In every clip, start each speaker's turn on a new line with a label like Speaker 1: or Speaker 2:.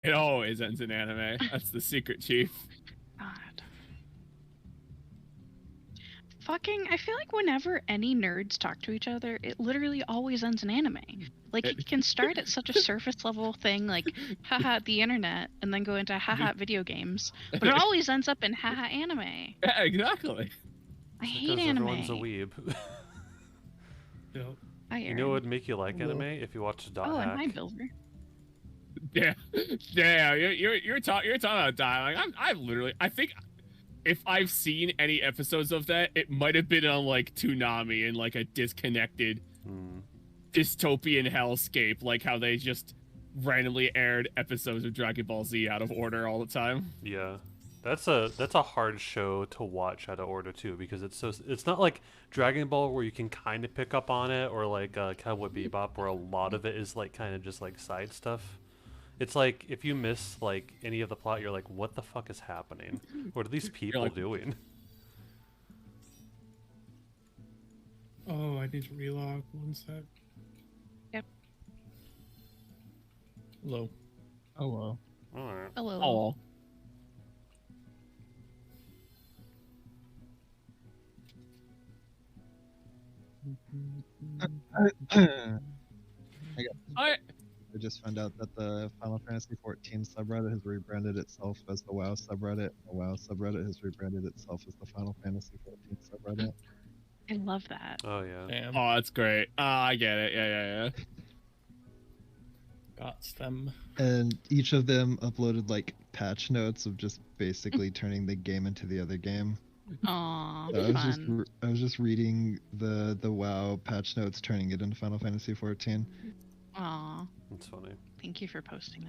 Speaker 1: It always ends in anime. That's the secret, Chief.
Speaker 2: God. Fucking, I feel like whenever any nerds talk to each other, it literally always ends in anime. Like, it can start at such a surface level thing, like, haha, the internet, and then go into haha, video games. But it always ends up in haha, anime.
Speaker 1: Yeah, exactly.
Speaker 2: I hate
Speaker 3: Because
Speaker 2: anime.
Speaker 3: everyone's a weeb.
Speaker 4: Yep.
Speaker 2: Hi,
Speaker 3: You know what would make you like
Speaker 4: Hello.
Speaker 3: anime? If you watch Dot
Speaker 2: Oh, and
Speaker 3: Hack.
Speaker 2: hi, Builder.
Speaker 1: Yeah, you're talking about dying. Like, I've literally, I think, if I've seen any episodes of that, it might have been on like Toonami in like a disconnected dystopian hellscape, like how they just randomly aired episodes of Dragon Ball Z out of order all the time.
Speaker 3: Yeah. That's a hard show to watch out of order too, because it's not like Dragon Ball where you can kind of pick up on it, or like Cowboy Bebop where a lot of it is like kind of just like side stuff. It's like if you miss like any of the plot, you're like, what the fuck is happening? What are these people
Speaker 1: like-
Speaker 3: doing?
Speaker 4: Oh, I need to relog. One sec.
Speaker 2: Yep.
Speaker 4: Hello.
Speaker 5: Hello.
Speaker 3: Alright.
Speaker 2: Hello.
Speaker 1: Oh, I
Speaker 5: I just found out that the Final Fantasy XIV subreddit has rebranded itself as the WoW subreddit. The WoW subreddit has rebranded itself as the Final Fantasy XIV subreddit.
Speaker 2: I love that.
Speaker 3: Oh yeah.
Speaker 4: Damn.
Speaker 1: oh, that's great. I get it. Yeah.
Speaker 4: Got them.
Speaker 5: And each of them uploaded like patch notes of just basically turning the game into the other game.
Speaker 2: Aw,
Speaker 5: So
Speaker 2: fun.
Speaker 5: I was just reading the WoW patch notes, turning it into Final Fantasy XIV.
Speaker 2: Aw,
Speaker 3: It's funny.
Speaker 2: thank you for posting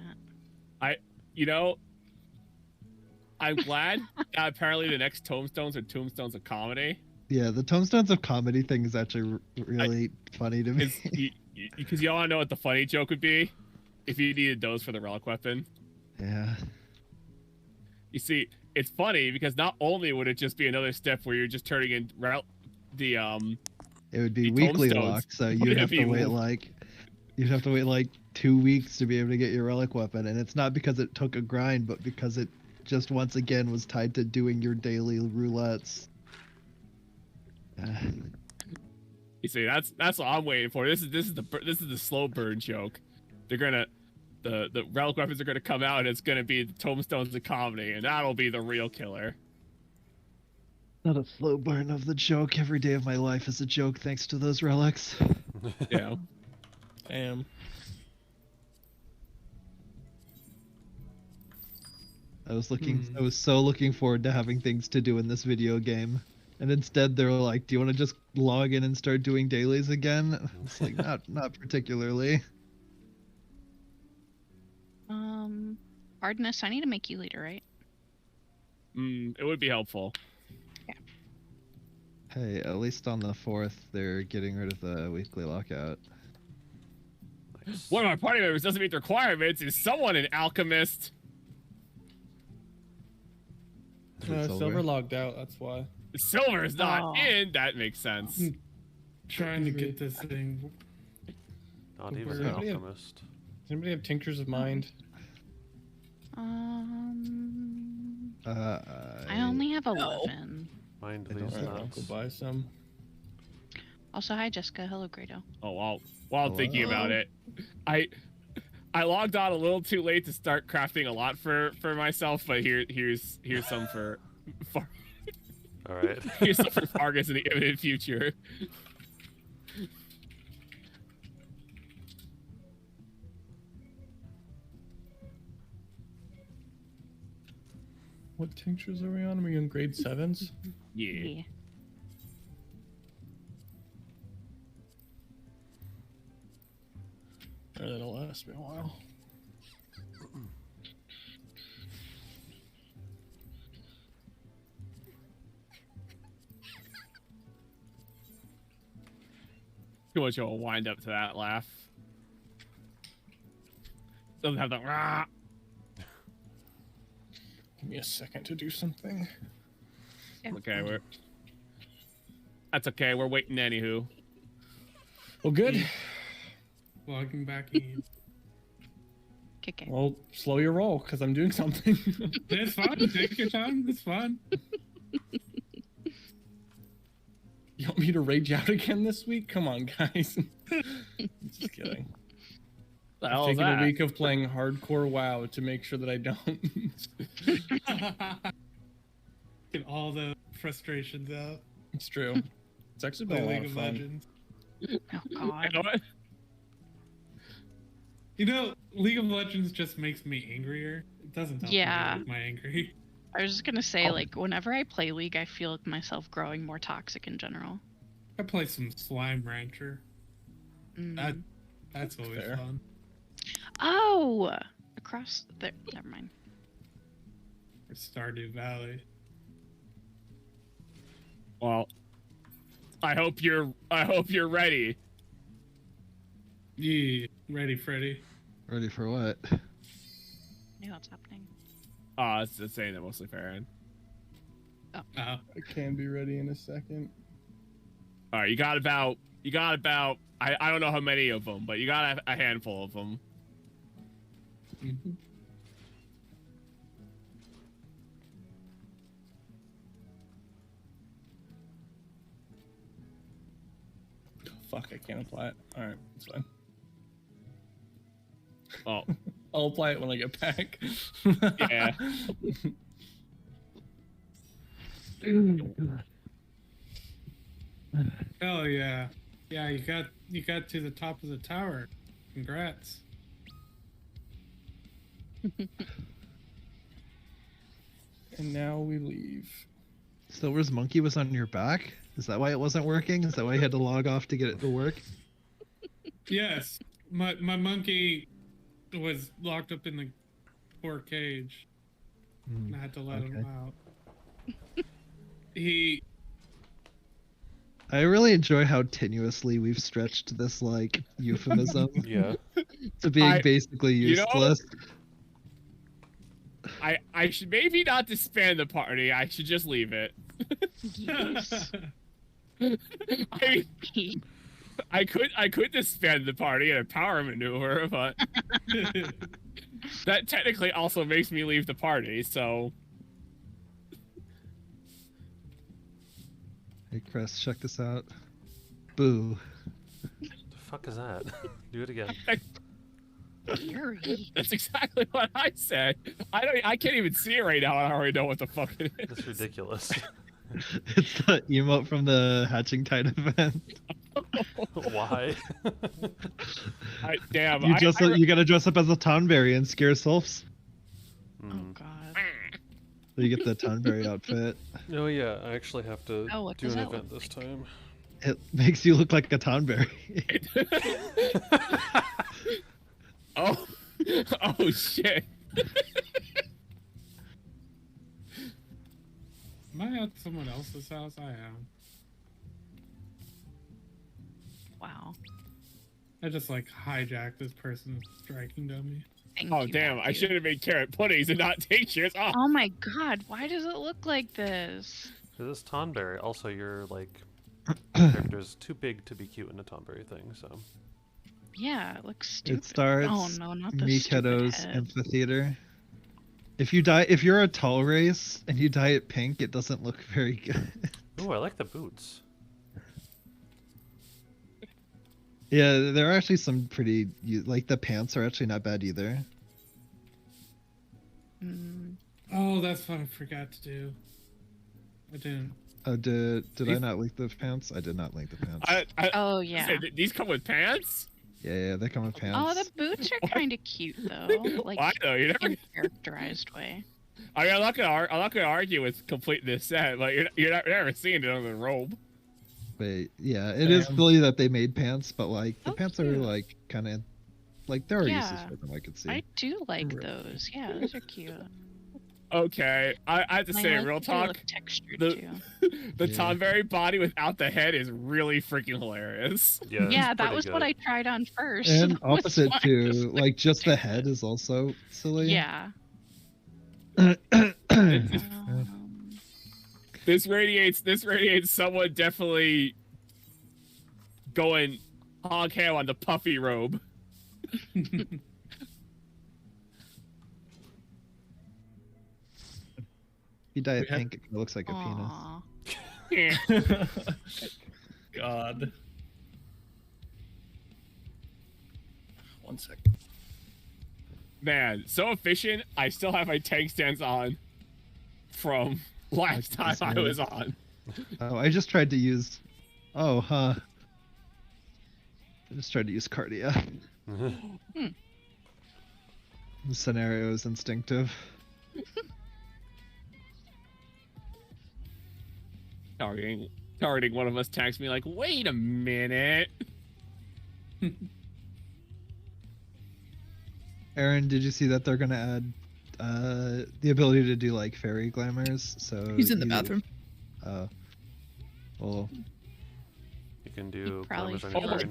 Speaker 2: that.
Speaker 1: You know, I'm glad that apparently the next Tombstones are Tombstones of comedy.
Speaker 5: Yeah, the Tombstones of Comedy thing is actually really funny to me.
Speaker 1: Because you all want to know what the funny joke would be if you needed those for the relic weapon.
Speaker 5: Yeah.
Speaker 1: You see, it's funny because not only would it just be another step where you're just turning in the
Speaker 5: It would be
Speaker 1: The
Speaker 5: weekly
Speaker 1: Tombstones.
Speaker 5: locked, so
Speaker 1: Would
Speaker 5: you'd
Speaker 1: it
Speaker 5: have to
Speaker 1: be
Speaker 5: wait
Speaker 1: wo-
Speaker 5: like 2 weeks to be able to get your relic weapon, and it's not because it took a grind, but because it just once again was tied to doing your daily roulettes.
Speaker 1: You see, that's what I'm waiting for. This is the slow burn joke. They're gonna the relic weapons are gonna come out and it's gonna be the Tombstones of comedy, and that'll be the real killer.
Speaker 5: Not a slow burn of the joke. Every day of my life is a joke thanks to those relics.
Speaker 1: Yeah.
Speaker 4: Damn.
Speaker 5: I was so looking forward to having things to do in this video game. And instead they're like, "Do you want to just log in and start doing dailies again?" It's like not particularly.
Speaker 2: Ardenus, I need to make you leader, right?
Speaker 1: It would be helpful.
Speaker 5: Hey, at least on the 4th they're getting rid of the weekly lockout.
Speaker 3: Nice.
Speaker 1: One of my party members doesn't meet the requirements. Is someone an alchemist?
Speaker 5: Is it
Speaker 4: Silver logged out, that's why.
Speaker 1: Silver is not
Speaker 2: Oh.
Speaker 1: in. That makes sense.
Speaker 4: Trying to get this thing.
Speaker 3: Not even
Speaker 4: Does
Speaker 3: an
Speaker 4: anybody have-
Speaker 3: alchemist.
Speaker 4: Does anybody have Tinctures of Mind?
Speaker 2: I only have 11.
Speaker 3: Mind
Speaker 5: I don't
Speaker 3: these
Speaker 5: know.
Speaker 4: Alright, I'll
Speaker 3: nuts.
Speaker 4: go buy some.
Speaker 2: Also, hi, Jessica. Hello, Grado.
Speaker 1: Oh, while I'm thinking
Speaker 5: Hello.
Speaker 1: about it, I logged on a little too late to start crafting a lot for myself, but here's some for
Speaker 3: Alright.
Speaker 1: here's some for Fargus in the imminent future.
Speaker 4: What tinctures are we on? Are we on grade 7s?
Speaker 1: Yeah.
Speaker 4: Or that'll last me a while.
Speaker 1: Too much of a wind up to that laugh. Doesn't have the rah.
Speaker 4: Give me a second to do something.
Speaker 1: Okay, that's okay. We're waiting anywho.
Speaker 4: Well, good.
Speaker 6: Logging back in.
Speaker 2: Kick it.
Speaker 6: Well, slow your roll because I'm doing something.
Speaker 4: It's fine. Take your time. It's fine.
Speaker 6: You want me to rage out again this week? Come on, guys. Just kidding.
Speaker 1: The
Speaker 6: I've
Speaker 1: hell is
Speaker 6: taken a
Speaker 1: that?
Speaker 6: week of playing hardcore WoW to make sure that I don't.
Speaker 4: Get all the frustrations out.
Speaker 6: It's true. It's actually
Speaker 4: Play
Speaker 6: been a lot
Speaker 4: League
Speaker 6: of
Speaker 4: of
Speaker 6: fun.
Speaker 4: Legends.
Speaker 2: Oh
Speaker 1: You
Speaker 2: God.
Speaker 1: know what?
Speaker 4: You know, League of Legends just makes me angrier. It doesn't help
Speaker 2: Yeah.
Speaker 4: me with my angry.
Speaker 2: I was just gonna say,
Speaker 6: Oh.
Speaker 2: like, whenever I play League, I feel myself growing more toxic in general.
Speaker 4: I play some Slime Rancher.
Speaker 2: Mm.
Speaker 4: That's always
Speaker 6: Fair.
Speaker 4: fun.
Speaker 2: Oh, across there. Never mind.
Speaker 4: Or Stardew Valley.
Speaker 1: Well, I hope you're ready.
Speaker 4: Yeah, ready, Freddy.
Speaker 5: Ready for what?
Speaker 2: Knew what's happening.
Speaker 1: It's the same that mostly Farron.
Speaker 6: I can be ready in a second.
Speaker 1: All right, you got about I don't know how many of them, but you got a handful of them.
Speaker 4: Mhm.
Speaker 6: Fuck, I can't apply it. Alright, it's fine.
Speaker 1: Oh,
Speaker 6: I'll apply it when I get back.
Speaker 1: Yeah.
Speaker 4: Hell yeah. Yeah, you got to the top of the tower. Congrats.
Speaker 6: And now we leave.
Speaker 5: Silver's monkey was on your back? Is that why it wasn't working? Is that why you had to log off to get it to work?
Speaker 4: Yes. My monkey was locked up in the poor cage. And I had to let him out. He
Speaker 5: I really enjoy how tenuously we've stretched this like euphemism
Speaker 3: Yeah.
Speaker 5: to being
Speaker 1: I-
Speaker 5: basically
Speaker 1: you know-
Speaker 5: useless.
Speaker 1: I should maybe not disband the party. I should just leave it.
Speaker 2: Yes.
Speaker 1: I mean, I could disband the party in a power maneuver, but that technically also makes me leave the party. So
Speaker 5: Hey Chris, check this out. Boo.
Speaker 3: The fuck is that? Do it again.
Speaker 2: Fury.
Speaker 1: that's exactly what I said. I can't even see it right now. I already know what the fuck it is.
Speaker 3: That's ridiculous.
Speaker 5: It's the emote from the Hatching Tide event.
Speaker 3: Why?
Speaker 1: Damn.
Speaker 5: You gotta dress up as a Tonberry and scare Sylphs.
Speaker 2: Oh
Speaker 3: Mm.
Speaker 2: God.
Speaker 5: So you get the Tonberry outfit.
Speaker 3: Oh yeah, I actually have to
Speaker 2: Oh, what
Speaker 3: do
Speaker 2: does
Speaker 3: an
Speaker 2: that look
Speaker 3: event this time.
Speaker 5: It makes you look like a Tonberry.
Speaker 1: Oh, oh shit.
Speaker 4: Am I at someone else's house? I am.
Speaker 2: Wow.
Speaker 4: I just like hijacked this person's striking dummy.
Speaker 2: Thank
Speaker 1: Oh
Speaker 2: you,
Speaker 1: damn! I
Speaker 2: Matthew.
Speaker 1: should have made carrot puddings and not tinctures. Oh,
Speaker 2: Oh my God! Why does it look like this?
Speaker 3: So this Tonberry, also your like character's too big to be cute in a Tonberry thing, so
Speaker 2: Yeah, it looks stupid.
Speaker 5: It starts
Speaker 2: Oh no, not the stupid
Speaker 5: Miketo's
Speaker 2: head.
Speaker 5: amphitheater. If you're a tall race and you dye it pink, it doesn't look very good.
Speaker 3: ooh, I like the boots.
Speaker 5: Yeah, there are actually some pretty like the pants are actually not bad either.
Speaker 2: Mm,
Speaker 4: Oh, that's what I forgot to do. I didn't.
Speaker 5: Oh, did I
Speaker 1: These-
Speaker 5: not link the pants? I did not link the pants.
Speaker 2: oh yeah.
Speaker 1: said, these come with pants.
Speaker 5: Yeah, they come with pants.
Speaker 2: Oh, the boots are kind of cute though. Like
Speaker 1: Why though? You never.
Speaker 2: in a characterized way.
Speaker 1: I mean, I'm not gonna argue with completing this set. Like you're never seeing it on the robe.
Speaker 5: But yeah, it is
Speaker 6: Damn.
Speaker 5: silly that they made pants, but like the
Speaker 2: Oh,
Speaker 5: pants are
Speaker 2: cute.
Speaker 5: like kind of like there are uses
Speaker 2: Yeah.
Speaker 5: for them. I could see.
Speaker 2: I do like
Speaker 6: Right.
Speaker 2: those. Yeah, those are cute.
Speaker 1: Okay, I have to
Speaker 2: And I
Speaker 1: say,
Speaker 2: like
Speaker 1: real
Speaker 2: that they
Speaker 1: talk.
Speaker 2: look textured
Speaker 1: the-
Speaker 2: too.
Speaker 1: The
Speaker 5: Yeah.
Speaker 1: Tonberry body without the head is really freaking hilarious.
Speaker 3: Yeah, it's
Speaker 2: Yeah, that
Speaker 3: pretty
Speaker 2: was what
Speaker 3: good.
Speaker 2: I tried on first.
Speaker 5: And
Speaker 2: was
Speaker 5: opposite
Speaker 2: why I
Speaker 5: too,
Speaker 2: was
Speaker 5: like just the head is also silly.
Speaker 2: Yeah.
Speaker 1: It's-
Speaker 2: Um,
Speaker 1: This radiates someone definitely going hog ham on the puffy robe.
Speaker 5: If you dye it
Speaker 6: We have-
Speaker 5: pink, it looks like a penis.
Speaker 2: Aw.
Speaker 6: God. 1 sec.
Speaker 1: Man, so efficient. I still have my tank stance on from last time I was on.
Speaker 5: Oh, I just tried to use. Oh, huh. I just tried to use Cardia. The scenario is instinctive.
Speaker 1: Targeting one of us tags me like, wait a minute.
Speaker 5: Aaron, did you see that they're gonna add the ability to do like fairy glamours? So
Speaker 7: He's in the bathroom.
Speaker 5: Oh. Well,
Speaker 3: You can do
Speaker 2: Probably
Speaker 3: glamours on your
Speaker 1: feels
Speaker 3: fairy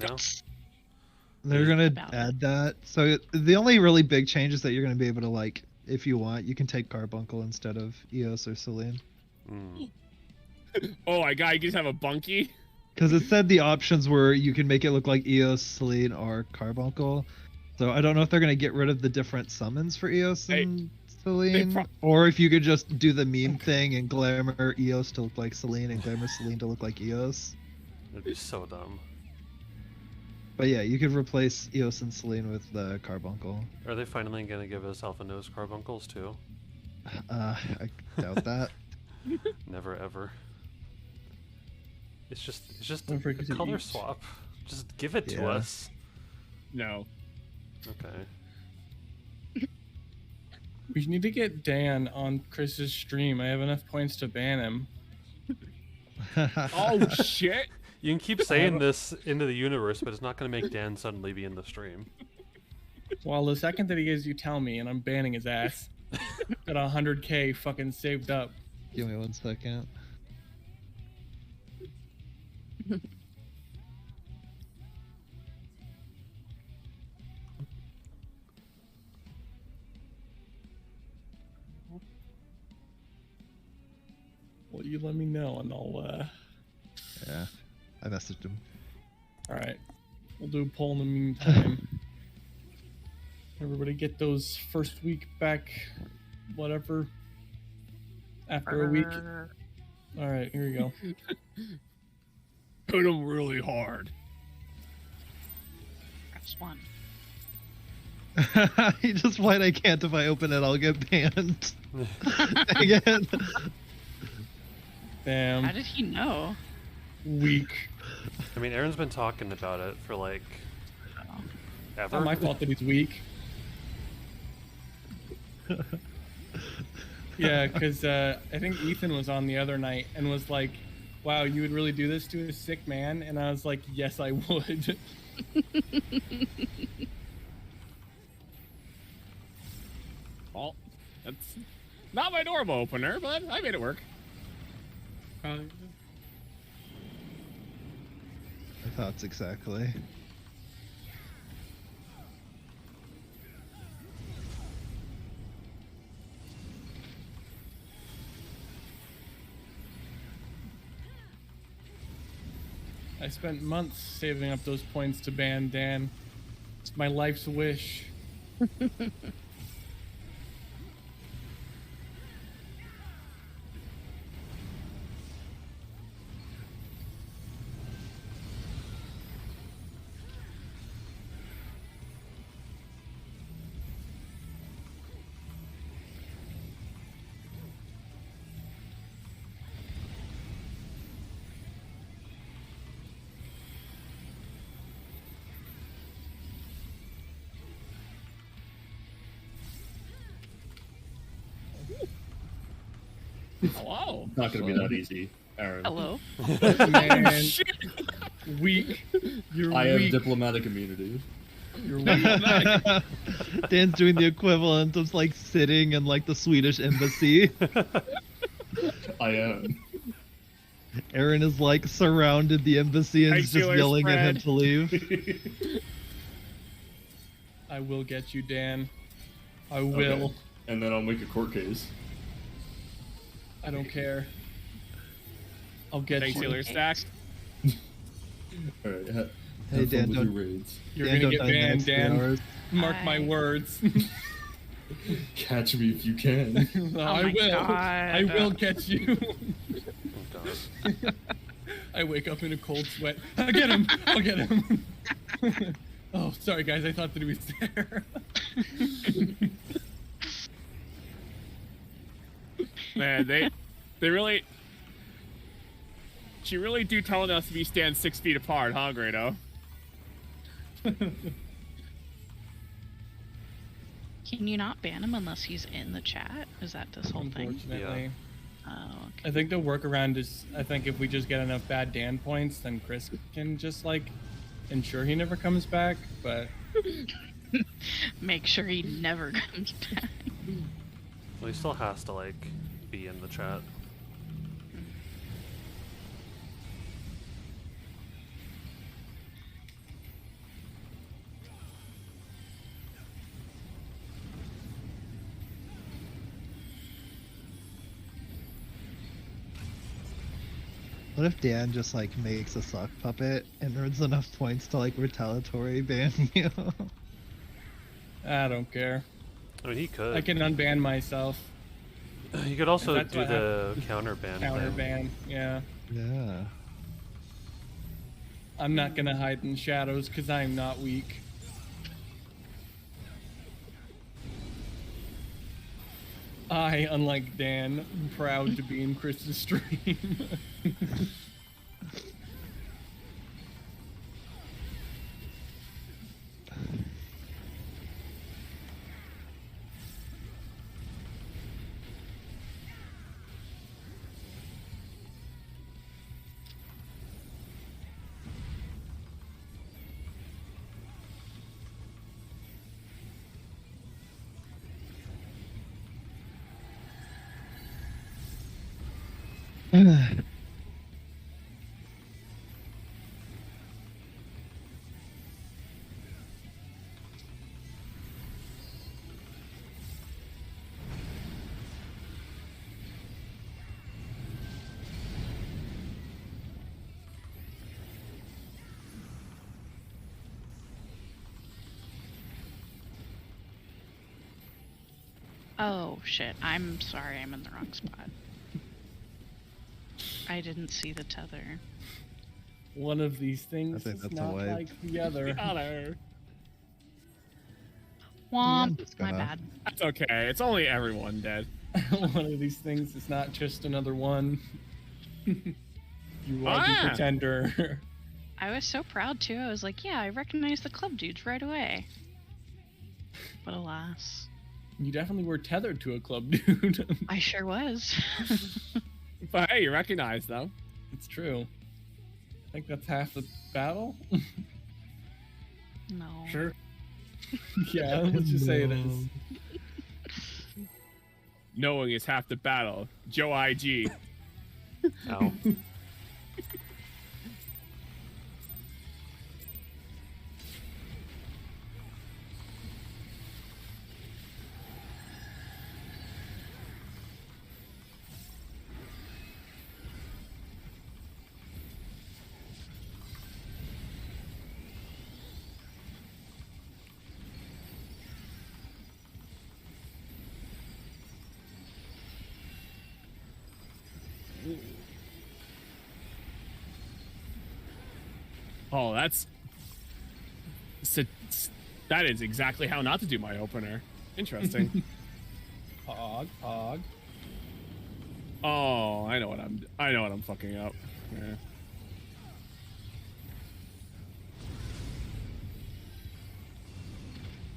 Speaker 3: now.
Speaker 5: they're gonna
Speaker 2: About it.
Speaker 5: add that. So the only really big change is that you're gonna be able to like, if you want, you can take Carbuncle instead of Eos or Celine.
Speaker 3: Mm.
Speaker 1: Oh my god, you just have a bunkie?
Speaker 5: Because it said the options were you can make it look like Eos, Celine, or Carbuncle. So I don't know if they're gonna get rid of the different summons for Eos and Celine,
Speaker 1: pro-
Speaker 5: or if you could just do the meme thing and glamour Eos to look like Celine and glamour Celine to look like Eos.
Speaker 3: That'd be so dumb.
Speaker 5: But yeah, you could replace Eos and Celine with the Carbuncle.
Speaker 3: Are they finally gonna give us Alpha Nose Carbuncles too?
Speaker 5: I doubt that.
Speaker 3: Never ever. It's just
Speaker 6: Don't
Speaker 3: a
Speaker 6: forget to
Speaker 3: color
Speaker 6: eat.
Speaker 3: swap. Just give it to
Speaker 5: Yeah.
Speaker 3: us.
Speaker 1: No.
Speaker 3: Okay.
Speaker 6: We need to get Dan on Chris's stream. I have enough points to ban him.
Speaker 1: Oh shit.
Speaker 3: You can keep saying this into the universe, but it's not gonna make Dan suddenly be in the stream.
Speaker 6: Well, the second that he is, you tell me, and I'm banning his ass. Got 100k fucking saved up.
Speaker 5: Give me 1 second.
Speaker 6: Well, you let me know, and I'll.
Speaker 5: Yeah, I messaged him.
Speaker 6: All right, we'll do a poll in the meantime. Everybody get those first week back, whatever. After a week. All right, here we go.
Speaker 1: Hit him really hard.
Speaker 2: Press 1.
Speaker 5: He just replied, I can't. If I open it, I'll get banned. Again.
Speaker 2: How
Speaker 6: Damn,
Speaker 2: did he know?
Speaker 6: weak.
Speaker 3: I mean, Aaron's been talking about it for like
Speaker 6: It's
Speaker 3: ever.
Speaker 6: not my fault that he's weak. Yeah, because I think Ethan was on the other night and was like, wow, you would really do this to a sick man? And I was like, yes, I would.
Speaker 1: Well, that's not my normal opener, but I made it work.
Speaker 4: Probably.
Speaker 5: My thoughts exactly.
Speaker 6: I spent months saving up those points to ban Dan. It's my life's wish.
Speaker 1: Hello.
Speaker 8: Not gonna be that easy, Aaron.
Speaker 2: Hello?
Speaker 6: Man,
Speaker 1: Shit.
Speaker 6: weak. You're
Speaker 8: I have
Speaker 6: weak.
Speaker 8: diplomatic immunity.
Speaker 6: You're weak.
Speaker 5: Dan's doing the equivalent of like sitting in like the Swedish embassy.
Speaker 8: I am.
Speaker 5: Aaron is like surrounded the embassy and
Speaker 1: Hey,
Speaker 5: is just
Speaker 1: Steelers
Speaker 5: yelling at him
Speaker 1: spread.
Speaker 5: to leave.
Speaker 6: I will get you, Dan. I will.
Speaker 8: Okay. And then I'll make a court case.
Speaker 6: I don't care. I'll get
Speaker 1: Thanks,
Speaker 6: you.
Speaker 1: Steelers stack.
Speaker 8: All right.
Speaker 5: Hey,
Speaker 8: Have
Speaker 5: Dan,
Speaker 8: fun with
Speaker 5: don't-
Speaker 8: your raids.
Speaker 6: You're
Speaker 5: Dan,
Speaker 6: gonna
Speaker 5: don't
Speaker 6: get
Speaker 5: die in the
Speaker 6: banned,
Speaker 5: next 3
Speaker 6: Dan.
Speaker 5: hours.
Speaker 6: Mark my
Speaker 2: Bye.
Speaker 6: words.
Speaker 8: Catch me if you can.
Speaker 6: I
Speaker 2: my
Speaker 6: will.
Speaker 2: God.
Speaker 6: I will catch you.
Speaker 3: Oh, God.
Speaker 6: I wake up in a cold sweat. I'll get him. I'll get him. Oh, sorry guys. I thought that he was there.
Speaker 1: Man, they really. She really do telling us we stand 6 feet apart, huh, Grado?
Speaker 2: Can you not ban him unless he's in the chat? Is that this whole thing?
Speaker 6: Unfortunately.
Speaker 2: Oh, okay.
Speaker 6: I think the workaround is, I think if we just get enough bad Dan points, then Chris can just like ensure he never comes back. But
Speaker 2: Make sure he never comes back.
Speaker 3: Well, he still has to like be in the chat.
Speaker 5: What if Dan just like makes a sock puppet and earns enough points to like retaliatory ban you?
Speaker 6: I don't care.
Speaker 3: I mean, he could.
Speaker 6: I can unban myself.
Speaker 3: You could also
Speaker 6: That's
Speaker 3: do
Speaker 6: what
Speaker 3: the counter ban.
Speaker 6: Counter
Speaker 3: thing.
Speaker 6: ban. Yeah.
Speaker 5: Yeah.
Speaker 6: I'm not gonna hide in the shadows because I'm not weak. I, unlike Dan, am proud to be in Chris's stream.
Speaker 2: Oh shit, I'm sorry, I'm in the wrong spot. I didn't see the tether.
Speaker 6: One of these things
Speaker 5: think
Speaker 6: is
Speaker 5: that's a
Speaker 6: not
Speaker 5: wipe.
Speaker 6: like the other.
Speaker 1: Hello.
Speaker 2: Womp,
Speaker 5: just
Speaker 2: my
Speaker 5: gonna-
Speaker 2: bad.
Speaker 1: That's okay. It's only everyone dead.
Speaker 6: One of these things is not just another one. You are
Speaker 1: Ah.
Speaker 6: the pretender.
Speaker 2: I was so proud too, I was like, yeah, I recognize the club dudes right away. But alas,
Speaker 6: You definitely were tethered to a club, dude.
Speaker 2: I sure was.
Speaker 1: But hey, you recognize though.
Speaker 6: It's true. I think that's half the battle.
Speaker 2: No.
Speaker 4: Sure.
Speaker 6: Yeah, let's just say it is.
Speaker 1: Knowing is half the battle. Joe IG.
Speaker 3: Ow.
Speaker 1: Oh, that is exactly how not to do my opener. Interesting.
Speaker 6: Pog, pog.
Speaker 1: Oh, I know what I'm fucking up. Yeah.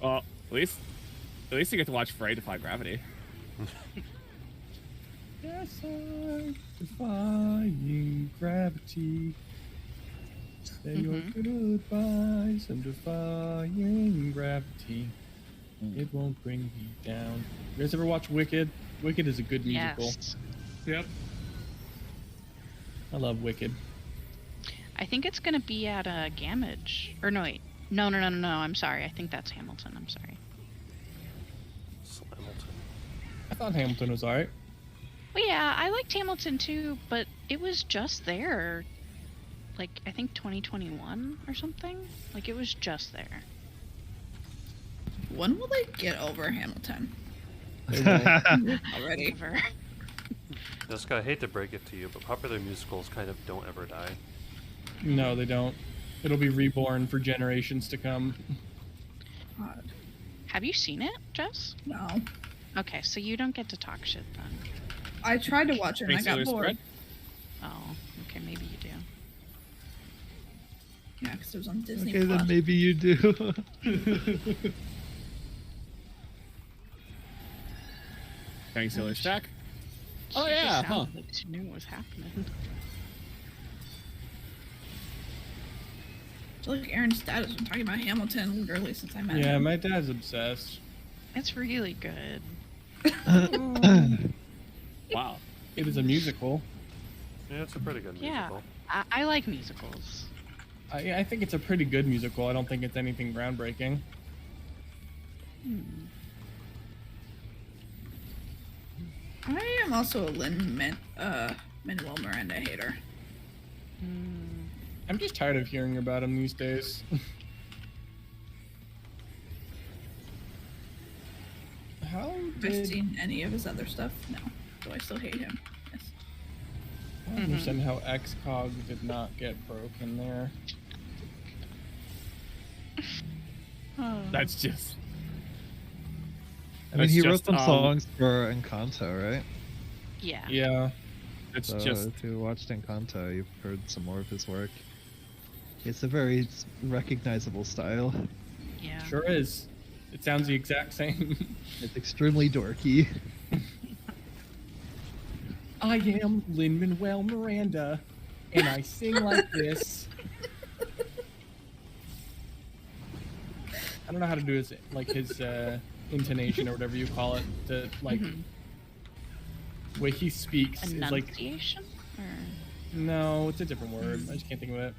Speaker 1: Well, at least you get to watch Frey defy gravity.
Speaker 6: Yes, I'm defying gravity. Say your goodbyes. I'm defying gravity. It won't bring me down. You guys ever watch Wicked? Wicked is a good musical.
Speaker 2: Yes.
Speaker 4: Yep.
Speaker 6: I love Wicked.
Speaker 2: I think it's gonna be at Gamage. Or no, wait. No, I'm sorry. I think that's Hamilton. I'm sorry.
Speaker 3: Hamilton.
Speaker 6: I thought Hamilton was alright.
Speaker 2: Well, yeah, I liked Hamilton too, but it was just there. Like, I think 2021 or something? Like, it was just there.
Speaker 7: When will they get over Hamilton? Already.
Speaker 2: Ever.
Speaker 3: Jessica, I hate to break it to you, but popular musicals kind of don't ever die.
Speaker 6: No, they don't. It'll be reborn for generations to come.
Speaker 7: God,
Speaker 2: Have you seen it, Jess?
Speaker 7: no.
Speaker 2: Okay, so you don't get to talk shit then.
Speaker 7: I tried to watch it and I got
Speaker 1: Taylor's
Speaker 7: bored.
Speaker 1: Spread?
Speaker 2: Oh, okay, maybe you do.
Speaker 7: Yeah, because it was on Disney
Speaker 5: Okay,
Speaker 7: Plus.
Speaker 5: then maybe you do.
Speaker 1: Thanks, Taylor Stack. Oh
Speaker 2: She just
Speaker 1: yeah, huh?
Speaker 2: sounded like she knew what was happening.
Speaker 7: I feel like Aaron's dad has been talking about Hamilton literally since I met
Speaker 6: Yeah,
Speaker 7: him.
Speaker 6: my dad's obsessed.
Speaker 2: It's really good.
Speaker 1: Wow.
Speaker 6: It is a musical.
Speaker 3: Yeah, it's a pretty good
Speaker 2: Yeah.
Speaker 3: musical.
Speaker 2: I like musicals.
Speaker 6: I think it's a pretty good musical. I don't think it's anything groundbreaking.
Speaker 7: I am also a Lin-Manuel Miranda hater.
Speaker 2: Mm,
Speaker 6: I'm just tired of hearing about him these days. How
Speaker 7: Have I
Speaker 6: did
Speaker 7: seen any of his other stuff? No. Do I still hate him? Yes.
Speaker 6: I don't understand how XCOG did not get broken there?
Speaker 2: oh.
Speaker 1: That's just.
Speaker 5: I mean,
Speaker 1: That's
Speaker 5: he wrote
Speaker 1: just,
Speaker 5: some songs for Encanto, right?
Speaker 2: Yeah.
Speaker 6: Yeah.
Speaker 1: It's
Speaker 5: So
Speaker 1: just.
Speaker 5: if you watched Encanto, you've heard some more of his work. It's a very recognizable style.
Speaker 2: Yeah.
Speaker 6: Sure is. It sounds the exact same.
Speaker 5: It's extremely dorky.
Speaker 6: I am Lin-Manuel Miranda, and I sing like this. I don't know how to do his intonation or whatever you call it. To like the way he speaks is like
Speaker 2: Enunciation? Or...
Speaker 6: no, it's a different word. I just can't think of it.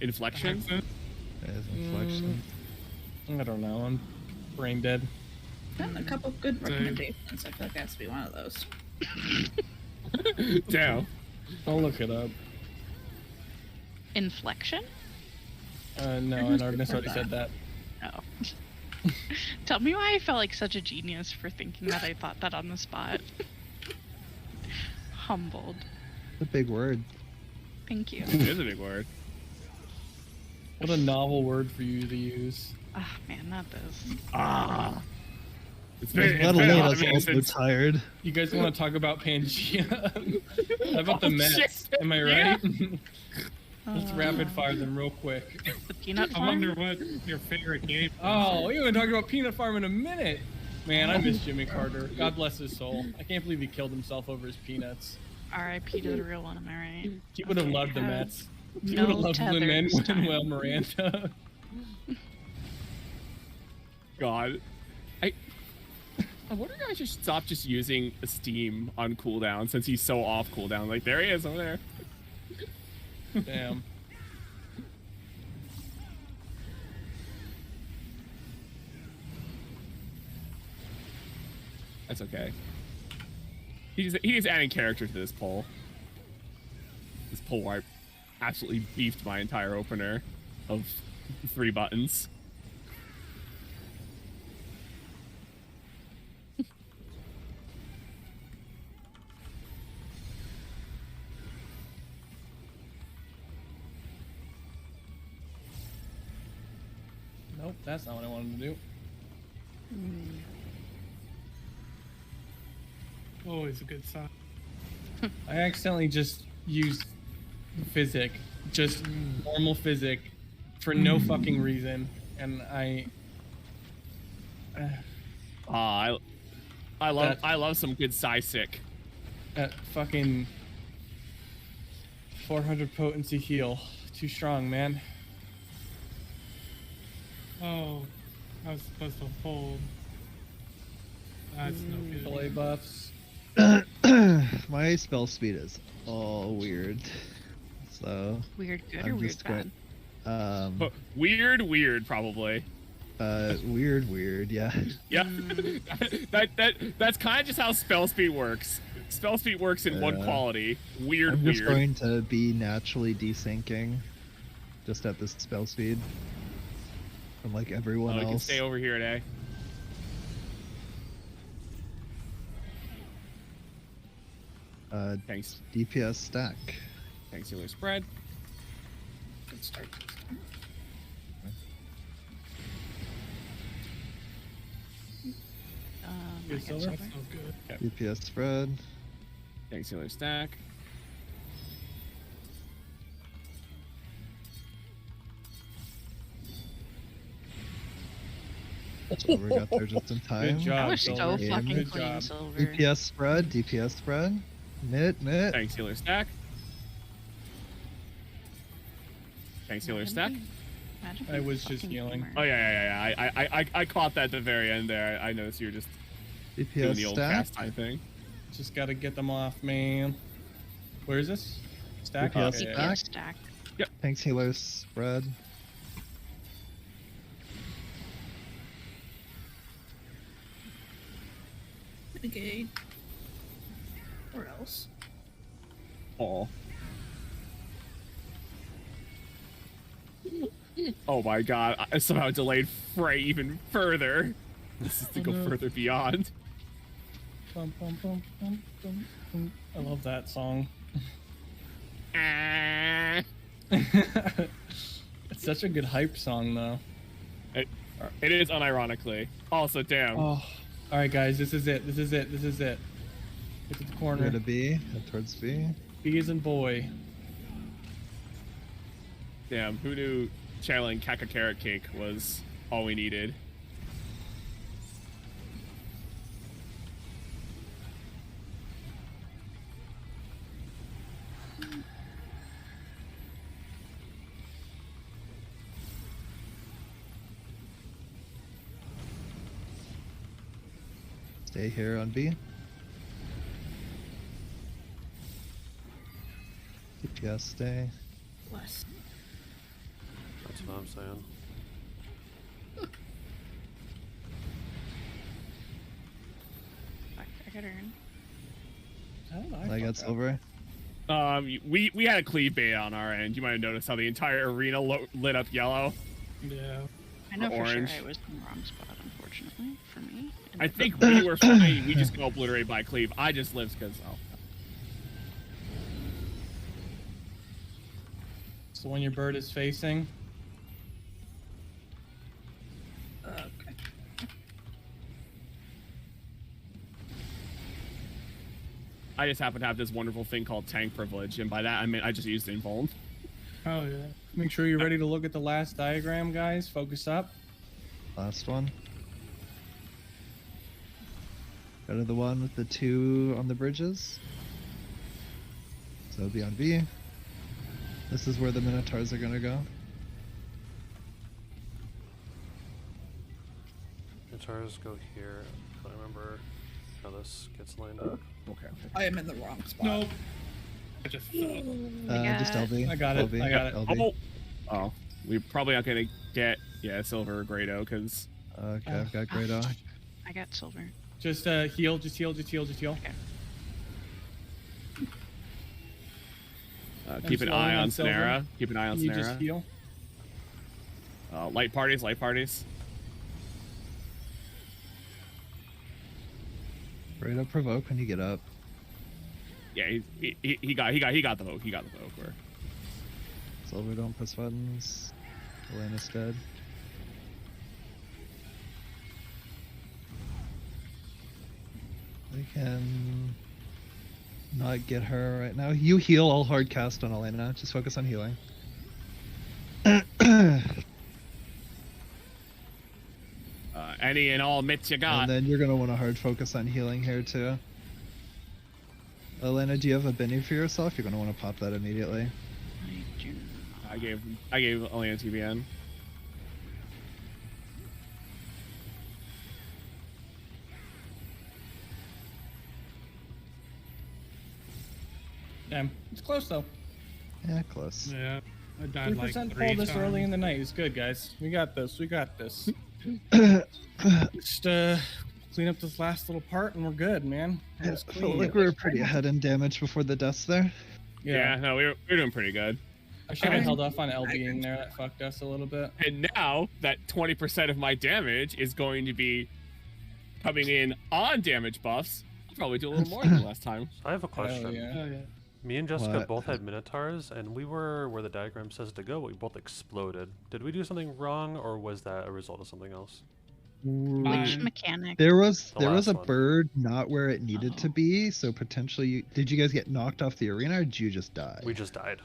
Speaker 1: Inflection?
Speaker 4: Accent?
Speaker 5: As inflection.
Speaker 6: I don't know. I'm brain dead.
Speaker 7: Gotten a couple good
Speaker 4: Same.
Speaker 7: recommendations. I feel like it has to be one of those.
Speaker 1: Damn.
Speaker 6: I'll look it up.
Speaker 2: Inflection?
Speaker 6: No, an artist already said that.
Speaker 2: Oh. Tell me why I felt like such a genius for thinking that I thought that on the spot. Humbled.
Speaker 5: It's a big word.
Speaker 2: Thank you.
Speaker 1: It is a big word.
Speaker 6: What a novel word for you to use.
Speaker 2: Ah, man, not this.
Speaker 1: Ah. It's been, it's
Speaker 5: Let
Speaker 1: been a
Speaker 5: alone
Speaker 1: hot
Speaker 5: us
Speaker 1: minute
Speaker 5: also
Speaker 1: since.
Speaker 5: tired.
Speaker 6: You guys want to talk about Pangea? How about the
Speaker 1: Oh,
Speaker 6: Mets?
Speaker 1: shit.
Speaker 6: Am I
Speaker 1: Yeah.
Speaker 6: right? Let's rapid fire them real quick.
Speaker 2: The peanut
Speaker 4: I
Speaker 2: farm?
Speaker 4: wonder what your favorite game is.
Speaker 6: Oh, we're going to talk about Peanut Farm in a minute. Man, I miss Jimmy Carter. God bless his soul. I can't believe he killed himself over his peanuts.
Speaker 2: R.I.P. to the real one, am I right?
Speaker 6: He would have
Speaker 2: Okay,
Speaker 6: loved the
Speaker 2: have
Speaker 6: Mets. He
Speaker 2: no
Speaker 6: would have loved
Speaker 2: tether this time.
Speaker 6: Lin-Manuel Miranda.
Speaker 1: God. I wonder if I should stop just using Steam on cooldown since he's so off cooldown. Like, there he is over there.
Speaker 6: Damn.
Speaker 1: That's okay. He's adding character to this poll. This poll where I absolutely beefed my entire opener of 3 buttons.
Speaker 6: Nope, that's not what I wanted to do.
Speaker 4: Always a good sign.
Speaker 6: I accidentally just used physic, just normal physic, for no fucking reason, and I.
Speaker 1: I love some good sick.
Speaker 6: That fucking 400 potency heal, too strong, man.
Speaker 4: Oh, I was supposed to hold. That's no good.
Speaker 6: Play buffs.
Speaker 5: My spell speed is all weird. So
Speaker 2: Weird good or
Speaker 5: I'm
Speaker 2: weird
Speaker 5: just
Speaker 2: bad?
Speaker 5: going.
Speaker 1: But weird, probably.
Speaker 5: Weird, yeah.
Speaker 1: Yeah, that's kind of just how spell speed works. Spell speed works in one quality. Weird.
Speaker 5: I'm just going to be naturally desyncing, just at this spell speed. From like everyone
Speaker 1: You can
Speaker 5: else.
Speaker 1: stay over here, eh? Thanks.
Speaker 5: DPS stack.
Speaker 1: Thanks, healer spread.
Speaker 7: Good start.
Speaker 2: I
Speaker 7: Good
Speaker 2: got
Speaker 7: silver.
Speaker 2: silver.
Speaker 4: That's so good.
Speaker 5: DPS spread.
Speaker 1: Thanks, healer stack.
Speaker 5: Silver got there just in time.
Speaker 7: Good job.
Speaker 2: I was so
Speaker 7: Silver.
Speaker 2: fucking
Speaker 7: Good
Speaker 2: clean,
Speaker 7: job.
Speaker 2: silver.
Speaker 5: DPS spread. DPS spread. Knit.
Speaker 1: Thanks, healer stack. Thanks, healer stack.
Speaker 2: Magically
Speaker 7: I was just
Speaker 2: fucking
Speaker 7: healing.
Speaker 2: gamer.
Speaker 1: Oh yeah. I caught that at the very end there. I noticed you were just doing
Speaker 5: DPS
Speaker 1: the old
Speaker 5: stack.
Speaker 1: cast time thing.
Speaker 7: Just gotta get them off, man. Where is this? Stack?
Speaker 5: DPS
Speaker 7: Okay.
Speaker 5: stack.
Speaker 2: Stack.
Speaker 5: Thanks, healer spread.
Speaker 7: Mitigate. Or else.
Speaker 1: Oh. Oh my god, I somehow delayed Frey even further. This is to
Speaker 7: Oh
Speaker 1: go
Speaker 7: no.
Speaker 1: further beyond.
Speaker 7: Bum, bum, bum, bum, bum, bum. I love that song.
Speaker 1: Ah.
Speaker 7: It's such a good hype song, though.
Speaker 1: It is unironically. Also, damn.
Speaker 7: Oh, all right, guys, this is it. This is it. This is it. Get to the
Speaker 5: Go
Speaker 7: corner.
Speaker 5: to B. Head towards B.
Speaker 7: B is in boy.
Speaker 1: Damn, who knew channeling Kaka Carrot Cake was all we needed?
Speaker 5: Stay here on B. DPS stay.
Speaker 7: Bless.
Speaker 3: That's what I'm saying.
Speaker 2: Fuck, I got her in.
Speaker 7: How did
Speaker 5: I
Speaker 7: fuck
Speaker 5: got
Speaker 7: up?
Speaker 5: silver.
Speaker 1: We had a cleave bait on our end. You might have noticed how the entire arena lit up yellow.
Speaker 4: Yeah.
Speaker 2: I know for
Speaker 1: orange.
Speaker 2: sure I was in the wrong spot, unfortunately, for me.
Speaker 1: I think we were fine. We just got obliterated by cleave. I just lived because
Speaker 7: So when your bird is facing, okay.
Speaker 1: I just happen to have this wonderful thing called tank privilege, and by that I mean I just used invuln.
Speaker 4: Oh yeah.
Speaker 7: Make sure you're ready to look at the last diagram, guys. Focus up.
Speaker 5: Last one. Go to the one with the 2 on the bridges. So it'll be on B. This is where the Minotaurs are gonna go.
Speaker 3: Guitars go here. I don't remember how this gets lined up.
Speaker 1: Okay.
Speaker 7: I am in the wrong spot.
Speaker 4: Nope. I just fell.
Speaker 5: Just LB.
Speaker 7: I got it,
Speaker 5: LB,
Speaker 7: I got it.
Speaker 5: LB.
Speaker 1: Oh, we're probably not gonna get silver or Grado because
Speaker 5: Okay, I've got Grado.
Speaker 2: I got silver.
Speaker 7: Just heal, just heal, just heal, just heal.
Speaker 1: keep an
Speaker 7: silver,
Speaker 1: eye on
Speaker 7: and silver.
Speaker 1: Sonera. Keep an eye on
Speaker 7: You just
Speaker 1: Sonera.
Speaker 7: heal.
Speaker 1: Light parties, light parties.
Speaker 5: Grado provoke when you get up.
Speaker 1: Yeah, he got the vote. He got the vote. Where
Speaker 5: Silver don't press buttons. Elena's dead. We can not get her right now. You heal, I'll hard cast on Elena. Just focus on healing.
Speaker 1: any and all mitts you got.
Speaker 5: And then you're gonna want to hard focus on healing here too. Elena, do you have a Benny for yourself? You're gonna want to pop that immediately.
Speaker 2: I do not.
Speaker 1: I gave Elena TBN.
Speaker 7: Damn, it's close though.
Speaker 5: Yeah, close.
Speaker 4: Yeah. I died like
Speaker 7: 3%
Speaker 4: 3
Speaker 7: pull this
Speaker 4: times.
Speaker 7: early in the night is good, guys. We got this. We got this. Just clean up this last little part and we're good, man. It
Speaker 5: Yeah,
Speaker 7: was
Speaker 5: I felt
Speaker 7: clean.
Speaker 5: like we were pretty ahead in damage before the deaths there.
Speaker 1: Yeah, no, we were doing pretty good.
Speaker 7: I should have held off on LBing there. That fucked us a little bit.
Speaker 1: And now that 20% of my damage is going to be coming in on damage buffs, Probably do a little more than last time.
Speaker 3: So I have a question.
Speaker 7: yeah.
Speaker 4: Oh yeah.
Speaker 3: Me and Jessica
Speaker 5: What?
Speaker 3: both had Minotaurs, and we were where the diagram says to go, but we both exploded. Did we do something wrong, or was that a result of something else?
Speaker 2: Which
Speaker 4: Um,
Speaker 2: mechanic?
Speaker 5: There was
Speaker 3: The last
Speaker 5: a
Speaker 3: one.
Speaker 5: bird not where it needed to
Speaker 2: Oh.
Speaker 5: be, so potentially did you guys get knocked off the arena or did you just die?
Speaker 3: We just died.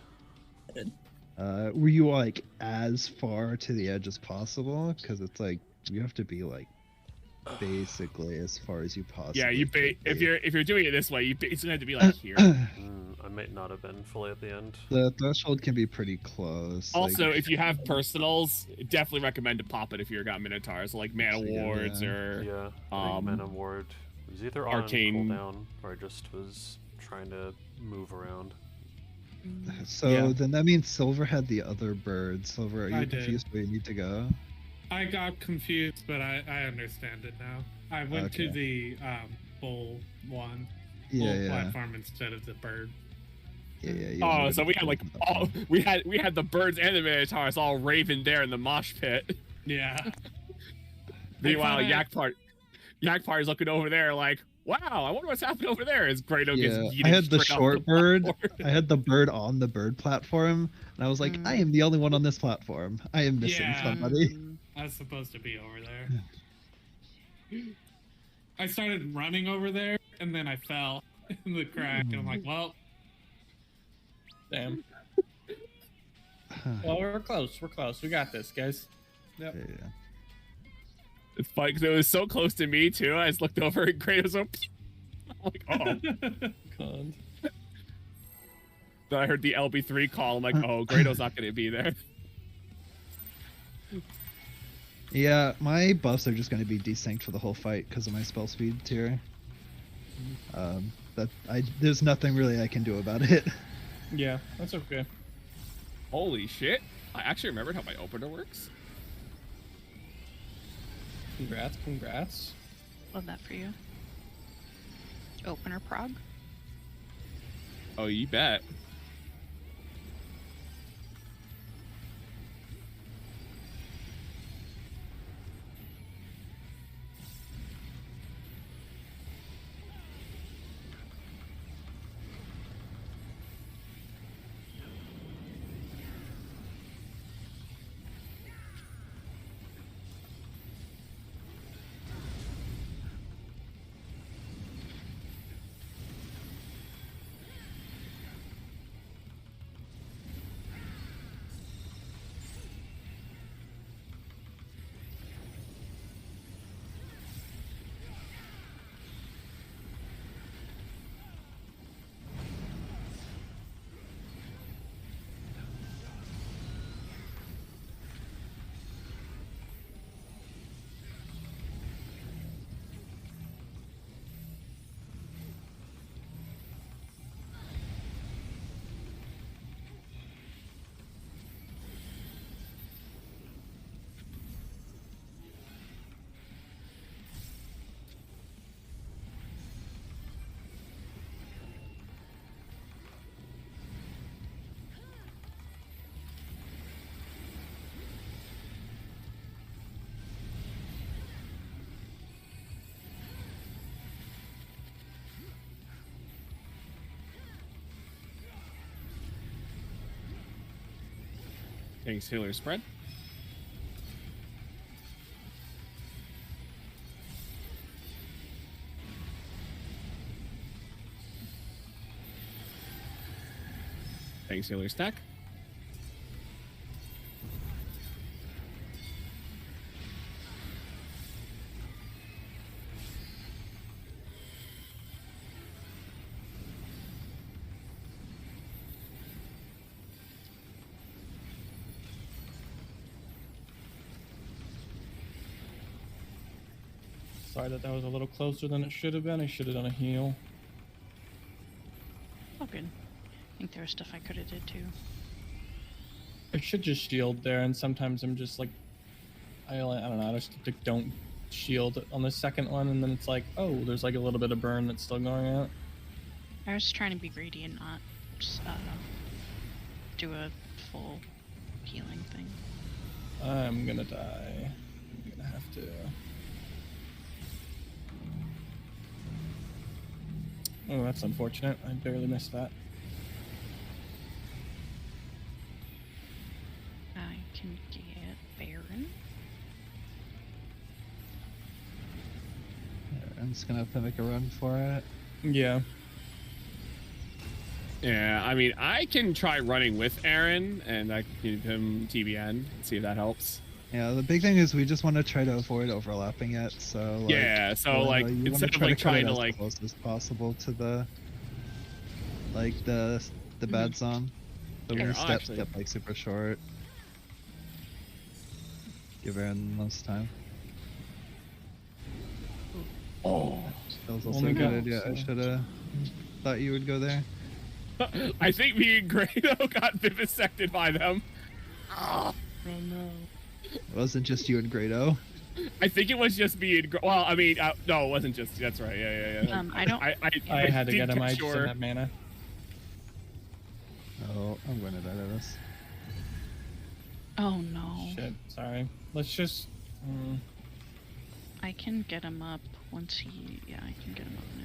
Speaker 5: Were you like as far to the edge as possible? Because it's like you have to be like basically as far as you possibly.
Speaker 1: Yeah, you
Speaker 5: could
Speaker 1: if
Speaker 5: be.
Speaker 1: you're doing it this way, you basically have to be like here.
Speaker 3: I might not have been fully at the end.
Speaker 5: The threshold can be pretty close.
Speaker 1: Also,
Speaker 5: like,
Speaker 1: if you have personals, definitely recommend to pop it if you've got Minotaurs, like Mana
Speaker 5: Yeah,
Speaker 1: Wards
Speaker 5: yeah.
Speaker 1: or
Speaker 3: Yeah, I think
Speaker 1: um,
Speaker 3: Mana Ward was either on
Speaker 1: Arcane-
Speaker 3: cooldown, or I just was trying to move around.
Speaker 5: so
Speaker 1: Yeah.
Speaker 5: then that means Silver had the other bird. Silver, are
Speaker 4: I
Speaker 5: you
Speaker 4: did.
Speaker 5: confused where you need to go?
Speaker 4: I got confused, but I understand it now. I went to the bull one, bull
Speaker 5: Yeah, yeah,
Speaker 4: platform instead of the bird.
Speaker 5: yeah, yeah. you
Speaker 1: Oh,
Speaker 5: wanted
Speaker 1: so
Speaker 5: to
Speaker 1: we had
Speaker 5: go
Speaker 1: like
Speaker 5: for that
Speaker 1: all
Speaker 5: one.
Speaker 1: we had the birds and the Minotaurs all raving there in the mosh pit.
Speaker 4: Yeah.
Speaker 1: Meanwhile,
Speaker 4: thought
Speaker 1: Yakpar is looking over there like, wow, I wonder what's happening over there. As Grado gets
Speaker 5: Yeah,
Speaker 1: yeeted
Speaker 5: I had the
Speaker 1: straight off
Speaker 5: short bird.
Speaker 1: platform.
Speaker 5: I had the bird on the bird platform, and I was like, I am the only one on this platform. I am missing
Speaker 4: Yeah.
Speaker 5: somebody.
Speaker 2: Mm,
Speaker 4: I was supposed to be over there. I started running over there, and then I fell in the crack, and I'm like, well,
Speaker 7: Damn. Well, we're close. We're close. We got this, guys.
Speaker 5: Yeah.
Speaker 1: It's funny because it was so close to me too. I just looked over and Grado's like, I'm like, oh.
Speaker 7: God.
Speaker 1: Then I heard the LB3 call. I'm like, oh, Grado's not going to be there.
Speaker 5: Yeah, my buffs are just going to be desynced for the whole fight because of my spell speed tier. There's nothing really I can do about it.
Speaker 7: Yeah, that's okay.
Speaker 1: Holy shit. I actually remembered how my opener works.
Speaker 7: Congrats, congrats.
Speaker 2: love that for you. Opener prog.
Speaker 1: Oh, you bet. Thanks, healer spread. Thanks, healer stack.
Speaker 7: Sorry that was a little closer than it should have been. I should have done a heal.
Speaker 2: Oh, good. I think there was stuff I could have did too.
Speaker 7: I should just shield there, and sometimes I'm just like, I don't know, I just don't shield on the second one, and then it's like, oh, there's like a little bit of burn that's still going out.
Speaker 2: I was trying to be greedy and not just do a full healing thing.
Speaker 7: I'm gonna die. I'm gonna have to. Oh, that's unfortunate. I barely missed that.
Speaker 2: I can get Baron.
Speaker 5: I'm just gonna have to make a run for it.
Speaker 7: Yeah.
Speaker 1: Yeah, I mean, I can try running with Aaron, and I can give him TBN and see if that helps.
Speaker 5: Yeah, the big thing is we just want to try to avoid overlapping it. So like,
Speaker 1: Yeah, so
Speaker 5: you
Speaker 1: like
Speaker 5: wanna
Speaker 1: instead of
Speaker 5: try
Speaker 1: like
Speaker 5: cut it
Speaker 1: trying to
Speaker 5: as
Speaker 1: like,
Speaker 5: close as possible to the bad zone. So
Speaker 1: Here,
Speaker 5: we
Speaker 1: I'll
Speaker 5: step
Speaker 1: actually-
Speaker 5: step like super short. Give Aaron the most time.
Speaker 7: Oh.
Speaker 5: That was also
Speaker 7: Only
Speaker 5: a good
Speaker 7: got-
Speaker 5: idea. I
Speaker 7: so-
Speaker 5: should have thought you would go there.
Speaker 1: I think me and Grado got vivisected by them.
Speaker 7: Oh no.
Speaker 5: It wasn't just you and Grado.
Speaker 1: I think it was just me and well, I mean, no, it wasn't just. That's right. Yeah.
Speaker 2: I don't.
Speaker 7: I had to
Speaker 1: did
Speaker 7: get him. I
Speaker 1: catch
Speaker 7: just
Speaker 1: your-
Speaker 7: didn't have mana.
Speaker 5: Oh, I'm going to die to this.
Speaker 2: Oh no.
Speaker 7: Shit. Sorry. Let's just.
Speaker 2: I can get him up once he. Yeah, I can get him up now.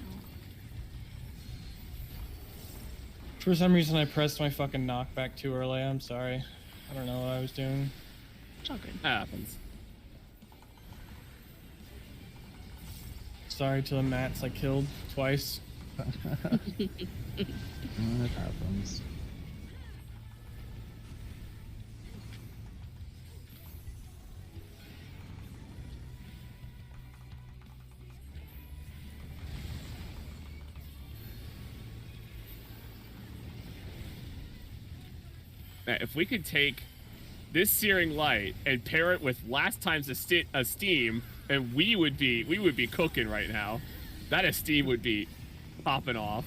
Speaker 7: For some reason, I pressed my fucking knockback too early. I'm sorry. I don't know what I was doing.
Speaker 2: It's all good.
Speaker 1: Happens.
Speaker 7: Sorry to the mats I killed twice.
Speaker 5: It happens.
Speaker 1: If we could take this Searing Light and pair it with last time's Esteem, and we would be cooking right now. That Esteem would be popping off.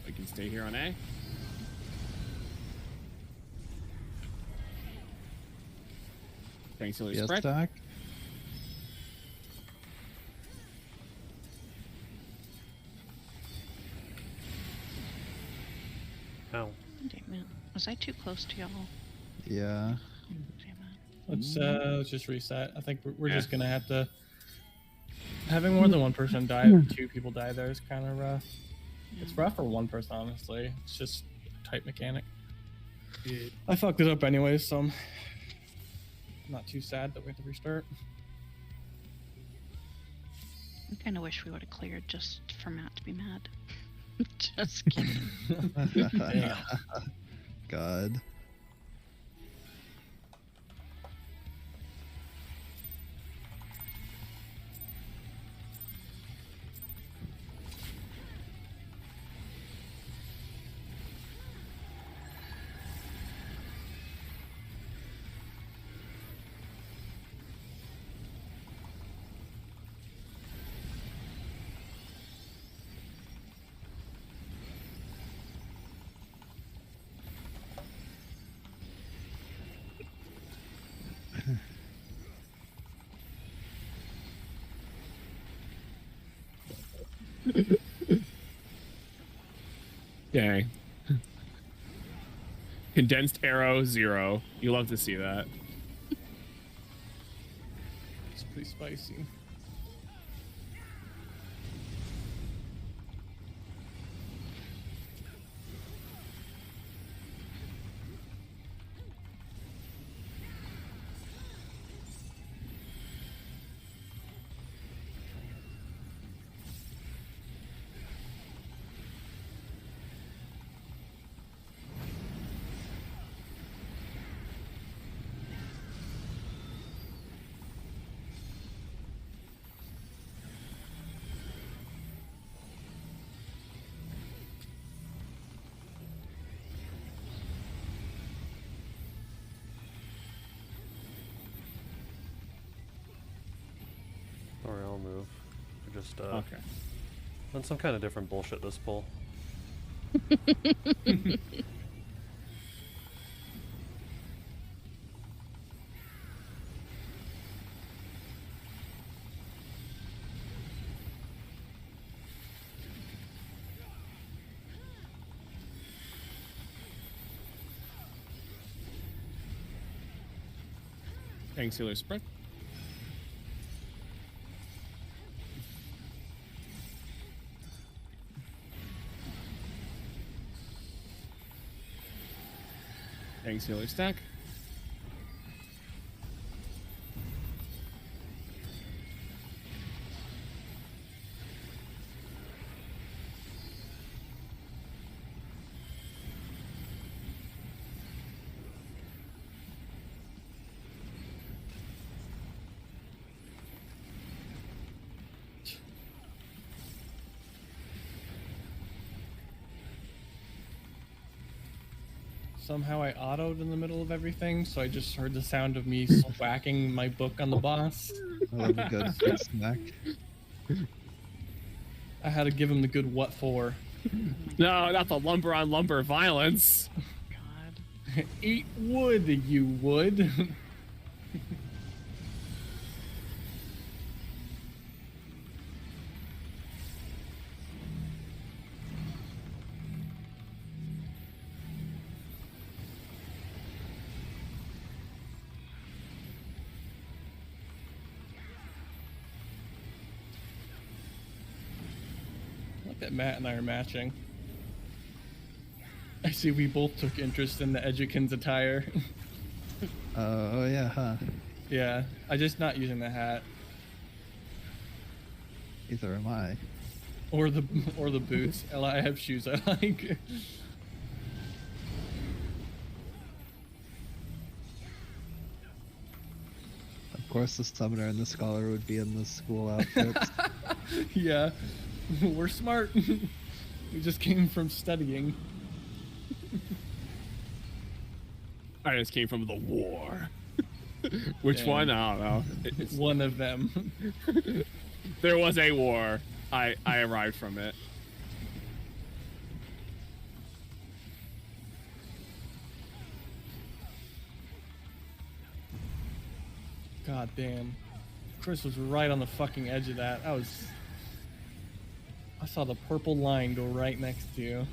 Speaker 1: We can stay here on A. Thanks, Hilly
Speaker 5: Yes,
Speaker 1: Spread.
Speaker 5: Doc.
Speaker 3: Oh.
Speaker 2: Damn it. Was I too close to y'all?
Speaker 5: Yeah.
Speaker 2: Damn it.
Speaker 7: Let's just reset. I think we're
Speaker 1: Yeah.
Speaker 7: just gonna have to. Having more than one person die, or two people die there is kind of rough. It's rough for one person, honestly. It's just a tight mechanic.
Speaker 4: Yeah.
Speaker 7: I fucked it up anyway, so I'm not too sad that we have to restart.
Speaker 2: I kind of wish we would have cleared just for Matt to be mad. Just kidding.
Speaker 7: Damn.
Speaker 5: God.
Speaker 1: Dang. Condensed arrow 0. You love to see that.
Speaker 7: It's pretty spicy.
Speaker 3: Or I'll move. Or just
Speaker 1: Okay.
Speaker 3: on some kind of different bullshit this pull.
Speaker 1: Thanks, Healer Spread. Thanks, Healer Stack.
Speaker 7: Somehow I autoed in the middle of everything, so I just heard the sound of me whacking my book on the boss.
Speaker 5: I love a good foot smack.
Speaker 7: I had to give him the good what for.
Speaker 1: No, not the lumber on lumber violence.
Speaker 2: God.
Speaker 7: Eat wood, you would. That Matt and I are matching. I see we both took interest in the Edgekin's attire.
Speaker 5: Oh yeah, huh?
Speaker 7: Yeah, I just not using the hat
Speaker 5: Either am I.
Speaker 7: or the boots. I have shoes I like.
Speaker 5: Of course, the summoner and the scholar would be in the school outfits.
Speaker 7: Yeah, we're smart. We just came from studying.
Speaker 1: I just came from the war. Which
Speaker 7: Damn.
Speaker 1: one? I don't know. It's,
Speaker 7: One of them.
Speaker 1: there was a war. I arrived from it.
Speaker 7: God damn. Chris was right on the fucking edge of that. I saw the purple line go right next to you.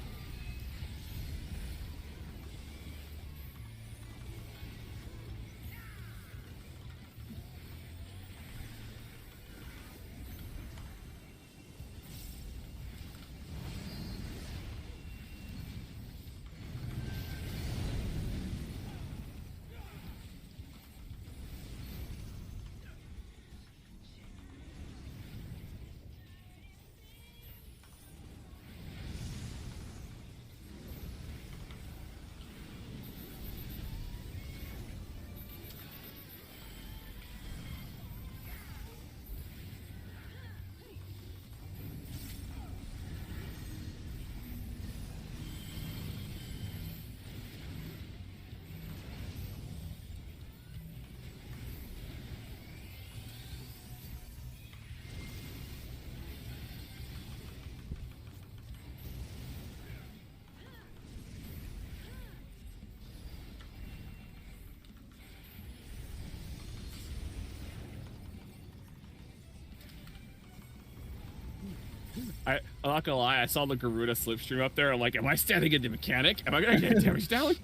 Speaker 1: I'm not gonna lie, I saw the Garuda slipstream up there. I'm like, am I standing in the mechanic? Am I gonna get damage down?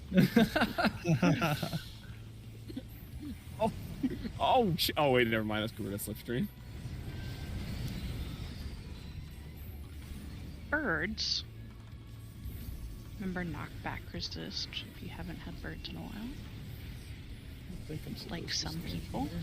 Speaker 1: Oh wait, never mind. That's Garuda slipstream.
Speaker 2: Birds. Remember knockback resist if you haven't had birds in a while.
Speaker 7: I think I'm
Speaker 2: Like
Speaker 7: supposed to
Speaker 2: some
Speaker 7: stand
Speaker 2: people.
Speaker 7: here.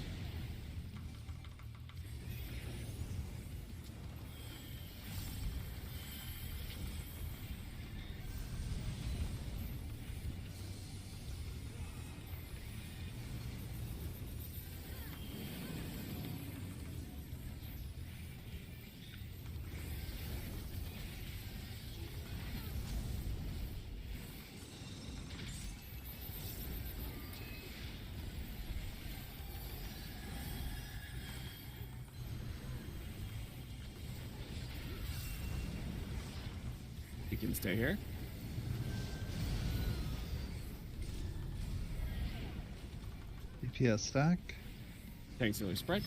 Speaker 1: You can stay here.
Speaker 5: DPS stack.
Speaker 1: Thanks, Silly Spread.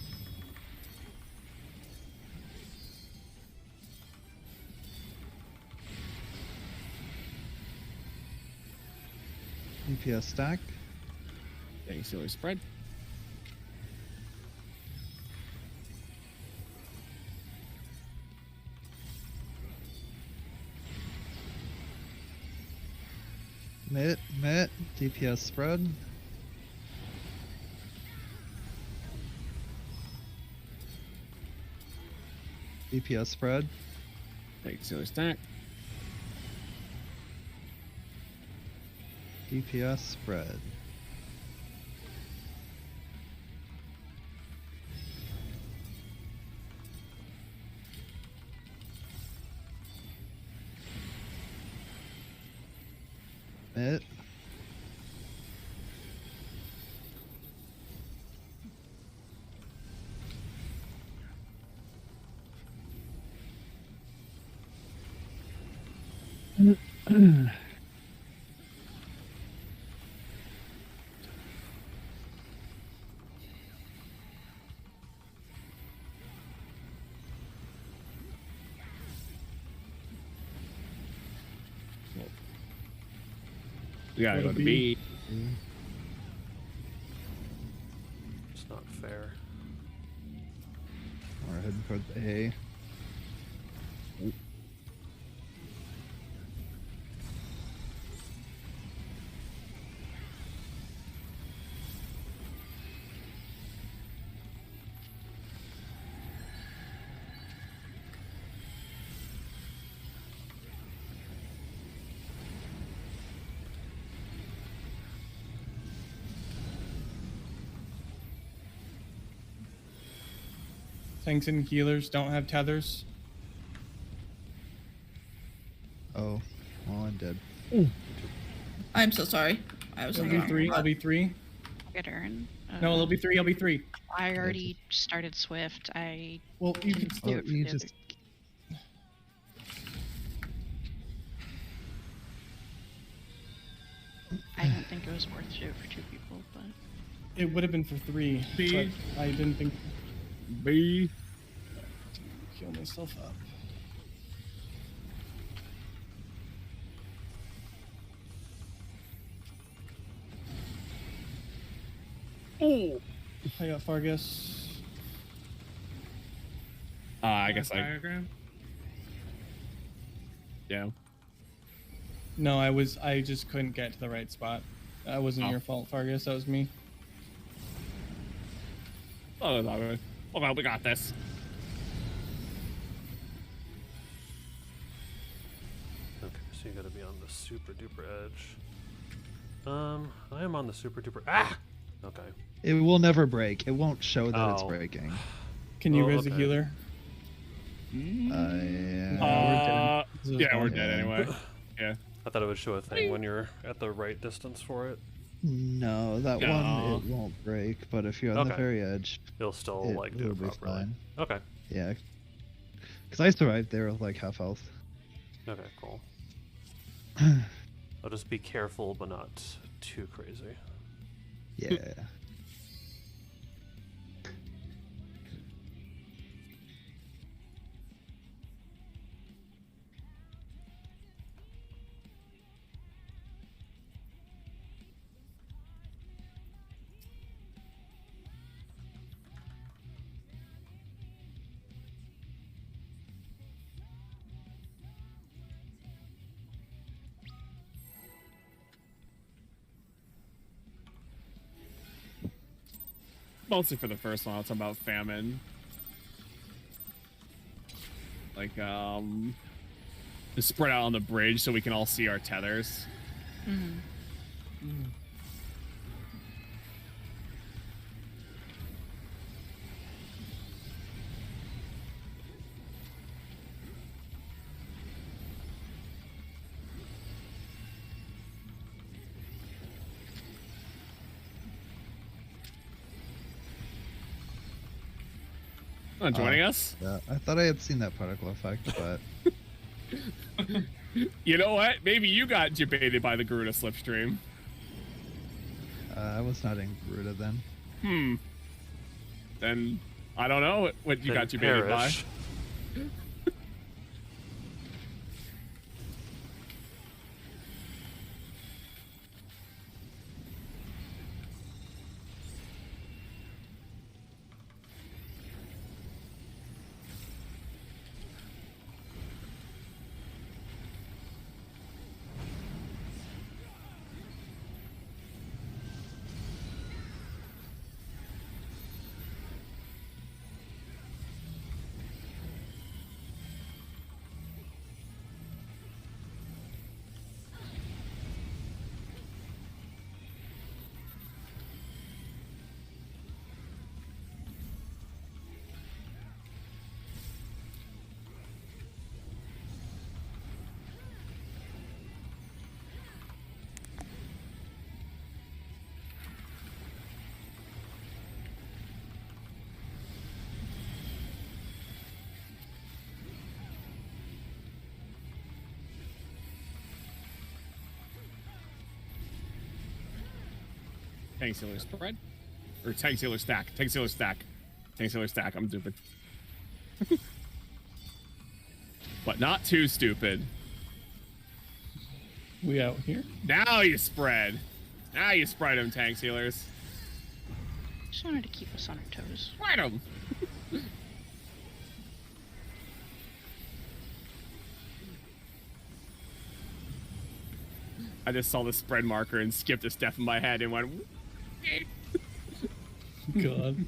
Speaker 5: DPS stack.
Speaker 1: Thanks, Silly Spread.
Speaker 5: Mit. DPS spread. DPS spread.
Speaker 1: Thanks, Silly Stack.
Speaker 5: DPS spread. Mit.
Speaker 1: We gotta
Speaker 4: Go
Speaker 1: go
Speaker 4: to
Speaker 1: to B.
Speaker 3: It's not fair.
Speaker 5: We're heading towards A.
Speaker 7: Tanks and healers don't have tethers.
Speaker 5: Oh, well, I'm dead.
Speaker 9: I'm so sorry. I was on the wrong
Speaker 7: LB3,
Speaker 9: spot.
Speaker 7: LB3.
Speaker 2: Get Aaron.
Speaker 7: No, LB3, LB3.
Speaker 2: I already started Swift. I
Speaker 7: Well, you can
Speaker 2: didn't
Speaker 7: still.
Speaker 2: do it for
Speaker 5: you
Speaker 2: the other-
Speaker 5: just-
Speaker 2: I don't think it was worth it for 2 people, but
Speaker 7: It would have been for 3,
Speaker 4: B.
Speaker 7: but I didn't think.
Speaker 1: B.
Speaker 7: Heal myself up.
Speaker 1: Oh.
Speaker 7: I got Fargus.
Speaker 1: I guess
Speaker 4: Diagram.
Speaker 1: yeah.
Speaker 7: No, I just couldn't get to the right spot. That wasn't
Speaker 1: Oh.
Speaker 7: your fault, Fargus. That was me.
Speaker 1: Oh, well, we got this.
Speaker 3: Okay, so you gotta be on the super duper edge. I am on the super duper. Ah! Okay.
Speaker 5: It will never break. It won't show that it's
Speaker 3: Oh.
Speaker 5: breaking.
Speaker 7: Can you
Speaker 3: Oh,
Speaker 7: raise a
Speaker 3: okay.
Speaker 7: healer?
Speaker 1: Yeah, we're dead
Speaker 5: Yeah.
Speaker 1: anyway. Yeah.
Speaker 3: I thought it would show a thing when you're at the right distance for it.
Speaker 5: No, that
Speaker 1: No.
Speaker 5: one it won't break. But if you're on the
Speaker 3: Okay.
Speaker 5: very edge,
Speaker 3: You'll still
Speaker 5: it
Speaker 3: like do
Speaker 5: will
Speaker 3: it
Speaker 5: be
Speaker 3: properly.
Speaker 5: fine.
Speaker 3: Okay.
Speaker 5: Yeah. Because I survived there with like half health.
Speaker 3: Okay, cool. I'll just be careful, but not too crazy.
Speaker 5: Yeah.
Speaker 1: mostly for the first one. I'll talk about famine. Like, to spread out on the bridge so we can all see our tethers. Joining us?
Speaker 5: Yeah, I thought I had seen that particle effect, but
Speaker 1: You know what? Maybe you got debated by the Garuda slipstream.
Speaker 5: I was not in Garuda then.
Speaker 1: Then I don't know what you got debated by.
Speaker 3: Perish.
Speaker 1: Tank Sealer spread? Or Tank Sealer stack. Tank Sealer stack. Tank Sealer stack. I'm stupid. But not too stupid.
Speaker 7: We out here?
Speaker 1: Now you spread. Now you spread them, Tank Sealers.
Speaker 2: Just wanted to keep us on our toes.
Speaker 1: Spread them. I just saw the spread marker and skipped a step in my head and went...
Speaker 7: God.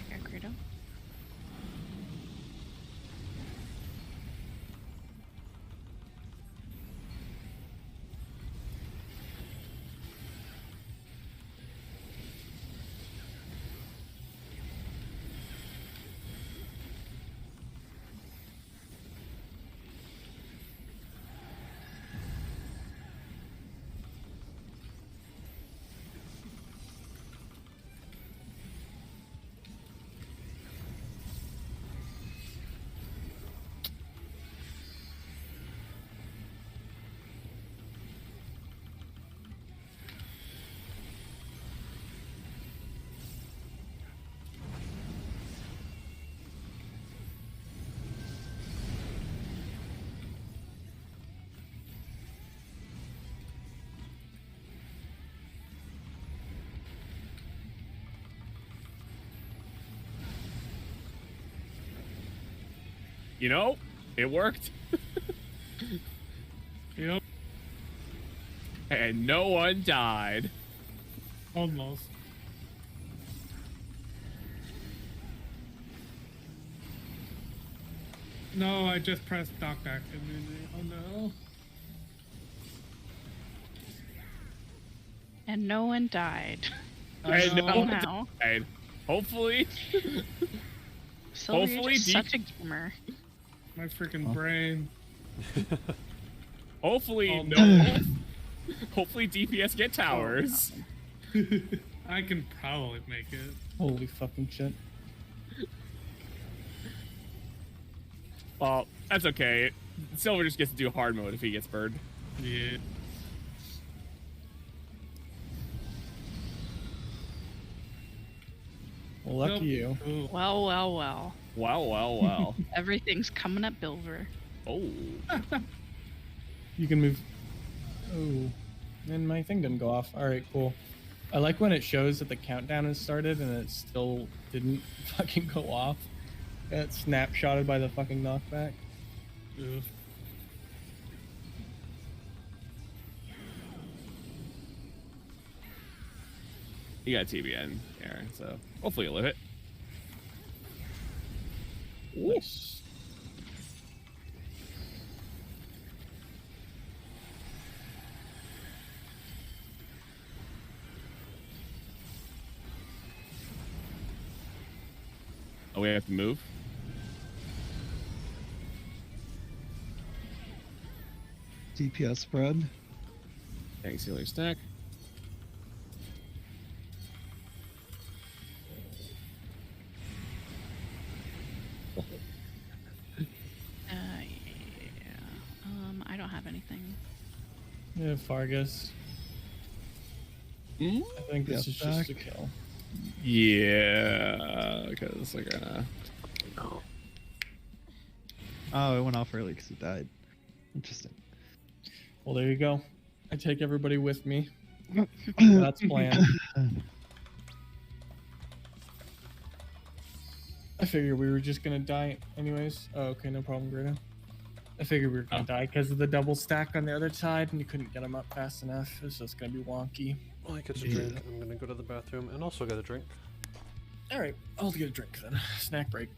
Speaker 2: Here, Credo.
Speaker 1: You know, it worked.
Speaker 4: Yep.
Speaker 1: And no one died.
Speaker 4: Almost. No, I just pressed dock back. Oh no.
Speaker 2: And no one died.
Speaker 1: And no one
Speaker 2: Somehow.
Speaker 1: died. Hopefully.
Speaker 2: Sylvia,
Speaker 1: Hopefully
Speaker 2: you're just
Speaker 1: deep-
Speaker 2: such a gamer.
Speaker 4: My freaking brain.
Speaker 1: Hopefully
Speaker 4: Oh,
Speaker 1: no. Hopefully DPS get towers.
Speaker 4: I can probably make it.
Speaker 7: Holy fucking shit.
Speaker 1: Well, that's okay. Silver just gets to do hard mode if he gets burned.
Speaker 4: Yeah.
Speaker 7: Well, lucky
Speaker 4: Nope.
Speaker 7: you.
Speaker 4: Ooh.
Speaker 2: Well, well, well.
Speaker 1: Wow.
Speaker 2: Everything's coming up Bilver.
Speaker 1: Oh.
Speaker 7: You can move. Oh, and my thing didn't go off. All right, cool. I like when it shows that the countdown has started and it still didn't fucking go off. Got snapshotted by the fucking knockback.
Speaker 4: Ooh.
Speaker 1: You got TBN, Aaron, so hopefully you'll live it.
Speaker 7: Nice.
Speaker 1: Oh, we have to move?
Speaker 5: DPS spread.
Speaker 1: Thanks, healer stack.
Speaker 2: Yeah. I don't have anything.
Speaker 7: Yeah, Fargus.
Speaker 1: Hmm?
Speaker 7: I think this
Speaker 5: Yeah,
Speaker 7: is just a
Speaker 5: back.
Speaker 7: kill.
Speaker 1: Yeah, because they're gonna.
Speaker 5: Oh, it went off early because he died. Interesting.
Speaker 7: Well, there you go. I take everybody with me. That's planned. I figured we were just gonna die anyways. Oh, okay, no problem, Greta. I figured we were gonna die because of the double stack on the other side, and you couldn't get them up fast enough. It's just gonna be wonky.
Speaker 3: Well, I get a drink. I'm gonna go to the bathroom and also get a drink.
Speaker 7: All right, I'll get a drink then. Snack break.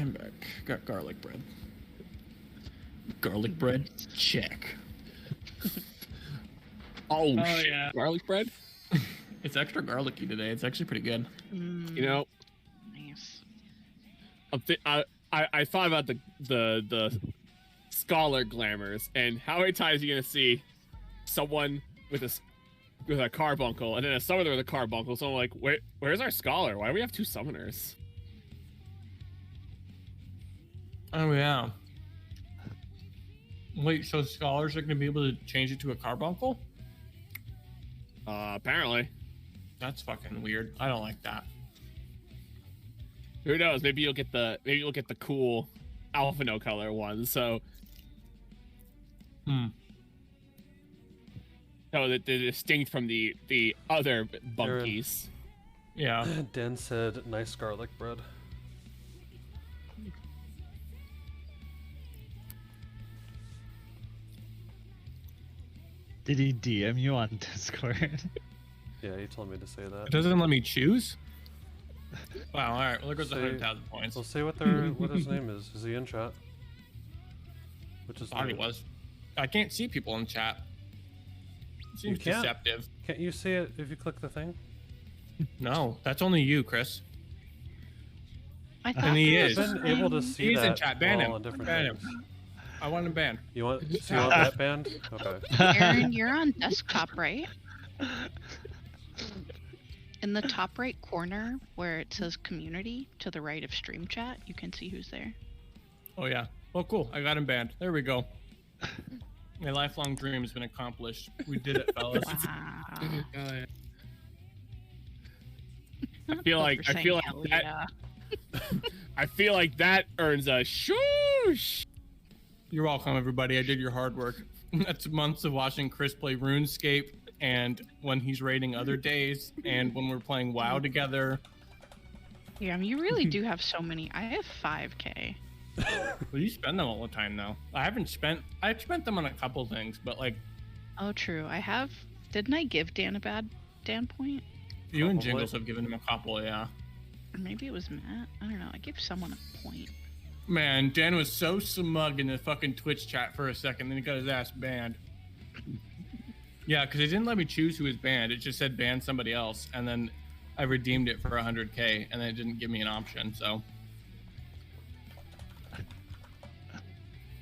Speaker 7: I'm back. Got garlic bread. Garlic bread? Check.
Speaker 1: Oh,
Speaker 4: Oh,
Speaker 1: shit.
Speaker 4: yeah.
Speaker 1: Garlic bread?
Speaker 7: It's extra garlicky today. It's actually pretty good.
Speaker 2: Mm,
Speaker 1: You know,
Speaker 2: nice.
Speaker 1: I thought about the scholar glamours and how many times are you gonna see someone with a carbuncle and then a summoner with a carbuncle. So I'm like, where's our scholar? Why do we have 2 summoners?
Speaker 7: Oh yeah. Wait, so scholars are going to be able to change it to a carbuncle?
Speaker 1: Apparently.
Speaker 7: That's fucking weird. I don't like that.
Speaker 1: Who knows? Maybe you'll get the cool Alphino color one. So so that they're distinct from the other bunkies.
Speaker 7: Yeah.
Speaker 3: Dan said, "Nice garlic bread."
Speaker 5: Did he DM you on Discord?
Speaker 3: Yeah, he told me to say that.
Speaker 7: It doesn't let me choose? Wow, alright. Well, there goes
Speaker 3: Say-
Speaker 7: 100,000 points.
Speaker 3: We'll say what his name is. Is he in chat? Which is
Speaker 7: Thought he was. I can't see people in chat. It seems
Speaker 3: can't?
Speaker 7: deceptive.
Speaker 3: Can't you see it if you click the thing?
Speaker 7: No, that's only you, Chris.
Speaker 2: I thought
Speaker 7: And he
Speaker 2: there
Speaker 7: is.
Speaker 2: was
Speaker 3: I've been able to
Speaker 2: something-
Speaker 3: see
Speaker 7: He's
Speaker 3: that
Speaker 7: in chat. Ban
Speaker 3: all
Speaker 7: him.
Speaker 3: on different
Speaker 7: Ban him.
Speaker 3: things.
Speaker 7: I want him banned.
Speaker 3: You want that band? Okay.
Speaker 2: Aaron, you're on desktop, right? In the top right corner where it says community to the right of stream chat, you can see who's there.
Speaker 7: Oh, yeah. Well, cool. I got him banned. There we go. My lifelong dream has been accomplished. We did it, fellas.
Speaker 2: Wow.
Speaker 4: Oh, yeah.
Speaker 1: I feel like
Speaker 2: Hell
Speaker 1: that.
Speaker 2: yeah.
Speaker 1: I feel like that earns a shoosh.
Speaker 7: You're welcome, everybody. I did your hard work. That's months of watching Chris play RuneScape, and when he's raiding other days, and when we're playing WoW together.
Speaker 2: Yeah, I mean, you really do have so many. I have 5K.
Speaker 7: Well, you spend them all the time, though. I've spent them on a couple things, but like
Speaker 2: Oh, true. I have. Didn't I give Dan a bad Dan point?
Speaker 7: you and
Speaker 3: Probably.
Speaker 7: Jingles have given him a couple, yeah.
Speaker 2: Or maybe it was Matt. I don't know. I gave someone a point.
Speaker 7: Man, Dan was so smug in the fucking Twitch chat for a second, then he got his ass banned. Yeah, because it didn't let me choose who was banned. It just said ban somebody else, and then I redeemed it for 100K, and then it didn't give me an option, so.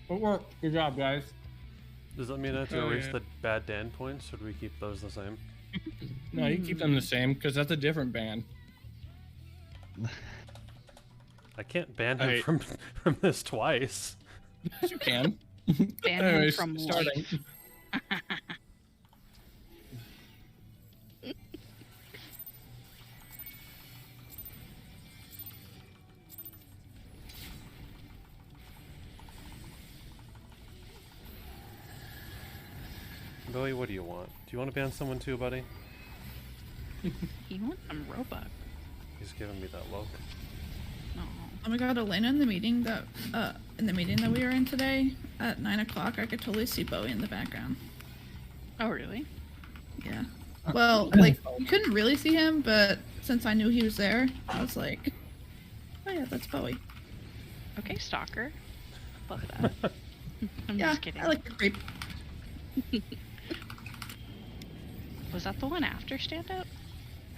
Speaker 7: Good work. Good job, guys.
Speaker 3: Does that mean I have to
Speaker 4: Oh,
Speaker 3: erase
Speaker 4: yeah.
Speaker 3: the bad Dan points, or do we keep those the same?
Speaker 7: No, you keep them the same, because that's a different ban.
Speaker 3: I can't ban him
Speaker 1: Hey.
Speaker 3: from this twice.
Speaker 7: Yes, you can.
Speaker 2: Ban him
Speaker 7: Anyways,
Speaker 2: from
Speaker 7: starting.
Speaker 2: life.
Speaker 3: Billy, what do you want? Do you want to ban someone too, buddy?
Speaker 2: He wants some Robux.
Speaker 3: He's giving me that look.
Speaker 2: No.
Speaker 9: Oh my god, Elena, in the meeting that we were in today at 9 o'clock, I could totally see Bowie in the background.
Speaker 2: Oh, really?
Speaker 9: Yeah. Well, like you couldn't really see him, but since I knew he was there, I was like, oh yeah, that's Bowie.
Speaker 2: Okay, stalker. Love that. I'm
Speaker 9: Yeah,
Speaker 2: just kidding.
Speaker 9: I like the creep.
Speaker 2: Was that the one after stand up?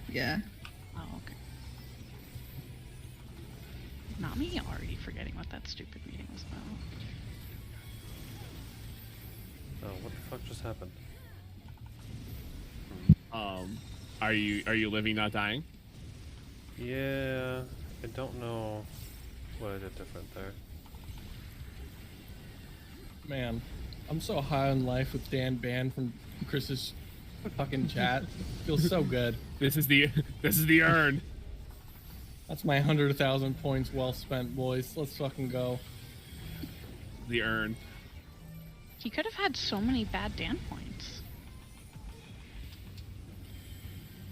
Speaker 9: Yeah.
Speaker 2: Oh, okay. Not me already forgetting what that stupid meeting was about.
Speaker 3: Oh, what the fuck just happened?
Speaker 1: Are you living, not dying?
Speaker 3: Yeah, I don't know what I did different there.
Speaker 7: Man, I'm so high on life with Dan banned from Chris's fucking chat. Feels so good.
Speaker 1: This is the urn.
Speaker 7: That's my 100,000 points well spent, boys. Let's fucking go.
Speaker 1: The urn.
Speaker 2: He could have had so many bad Dan points.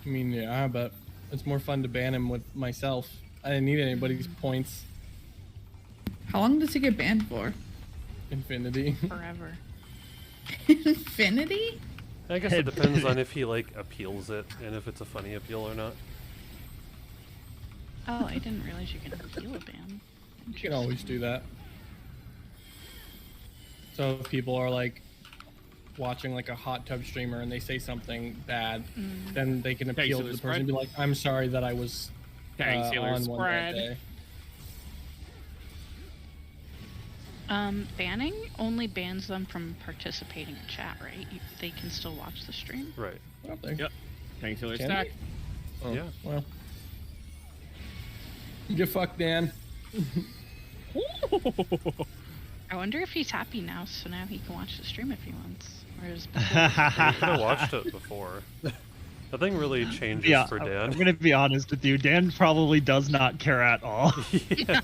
Speaker 7: I mean, yeah, but it's more fun to ban him with myself. I didn't need anybody's points.
Speaker 9: How long does he get banned for?
Speaker 7: Infinity.
Speaker 2: Forever.
Speaker 9: Infinity?
Speaker 3: I guess it depends on if he like appeals it and if it's a funny appeal or not.
Speaker 2: Oh, I didn't realize you can appeal a ban.
Speaker 7: You can always do that. So if people are like watching like a hot tub streamer and they say something bad, then they can appeal to the person and be like, "I'm sorry that I was on one that day."
Speaker 2: Banning only bans them from participating in chat, right? They can still watch the stream.
Speaker 3: Right.
Speaker 1: Yep. Thanks, Taylor
Speaker 7: Can
Speaker 1: Stack.
Speaker 7: Oh,
Speaker 3: Yeah.
Speaker 7: Well. Get fucked, Dan.
Speaker 2: I wonder if he's happy now, so now he can watch the stream if he wants. Whereas
Speaker 3: You could have watched it before. Nothing really changes for
Speaker 10: I'm
Speaker 3: Dan.
Speaker 10: gonna be honest with you. Dan probably does not care at all.
Speaker 3: Yeah.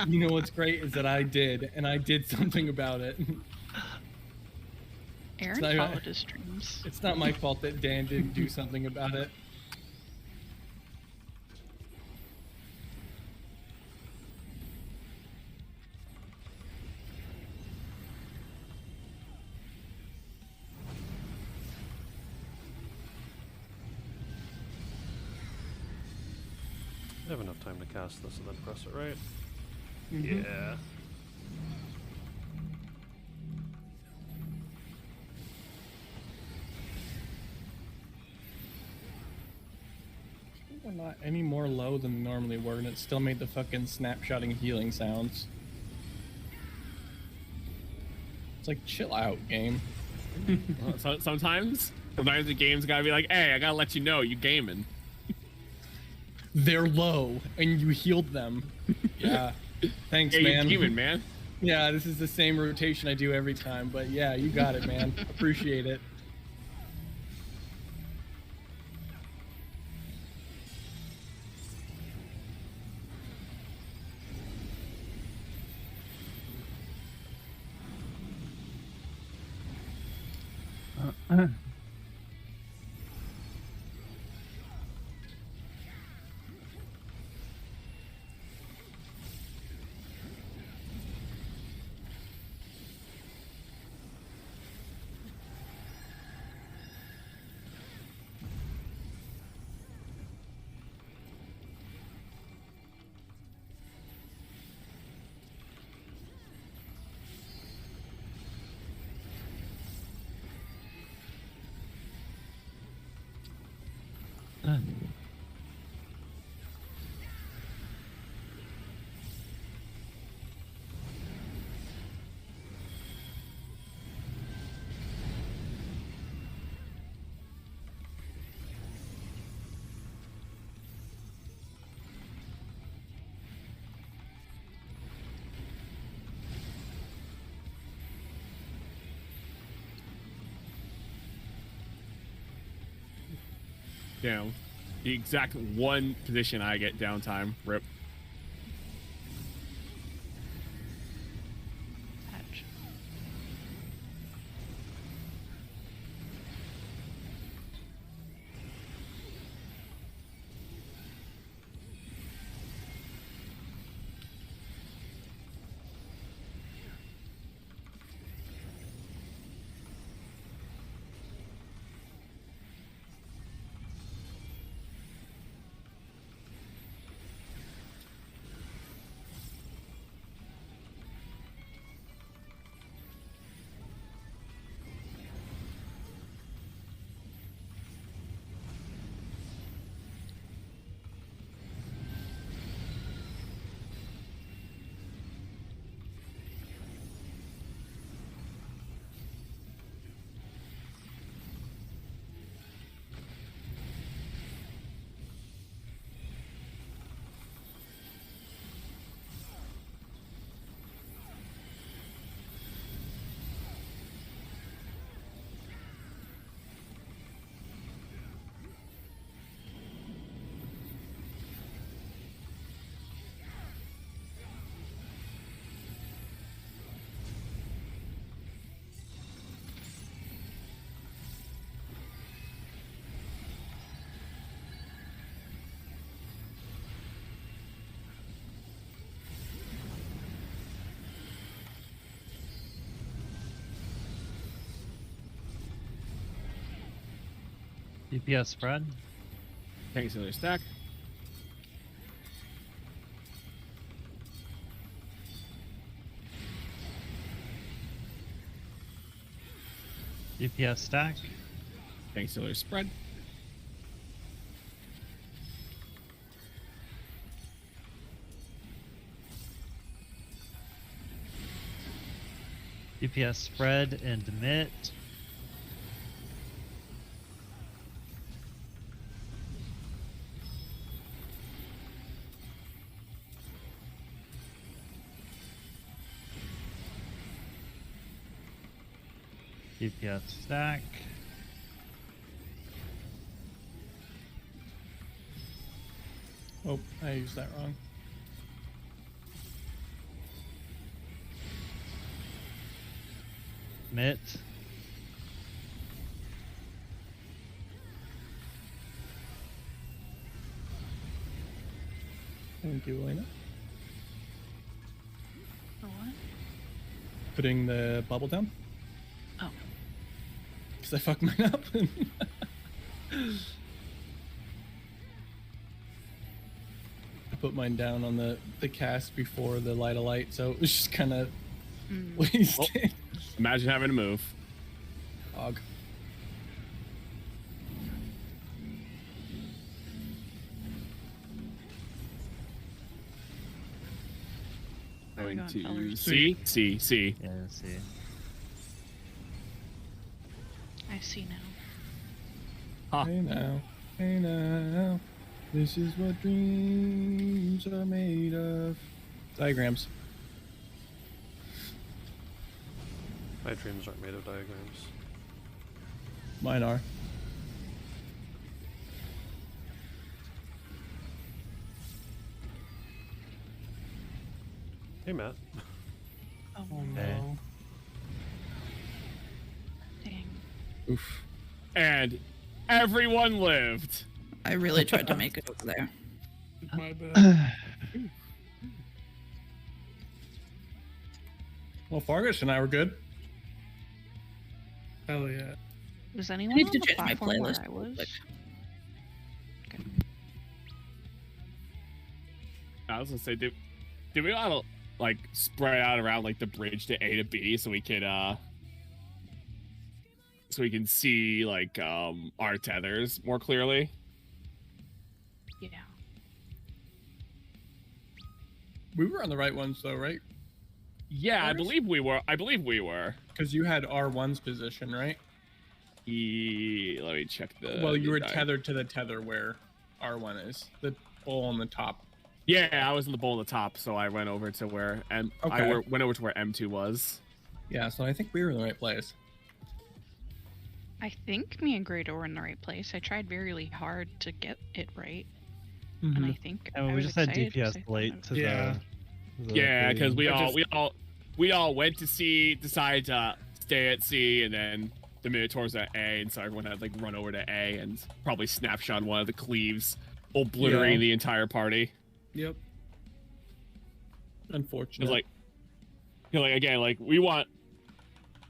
Speaker 7: You know what's great is that I did, and I did something about it.
Speaker 2: Aaron
Speaker 7: not-
Speaker 2: followed his streams.
Speaker 7: It's not my fault that Dan didn't do something about it.
Speaker 3: I have enough time to cast this and then press it, right?
Speaker 7: Mhm.
Speaker 3: Yeah.
Speaker 7: We're not any more low than we normally were, and it still made the fucking snapshotting healing sounds. It's like, chill out, game.
Speaker 1: Sometimes the game's gotta be like, hey, I gotta let you know, you gaming.
Speaker 7: They're low, and you healed them. Yeah. Thanks,
Speaker 1: Yeah, you're
Speaker 7: man.
Speaker 1: gaming, man.
Speaker 7: Yeah, this is the same rotation I do every time, but yeah, you got it, man. Appreciate it.
Speaker 1: Damn. The exact one position I get downtime. Rip.
Speaker 2: Ouch.
Speaker 10: DPS spread.
Speaker 1: Thanks, Taylor Stack.
Speaker 10: DPS stack.
Speaker 1: Thanks to their spread.
Speaker 10: DPS spread and emit. DPS stack.
Speaker 7: Oh, I used that wrong.
Speaker 10: Emit.
Speaker 7: Thank you, Elena.
Speaker 2: For what?
Speaker 7: Putting the bubble down.
Speaker 2: Oh.
Speaker 7: Because I fucked mine up. I put mine down on the cast before the light of light, so it was just kind of wasted.
Speaker 1: Imagine having to move.
Speaker 7: Hog.
Speaker 2: Where are we
Speaker 1: Going
Speaker 2: going,
Speaker 1: to
Speaker 2: fellas?
Speaker 1: C.
Speaker 10: Yeah, let's see.
Speaker 2: I see now.
Speaker 1: Huh.
Speaker 7: Hey now, hey now, this is what dreams are made of. Diagrams.
Speaker 3: My dreams aren't made of diagrams.
Speaker 7: Mine are.
Speaker 3: Hey, Matt.
Speaker 2: Oh,
Speaker 10: no.
Speaker 2: dang.
Speaker 7: Oof.
Speaker 1: And everyone lived.
Speaker 9: I really tried to make it over there.
Speaker 4: My bad.
Speaker 7: Well, Fargus and I were good.
Speaker 4: Hell yeah.
Speaker 2: Was
Speaker 9: I
Speaker 2: anyone
Speaker 9: need
Speaker 2: on
Speaker 9: to
Speaker 2: the
Speaker 9: check my
Speaker 2: platform where
Speaker 9: playlist
Speaker 2: I
Speaker 9: real
Speaker 2: was?
Speaker 9: quick.
Speaker 1: I was gonna say, did we ought to like spread out around like the bridge to A to B so we can see like our tethers more clearly?
Speaker 2: Yeah.
Speaker 7: We were on the right ones though, right?
Speaker 1: Yeah, I
Speaker 7: Fargus?
Speaker 1: believe we were. I believe we were.
Speaker 7: Because you had R1's position, right?
Speaker 1: Let me check the.
Speaker 7: Well, you
Speaker 1: the
Speaker 7: were
Speaker 1: di-
Speaker 7: tethered to the tether where R1 is. The pole on the top.
Speaker 1: Yeah, I was in the bowl on the top, so I went over to where
Speaker 7: Okay.
Speaker 1: went over to where M2 was.
Speaker 7: Yeah, so I think we were in the right place.
Speaker 2: I think me and Grado were in the right place. I tried very hard to get it right,
Speaker 7: Mm-hmm.
Speaker 2: and I think
Speaker 10: And
Speaker 2: I
Speaker 10: we
Speaker 2: was
Speaker 10: just had
Speaker 2: excited 'cause I
Speaker 10: DPS
Speaker 2: thought
Speaker 10: late
Speaker 2: I was-
Speaker 10: to
Speaker 4: Yeah.
Speaker 10: the.
Speaker 1: Yeah, because
Speaker 10: thing.
Speaker 1: we all went to C, decided to stay at C, and then the Minotaurs at A, and so everyone had like run over to A and probably snapshot one of the cleaves, obliterating
Speaker 7: Yeah.
Speaker 1: the entire party.
Speaker 4: Yep.
Speaker 7: Unfortunate.
Speaker 1: Because like, again, like we want,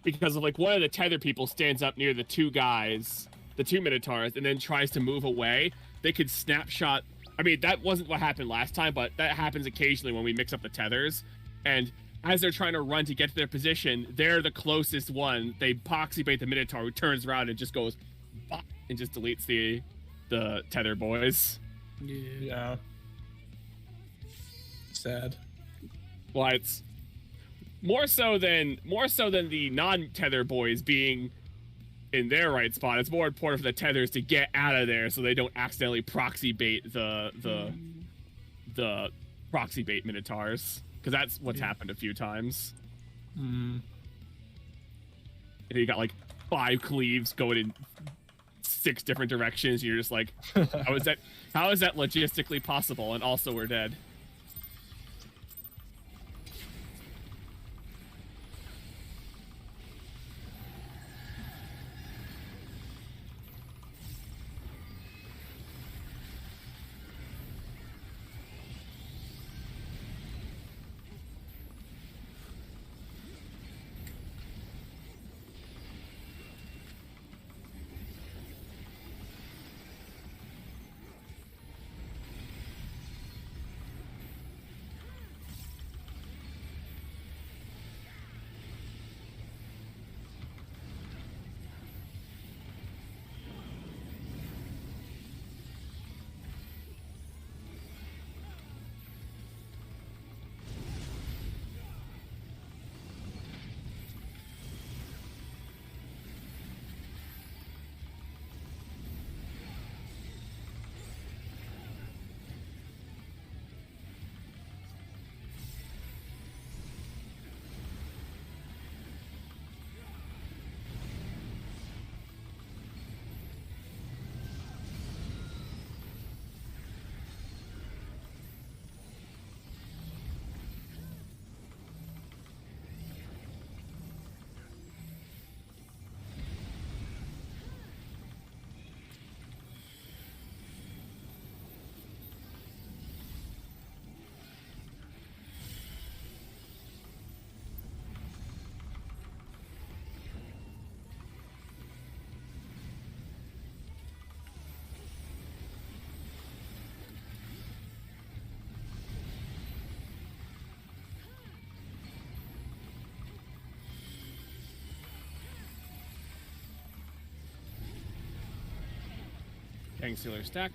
Speaker 1: because of like one of the tether people stands up near the two guys, the two Minotaurs, and then tries to move away. They could snapshot. I mean, that wasn't what happened last time, but that happens occasionally when we mix up the tethers. And as they're trying to run to get to their position, they're the closest one. They poxy bait the Minotaur, who turns around and just goes, "Bop," and just deletes the tether boys.
Speaker 4: Yeah.
Speaker 7: Yeah. Sad.
Speaker 1: Well, it's more so than the non-tether boys being in their right spot. It's more important for the tethers to get out of there so they don't accidentally proxy bait the proxy bait Minotaurs, because that's what's happened a few times.
Speaker 7: Mm.
Speaker 1: And you got like 5 cleaves going in 6 different directions. You're just like, how is that logistically possible? And also we're dead. Fang Sealer stack.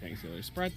Speaker 1: Fang Sealer spread.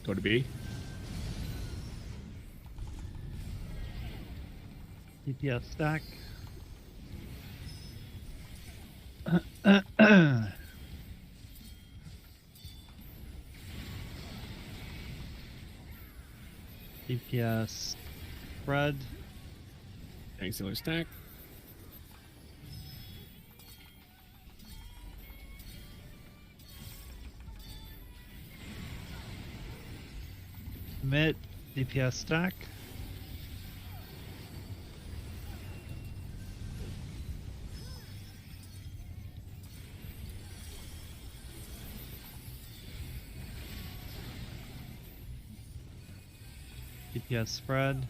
Speaker 1: Go to B.
Speaker 10: DPS stack. DPS spread.
Speaker 1: Thanks, Stealer stack.
Speaker 10: Commit DPS stack. DPS spread.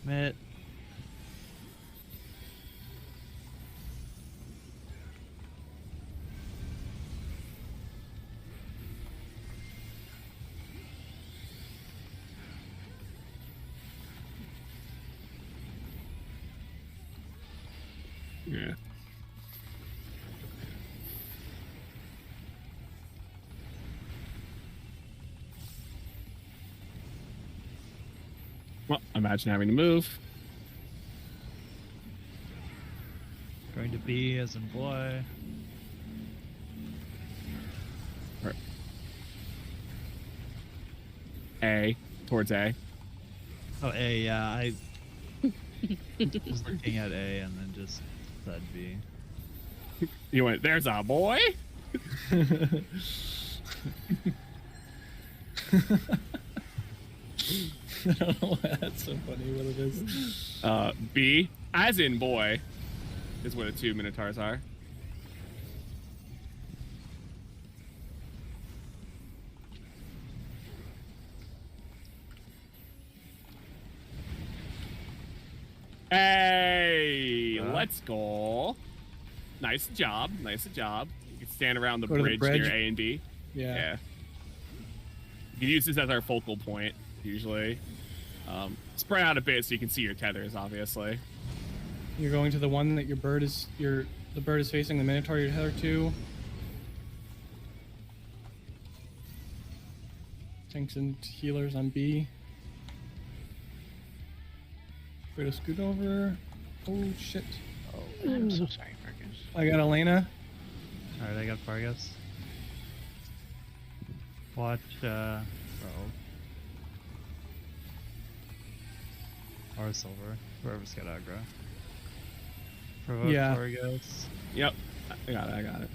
Speaker 10: Commit.
Speaker 1: Yeah. Well, imagine having to move.
Speaker 10: Going to be as in boy.
Speaker 1: A. Towards A.
Speaker 10: Oh, A, yeah, I was looking at A and then just said B.
Speaker 1: You went, there's a boy?
Speaker 7: I don't know why that's so funny, what it is.
Speaker 1: B, as in boy, is what the 2 Minotaurs are. Hey, let's go. Nice job, nice job. You can stand around the
Speaker 7: Go to the
Speaker 1: bridge near
Speaker 7: bridge.
Speaker 1: A and B.
Speaker 7: Yeah.
Speaker 1: You can use this as our focal point, usually. Spread out a bit so you can see your tethers, obviously.
Speaker 7: You're going to the one that the bird is facing, the Minotaur you're tethered to. Tanks and healers on B. Way to scoot over. Oh shit.
Speaker 2: I'm so sorry, Fergus.
Speaker 7: I got Elena.
Speaker 10: Alright, I got Vargas. Watch, Rogue. Or Silver. Whoever's got aggro. Provoke
Speaker 7: Yeah.
Speaker 10: Vargas.
Speaker 1: Yep, I got it, I got it.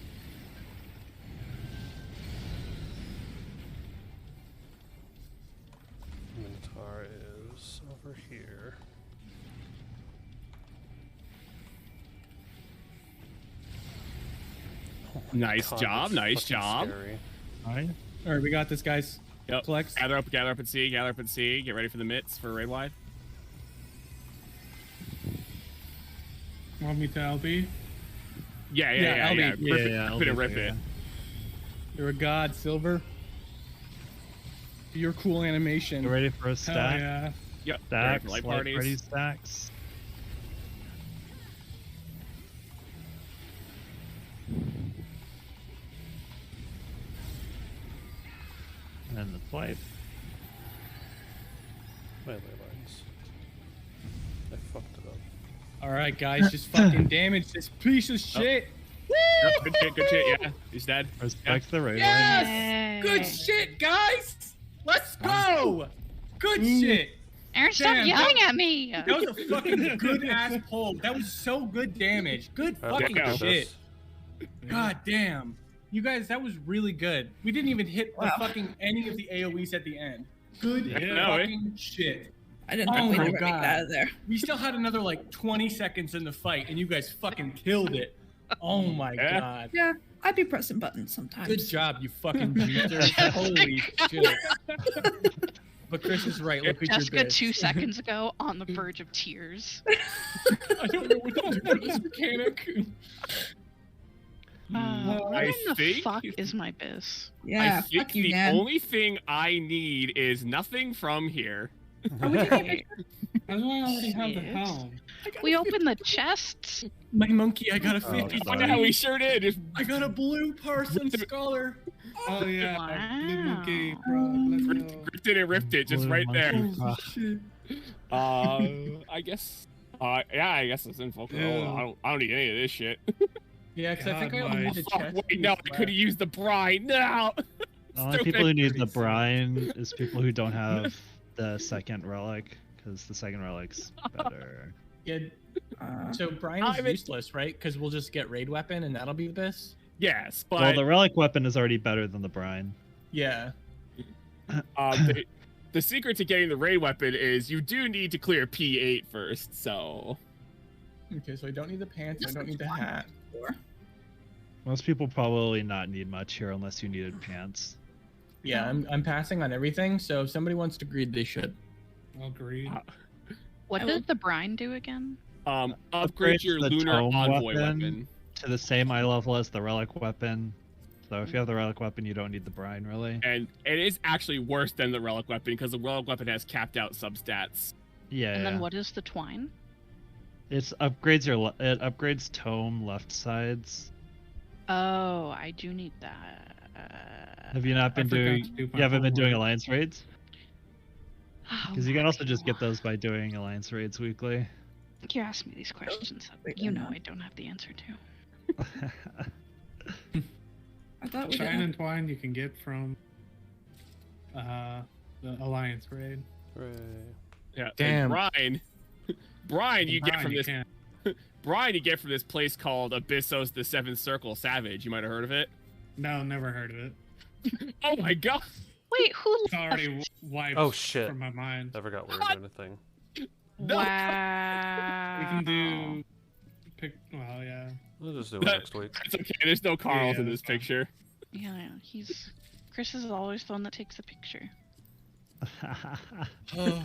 Speaker 3: Minotaur is over here. Oh my
Speaker 1: Nice
Speaker 3: God,
Speaker 1: job,
Speaker 3: that's
Speaker 1: nice
Speaker 3: fucking
Speaker 1: job.
Speaker 3: scary.
Speaker 10: Alright.
Speaker 7: Alright, we got this, guys.
Speaker 1: Yep.
Speaker 7: Flex.
Speaker 1: Gather up and C, gather up and C. Get ready for the mitts for raid wide.
Speaker 4: Want me to LB?
Speaker 1: Yeah,
Speaker 7: Yeah, LB.
Speaker 1: Rip it,
Speaker 10: Yeah,
Speaker 1: rip it,
Speaker 10: LB,
Speaker 1: rip
Speaker 10: yeah.
Speaker 1: it.
Speaker 7: You're a god, Silver. Your cool animation.
Speaker 10: Get ready for a
Speaker 4: Hell
Speaker 10: stack.
Speaker 4: yeah.
Speaker 1: Yep. Ready
Speaker 10: Stacks,
Speaker 1: for
Speaker 10: light
Speaker 1: light
Speaker 10: party
Speaker 1: parties.
Speaker 10: stacks. And then the swipe.
Speaker 3: Melee lines. I fucked it up.
Speaker 7: Alright, guys, just fucking damage this piece of shit.
Speaker 1: Yep, good shit, yeah. He's dead.
Speaker 10: Respect the raid.
Speaker 7: Yes! Good
Speaker 2: Yay.
Speaker 7: shit, guys! Let's go! Good shit!
Speaker 2: Aaron, stop
Speaker 7: Damn,
Speaker 2: yelling
Speaker 7: that-
Speaker 2: at me!
Speaker 7: That was a fucking good ass pull. That was so good damage. Good fucking
Speaker 1: Yeah.
Speaker 7: shit. God damn. You guys, that was really good. We didn't even hit the fucking any of the AoEs at the end. Good
Speaker 1: Yeah,
Speaker 7: fucking shit.
Speaker 9: I didn't
Speaker 7: Oh
Speaker 9: think we'd
Speaker 7: my
Speaker 9: ever make
Speaker 7: God.
Speaker 9: it out of there.
Speaker 7: We still had another like 20 seconds in the fight, and you guys fucking killed it. Oh my
Speaker 1: Yeah.
Speaker 7: god.
Speaker 9: Yeah, I'd be pressing buttons sometimes.
Speaker 7: Good job, you fucking juicers. Holy shit. But Chris is right. Look at
Speaker 2: Jessica,
Speaker 7: your bits.
Speaker 2: 2 seconds ago, on the verge of tears.
Speaker 7: I don't know what to do with this mechanic.
Speaker 2: What
Speaker 1: I
Speaker 2: in the
Speaker 1: think-
Speaker 2: fuck is my biz?
Speaker 9: Yeah,
Speaker 1: I think
Speaker 9: fuck you,
Speaker 1: the
Speaker 9: Dan.
Speaker 1: only thing I need is nothing from here.
Speaker 4: Oh, we can get
Speaker 2: Wait,
Speaker 4: That's why I already have the
Speaker 2: Shit.
Speaker 4: helm.
Speaker 2: we opened the chests.
Speaker 7: My monkey, I got a 50.
Speaker 10: sorry.
Speaker 1: Yeah, we sure did. Just
Speaker 7: I got a blue person scholar.
Speaker 4: Oh yeah, blue monkey, bro.
Speaker 2: Wow.
Speaker 4: Let's go.
Speaker 1: ripped it and ripped it just
Speaker 10: Blue
Speaker 1: right there.
Speaker 10: monkey.
Speaker 7: Oh shit.
Speaker 1: I guess Yeah, I guess it's in Vulcan.
Speaker 4: Ew.
Speaker 1: I don't need any of this shit.
Speaker 7: Yeah, because I think I
Speaker 4: God,
Speaker 7: only
Speaker 4: Mike.
Speaker 7: need the
Speaker 1: Oh,
Speaker 7: chest.
Speaker 1: wait, no, I could have used the brine. No.
Speaker 10: The only
Speaker 1: Stupid.
Speaker 10: people who need the
Speaker 7: Pretty sad.
Speaker 10: brine is people who don't have the second relic, because the second relic's better.
Speaker 7: Yeah.
Speaker 9: Uh,
Speaker 7: So Brian is useless, right? Because we'll just get raid weapon and that'll be the best.
Speaker 1: Yes, but
Speaker 10: Well, the relic weapon is already better than the brine.
Speaker 7: Yeah.
Speaker 1: the secret to getting the raid weapon is you do need to clear P8 first. So
Speaker 7: Okay, so I don't need the pants. I don't need the hat.
Speaker 10: Most people probably not need much here unless you needed pants.
Speaker 7: Yeah, I'm passing on everything. So if somebody wants to greed, they should.
Speaker 4: Agreed.
Speaker 2: What
Speaker 9: I
Speaker 2: does
Speaker 9: will-
Speaker 2: the brine do again?
Speaker 1: upgrade your
Speaker 10: the
Speaker 1: lunar
Speaker 10: tome
Speaker 1: envoy
Speaker 10: weapon.
Speaker 1: weapon.
Speaker 10: To the same eye level as the relic weapon. So if you have the relic weapon, you don't need the brine, really.
Speaker 1: And it is actually worse than the relic weapon because the relic weapon has capped out substats.
Speaker 10: Yeah.
Speaker 2: And
Speaker 10: yeah.
Speaker 2: then what is the twine?
Speaker 10: It upgrades tome left sides.
Speaker 2: Oh, I do need that.
Speaker 10: Have you not been
Speaker 4: forgot
Speaker 10: doing?
Speaker 4: to do my
Speaker 10: You haven't been doing
Speaker 4: homework.
Speaker 10: alliance raids?
Speaker 2: Oh,
Speaker 10: Because you can also just get
Speaker 2: Mario.
Speaker 10: those by doing alliance raids weekly.
Speaker 2: You ask me these questions that you know I don't have the answer to.
Speaker 9: I thought we
Speaker 4: Shine
Speaker 9: did.
Speaker 4: and Twine you can get from the Alliance raid.
Speaker 3: Hooray.
Speaker 1: Yeah.
Speaker 7: Damn.
Speaker 1: And Brian, you get
Speaker 4: Brian,
Speaker 1: from
Speaker 4: you
Speaker 1: this.
Speaker 4: can't.
Speaker 1: Brian, you get from this place called Abyssos the Seventh Circle Savage. You might have heard of it.
Speaker 4: No, never heard of it.
Speaker 1: Oh my god.
Speaker 2: Wait, who
Speaker 4: It's already wiped
Speaker 3: Oh shit!
Speaker 4: from my mind.
Speaker 3: I forgot we were doing a thing.
Speaker 1: No.
Speaker 2: Wow.
Speaker 4: We can do. Well, yeah.
Speaker 3: We'll just do it next week.
Speaker 1: It's okay. There's no Carls
Speaker 4: Yeah,
Speaker 1: in this
Speaker 4: that's fine.
Speaker 1: picture.
Speaker 2: Yeah, Chris is always the one that takes the picture.
Speaker 7: Oh.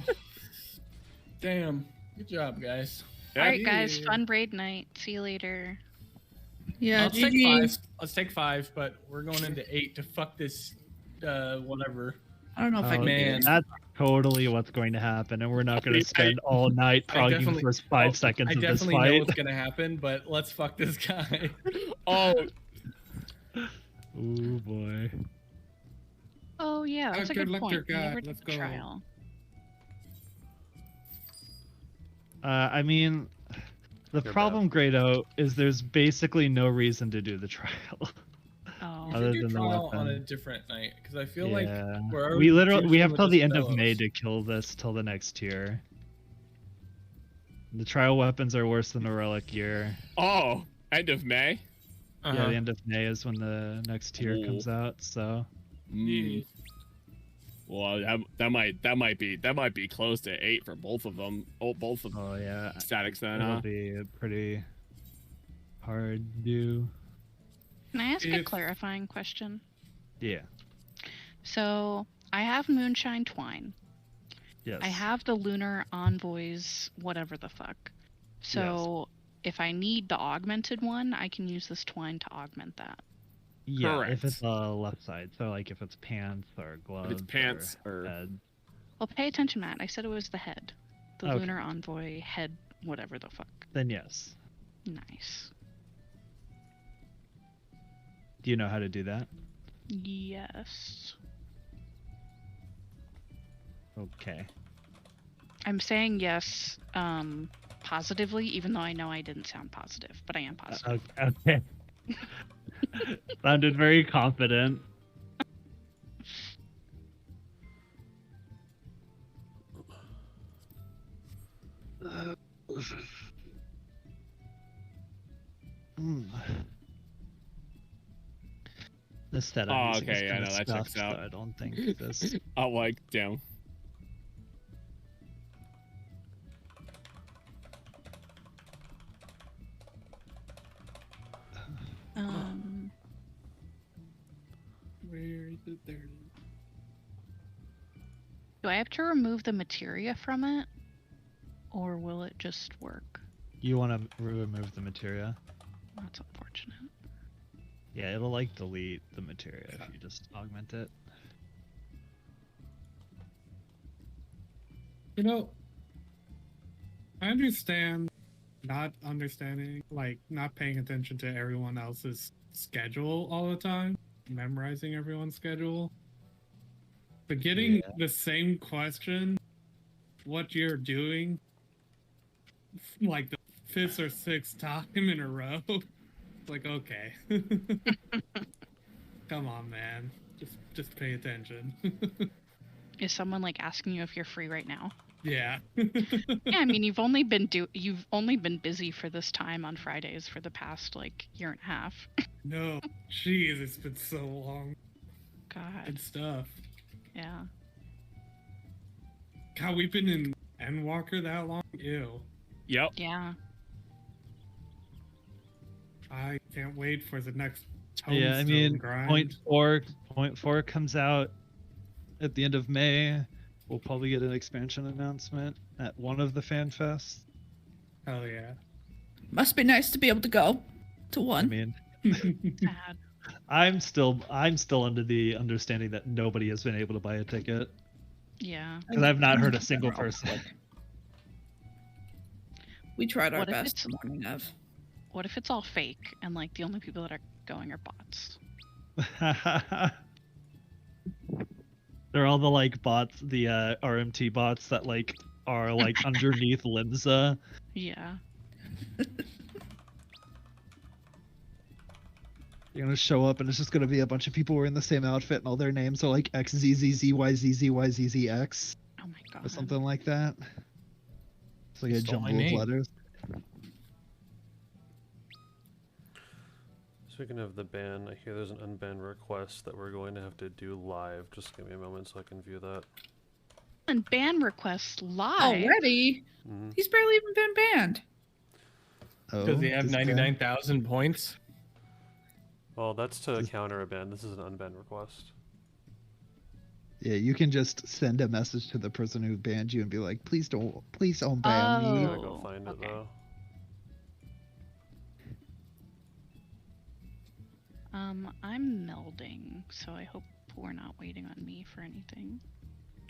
Speaker 7: Damn. Good job, guys.
Speaker 1: Yeah.
Speaker 2: All right, guys,
Speaker 4: Yeah.
Speaker 2: fun braid night. See you later.
Speaker 9: Yeah,
Speaker 7: Let's take
Speaker 9: GG.
Speaker 7: 5. Let's take 5, but we're going into 8 to fuck this. Whatever.
Speaker 9: I don't know if I
Speaker 10: Oh,
Speaker 9: can
Speaker 7: man.
Speaker 9: do
Speaker 10: That's totally what's going to happen, and we're not going
Speaker 1: I-
Speaker 10: to spend all night
Speaker 7: I
Speaker 10: talking the
Speaker 7: definitely-
Speaker 10: first 5
Speaker 7: oh,
Speaker 10: seconds
Speaker 7: I
Speaker 10: of this
Speaker 7: definitely know
Speaker 10: fight.
Speaker 7: what's gonna happen, but let's fuck this guy.
Speaker 1: Oh,
Speaker 10: Oh boy.
Speaker 2: Oh yeah, that's a
Speaker 4: good
Speaker 2: good
Speaker 4: luck,
Speaker 2: point.
Speaker 4: dear
Speaker 2: We
Speaker 4: God.
Speaker 2: never did
Speaker 4: Let's
Speaker 2: the
Speaker 4: go.
Speaker 2: trial.
Speaker 10: I mean, the
Speaker 3: You're
Speaker 10: problem, Grado, is there's basically no reason to do the trial.
Speaker 2: Oh.
Speaker 7: We
Speaker 10: Other
Speaker 7: should do
Speaker 10: than the
Speaker 7: trial on a
Speaker 10: weapon.
Speaker 7: different night because I feel like
Speaker 10: Yeah.
Speaker 7: we're already
Speaker 10: we literally we
Speaker 7: finishing
Speaker 10: have
Speaker 7: with
Speaker 10: till
Speaker 7: this
Speaker 10: the end of May
Speaker 7: Delos.
Speaker 10: to kill this till the next tier. The trial weapons are worse than the relic year.
Speaker 1: oh, end of May.
Speaker 10: Yeah,
Speaker 7: Uh-huh.
Speaker 10: the end of May is when the next tier comes out. So
Speaker 1: Mm. Well, that might be close to 8 for both of them. Oh, both of
Speaker 10: oh yeah,
Speaker 1: statics then,
Speaker 10: it'll
Speaker 1: huh?
Speaker 10: be a pretty hard to do.
Speaker 2: Can I ask a
Speaker 4: If-
Speaker 2: clarifying question?
Speaker 10: Yeah.
Speaker 2: So I have Moonshine Twine.
Speaker 10: Yes.
Speaker 2: I have the Lunar Envoys, whatever the fuck. So if I need the augmented one, I can use this twine to augment that.
Speaker 10: Yeah,
Speaker 1: Correct.
Speaker 10: if it's left side, so like if it's pants or gloves.
Speaker 1: pants
Speaker 10: or
Speaker 1: or-
Speaker 10: head.
Speaker 2: Well, pay attention, Matt. I said it was the head. The
Speaker 10: Okay.
Speaker 2: Lunar Envoy head, whatever the fuck.
Speaker 10: Then yes.
Speaker 2: Nice.
Speaker 10: Do you know how to do that?
Speaker 2: Yes.
Speaker 10: Okay.
Speaker 2: I'm saying yes positively, even though I know I didn't sound positive, but I am positive.
Speaker 10: Okay. Sounded very confident. The setup
Speaker 1: Oh,
Speaker 10: music is
Speaker 1: okay, yeah,
Speaker 10: kinda
Speaker 1: no, that checks
Speaker 10: scuffed, so
Speaker 1: out.
Speaker 10: I don't think this.
Speaker 1: Oh, like damn.
Speaker 4: Where is it? There.
Speaker 2: Do I have to remove the materia from it? Or will it just work?
Speaker 10: You want to remove the materia?
Speaker 2: That's unfortunate.
Speaker 10: Yeah, it'll like delete the materia if you just augment it.
Speaker 4: You know, I understand not understanding, like not paying attention to everyone else's schedule all the time, memorizing everyone's schedule. But getting
Speaker 10: Yeah.
Speaker 4: the same question, what you're doing like the 5th or 6th time in a row. Like, okay. Come on, man. Just pay attention.
Speaker 2: Is someone like asking you if you're free right now?
Speaker 4: Yeah.
Speaker 2: Yeah, I mean, you've only been busy for this time on Fridays for the past like year and a half.
Speaker 4: No, jeez, it's been so long.
Speaker 2: God.
Speaker 4: Good stuff.
Speaker 2: Yeah.
Speaker 4: God, we've been in Endwalker that long? Ew.
Speaker 1: Yep.
Speaker 2: Yeah.
Speaker 4: I can't wait for the next
Speaker 5: Yeah, I mean,
Speaker 4: grind.
Speaker 5: point four comes out at the end of May. We'll probably get an expansion announcement at one of the fan fests.
Speaker 4: Hell yeah.
Speaker 9: Must be nice to be able to go to
Speaker 5: I
Speaker 9: one.
Speaker 5: mean,
Speaker 2: Sad.
Speaker 5: I'm still under the understanding that nobody has been able to buy a ticket
Speaker 2: Yeah.
Speaker 5: because I've not heard a single person.
Speaker 9: We tried our
Speaker 2: What if
Speaker 9: best
Speaker 2: it's-
Speaker 9: the morning of.
Speaker 2: What if it's all fake and like the only people that are going are bots?
Speaker 5: They're all the like bots, the RMT bots that like are like underneath Limsa.
Speaker 2: Yeah.
Speaker 5: You're gonna show up and it's just gonna be a bunch of people wearing the same outfit and all their names are like XZZZYZZYZZX
Speaker 2: Oh my god.
Speaker 5: or something like that. It's like a
Speaker 7: Stole my
Speaker 5: jumble of
Speaker 7: name.
Speaker 5: letters.
Speaker 3: Speaking of the ban, I hear there's an unban request that we're going to have to do live. Just give me a moment so I can view that.
Speaker 2: And ban requests live.
Speaker 9: Already?
Speaker 3: Mhm.
Speaker 9: He's barely even been banned.
Speaker 5: Oh,
Speaker 7: Does he have
Speaker 5: this guy.
Speaker 7: 99,000 points?
Speaker 3: Well, that's to counter a ban. This is an unban request.
Speaker 5: Yeah, you can just send a message to the person who banned you and be like, please don't ban me.
Speaker 3: I gotta go
Speaker 2: Oh,
Speaker 3: find it
Speaker 2: okay.
Speaker 3: though.
Speaker 2: I'm melding, so I hope we're not waiting on me for anything.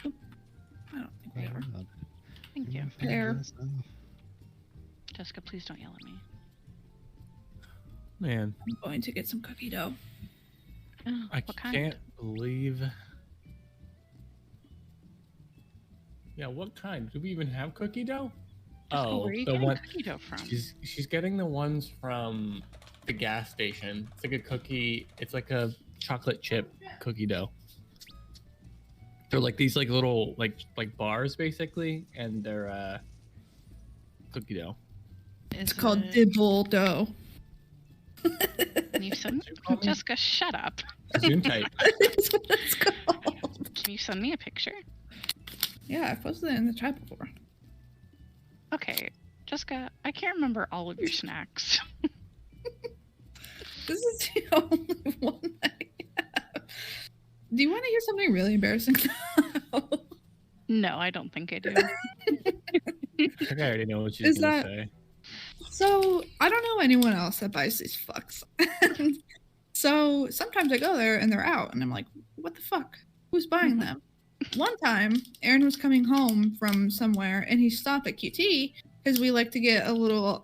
Speaker 9: I don't think we are.
Speaker 2: Thank you.
Speaker 9: There.
Speaker 2: Jessica, please don't yell at me.
Speaker 7: Man,
Speaker 9: I'm going to get some cookie dough.
Speaker 2: Oh,
Speaker 7: I
Speaker 2: what kind?
Speaker 7: can't believe. Yeah, what kind? Do we even have cookie dough?
Speaker 2: Jessica,
Speaker 7: Oh,
Speaker 2: where are you
Speaker 7: the
Speaker 2: getting
Speaker 7: one.
Speaker 2: cookie dough from?
Speaker 7: She's getting the ones from the gas station. It's like a cookie. It's like a chocolate chip cookie dough. They're like these like little like bars basically, and they're cookie dough.
Speaker 9: It's called dibble dough.
Speaker 2: Can you send
Speaker 7: call me?
Speaker 2: Jessica, shut up.
Speaker 7: Zoom type.
Speaker 9: That's what it's called.
Speaker 2: Can you send me a picture?
Speaker 9: Yeah, I posted it in the chat before.
Speaker 2: Okay, Jessica, I can't remember all of your snacks.
Speaker 9: This is the only one I have. Do you want to hear something really embarrassing?
Speaker 2: No, I don't think I do.
Speaker 7: I think I already know what she's
Speaker 9: Is
Speaker 7: gonna
Speaker 9: that-
Speaker 7: say.
Speaker 9: So I don't know anyone else that buys these fucks. So sometimes I go there and they're out, and I'm like, "What the fuck? Who's buying them?" One time, Aaron was coming home from somewhere, and he stopped at QT because we like to get a little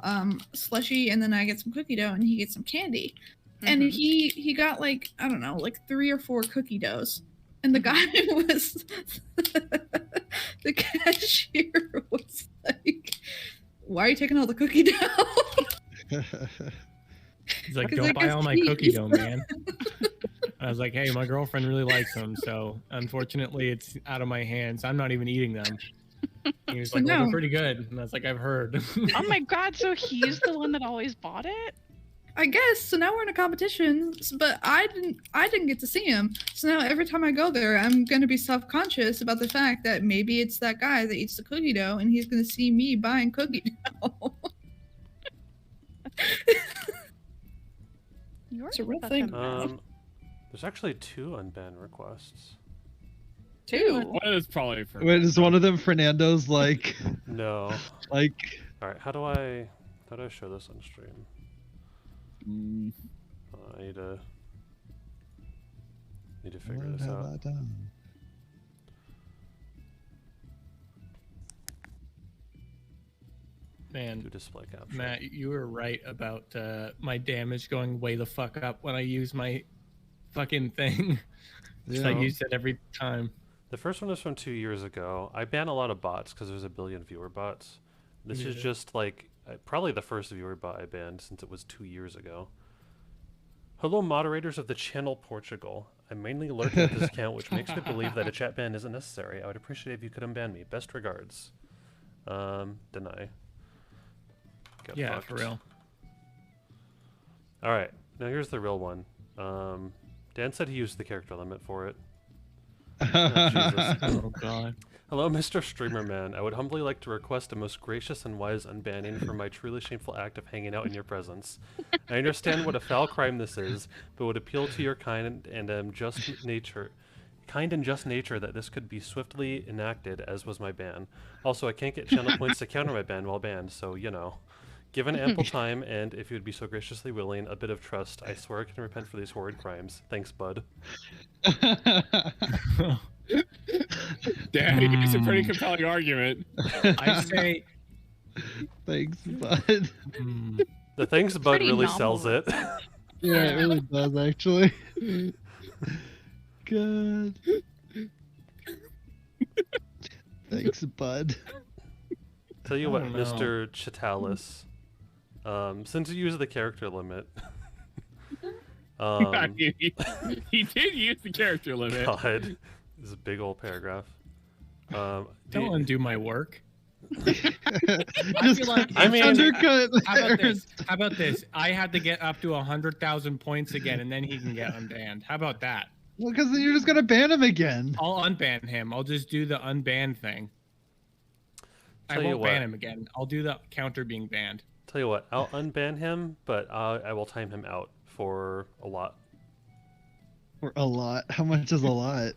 Speaker 9: slushy, and then I get some cookie dough, and he gets some candy. And
Speaker 2: Mhm.
Speaker 9: he got like, I don't know, like 3 or 4 cookie doughs, and the guy was the cashier was like, "Why are you taking all the cookie dough?"
Speaker 7: He's like,
Speaker 9: 'Cause I
Speaker 7: "Don't buy
Speaker 9: guess
Speaker 7: all my
Speaker 9: he-
Speaker 7: cookie dough, man." I was like, "Hey, my girlfriend really likes them, so unfortunately, it's out of my hands. I'm not even eating them." And he was
Speaker 9: So
Speaker 7: like, "Well, they're
Speaker 9: no.
Speaker 7: pretty good," and I was like, "I've heard."
Speaker 2: Oh my god, so he's the one that always bought it?
Speaker 9: I guess so. Now we're in a competition, but I didn't get to see him. So now every time I go there, I'm gonna be self-conscious about the fact that maybe it's that guy that eats the cookie dough, and he's gonna see me buying cookie dough.
Speaker 2: You're
Speaker 9: It's a real
Speaker 2: such
Speaker 9: thing.
Speaker 3: There's actually 2 unban requests.
Speaker 9: Too.
Speaker 1: One is probably for.
Speaker 5: Wait, is one of them Fernando's like
Speaker 3: No.
Speaker 5: like
Speaker 3: All right. How do I show this on stream? I need to figure
Speaker 5: what
Speaker 3: this
Speaker 5: have
Speaker 3: out.
Speaker 5: I done?
Speaker 3: Do
Speaker 7: Man,
Speaker 3: display capture.
Speaker 7: Matt, you were right about my damage going way the fuck up when I use my fucking thing. Just I
Speaker 5: Yeah.
Speaker 7: use it every time.
Speaker 3: The first one is from 2 years ago. I ban a lot of bots because there's a billion viewer bots. This is
Speaker 4: Yeah.
Speaker 3: just like probably the first viewer bot I banned since it was 2 years ago. Hello, moderators of the channel Portugal. I mainly lurk at this account, which makes me believe that a chat ban isn't necessary. I would appreciate if you could unban me. Best regards. Deny. Get
Speaker 7: Yeah,
Speaker 3: fucked.
Speaker 7: for real.
Speaker 3: All right, now here's the real one. Dan said he used the character limit for it. Oh, Jesus.
Speaker 6: Oh god.
Speaker 3: Hello, Mr. Streamer Man. I would humbly like to request a most gracious and wise unbanning for my truly shameful act of hanging out in your presence. I understand what a foul crime this is, but would appeal to your kind and just nature that this could be swiftly enacted, as was my ban. Also, I can't get channel points to counter my ban while banned, so you know. Given ample time, and if you would be so graciously willing, a bit of trust, I swear I can repent for these horrid crimes. Thanks, bud.
Speaker 1: Damn, he gives a pretty compelling argument.
Speaker 7: I say
Speaker 5: Thanks, bud.
Speaker 3: The thanks, bud
Speaker 2: Pretty
Speaker 3: really
Speaker 2: novel.
Speaker 3: sells it.
Speaker 5: Yeah, it really does actually. Good. Thanks, bud.
Speaker 3: Tell you
Speaker 7: I
Speaker 3: what,
Speaker 7: don't know.
Speaker 3: Mr. Chitalis, since you use the character limit,
Speaker 1: I mean, he did use the character limit.
Speaker 3: God, this is a big old paragraph.
Speaker 7: don't undo my work.
Speaker 5: Just
Speaker 7: feel like-
Speaker 3: I mean-
Speaker 5: undercut.
Speaker 7: How about this? How about this? I had to get up to 100,000 points again, and then he can get unbanned. How about that?
Speaker 5: Well, because then you're just gonna ban him again.
Speaker 7: I'll unban him. I'll just do the unban thing. I
Speaker 3: Tell you
Speaker 7: won't
Speaker 3: what.
Speaker 7: ban him again. I'll do the counter being banned.
Speaker 3: Tell you what, I'll unban him, but I will time him out for a lot.
Speaker 5: For a lot. How much is a lot?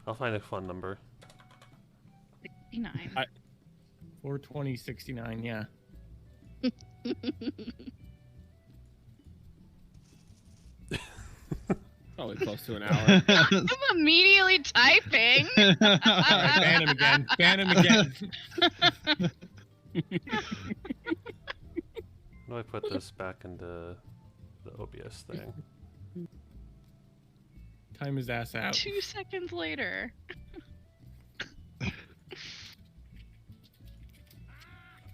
Speaker 3: I'll find a fun number.
Speaker 2: 69.
Speaker 7: 420.69. Yeah.
Speaker 1: Probably close to an hour.
Speaker 2: I'm immediately typing.
Speaker 7: All right, ban him again. Ban him again.
Speaker 3: How do I put this back into the OBS thing?
Speaker 7: Time his ass out.
Speaker 2: 2 seconds later.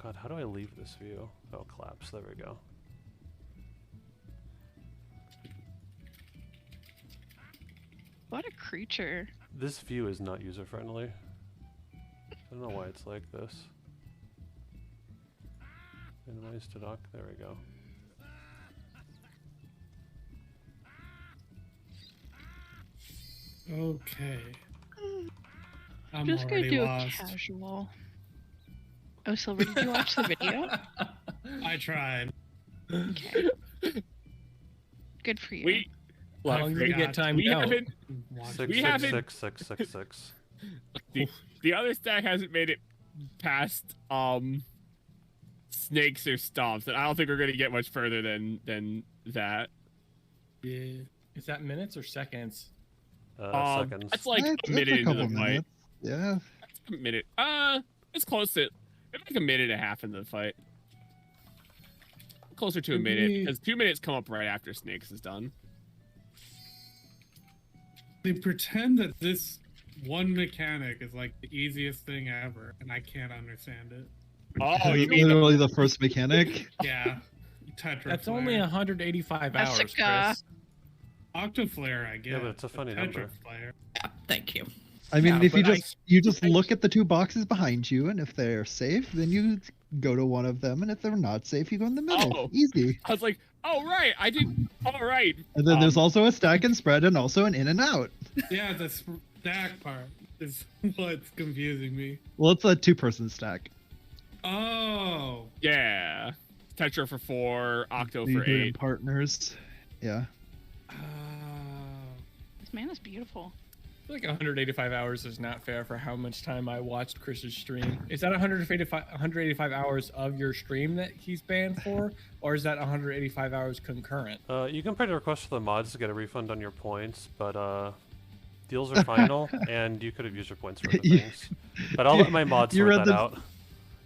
Speaker 3: God, how do I leave this view? Oh, collapse. There we go.
Speaker 2: What a creature.
Speaker 3: This view is not user friendly. I don't know why it's like this. Minimize to dock. There we go.
Speaker 4: Okay. I'm
Speaker 2: Just gonna
Speaker 4: already
Speaker 2: do
Speaker 4: lost.
Speaker 2: a casual. Oh, Silver, did you watch the video?
Speaker 4: I tried.
Speaker 2: Okay. Good for you.
Speaker 1: We
Speaker 7: How long did you get timed
Speaker 1: we
Speaker 7: out?
Speaker 1: haven't
Speaker 3: Six,
Speaker 1: haven't-
Speaker 3: 666.
Speaker 1: the other stack hasn't made it past snakes or stomps, and I don't think we're gonna get much further than that.
Speaker 4: Yeah.
Speaker 7: Is that minutes or seconds?
Speaker 3: Seconds.
Speaker 1: That's like
Speaker 5: That's
Speaker 1: a minute into
Speaker 5: couple
Speaker 1: the fight.
Speaker 5: minutes. Yeah.
Speaker 1: A minute. It's close to. It's like a minute and a half into the fight. Closer to a
Speaker 4: Maybe-
Speaker 1: minute, because 2 minutes come up right after Snakes is done.
Speaker 4: They pretend that this one mechanic is like the easiest thing ever, and I can't understand it.
Speaker 1: Oh, you mean the,
Speaker 5: Literally the first mechanic.
Speaker 4: Yeah. Tetra
Speaker 7: That's
Speaker 4: Flare.
Speaker 7: only 185 hours,
Speaker 2: Jessica.
Speaker 7: Chris.
Speaker 4: Octaflare, I guess.
Speaker 3: Yeah, but it's a funny number.
Speaker 4: Flare.
Speaker 9: Thank you.
Speaker 5: I mean,
Speaker 7: Yeah,
Speaker 5: if you
Speaker 7: but
Speaker 5: just look at the two boxes behind you, and if they're safe, then you go to one of them, and if they're not safe, you go in the middle.
Speaker 1: Oh.
Speaker 5: Easy.
Speaker 1: I was like, oh right, I didn't. All right.
Speaker 5: And then there's also a stack and spread, and also an in and out.
Speaker 4: Yeah, the stack part is what's confusing me.
Speaker 5: Well, it's a two-person stack.
Speaker 4: Oh.
Speaker 1: Yeah. Tetra for 4, Octo
Speaker 5: You
Speaker 1: for
Speaker 5: do it in
Speaker 1: 8.
Speaker 5: partners. Yeah.
Speaker 2: This man is beautiful.
Speaker 7: I feel like 185 hours is not fair for how much time I watched Chris's stream. Is that 185 hours of your stream that he's banned for, or is that 185 hours concurrent?
Speaker 3: You can put a request for the mods to get a refund on your points, but deals are final, and you could have used your points for other
Speaker 5: You-
Speaker 3: things. But I'll let my mods
Speaker 5: you
Speaker 3: sort
Speaker 5: read
Speaker 3: that
Speaker 5: the-
Speaker 3: out.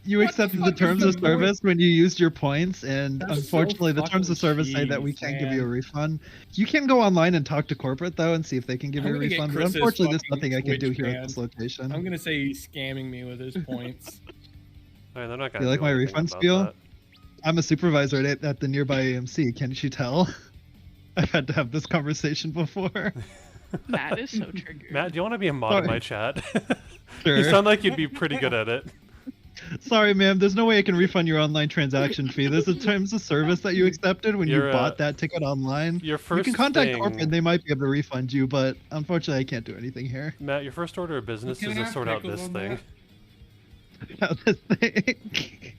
Speaker 5: You
Speaker 4: What the
Speaker 5: accepted the
Speaker 4: fuck is
Speaker 5: terms
Speaker 4: the
Speaker 5: of service when you used your points, and
Speaker 7: That's so
Speaker 5: unfortunately, the terms of
Speaker 7: fucking
Speaker 5: service say that we
Speaker 7: cheese,
Speaker 5: can't give you a
Speaker 7: man.
Speaker 5: refund. You can go online and talk to corporate though, and see if they can give
Speaker 7: I'm
Speaker 5: you a
Speaker 7: gonna get
Speaker 5: refund. But
Speaker 7: Chris's
Speaker 5: unfortunately, there's
Speaker 7: fucking
Speaker 5: nothing I can do
Speaker 7: Twitch
Speaker 5: here at
Speaker 7: banned.
Speaker 5: this location.
Speaker 7: I'm gonna say he's scamming me with his points.
Speaker 3: I mean, they're not gonna
Speaker 5: You like
Speaker 3: do
Speaker 5: my
Speaker 3: anything
Speaker 5: refund
Speaker 3: about
Speaker 5: spiel?
Speaker 3: that.
Speaker 5: I'm a supervisor at the nearby AMC. Can't you tell? I've had to have this conversation before.
Speaker 2: Matt is so triggered.
Speaker 3: Matt, do you want to be a mod in
Speaker 5: Sorry.
Speaker 3: my chat?
Speaker 5: Sure.
Speaker 3: You sound like you'd be pretty good at it.
Speaker 5: Sorry, ma'am. There's no way I can refund your online transaction fee. There's the terms of service that you accepted when
Speaker 3: You're,
Speaker 5: you bought that ticket online.
Speaker 3: Your
Speaker 5: You
Speaker 3: first
Speaker 5: can contact
Speaker 3: thing,
Speaker 5: corporate. They might be able to refund you, but unfortunately, I can't do anything here.
Speaker 3: Matt, your first order of business
Speaker 4: Can
Speaker 3: is
Speaker 4: I
Speaker 3: to
Speaker 4: have
Speaker 3: sort out
Speaker 4: pickles
Speaker 3: this
Speaker 4: on
Speaker 3: thing.
Speaker 4: that?
Speaker 5: How this thing.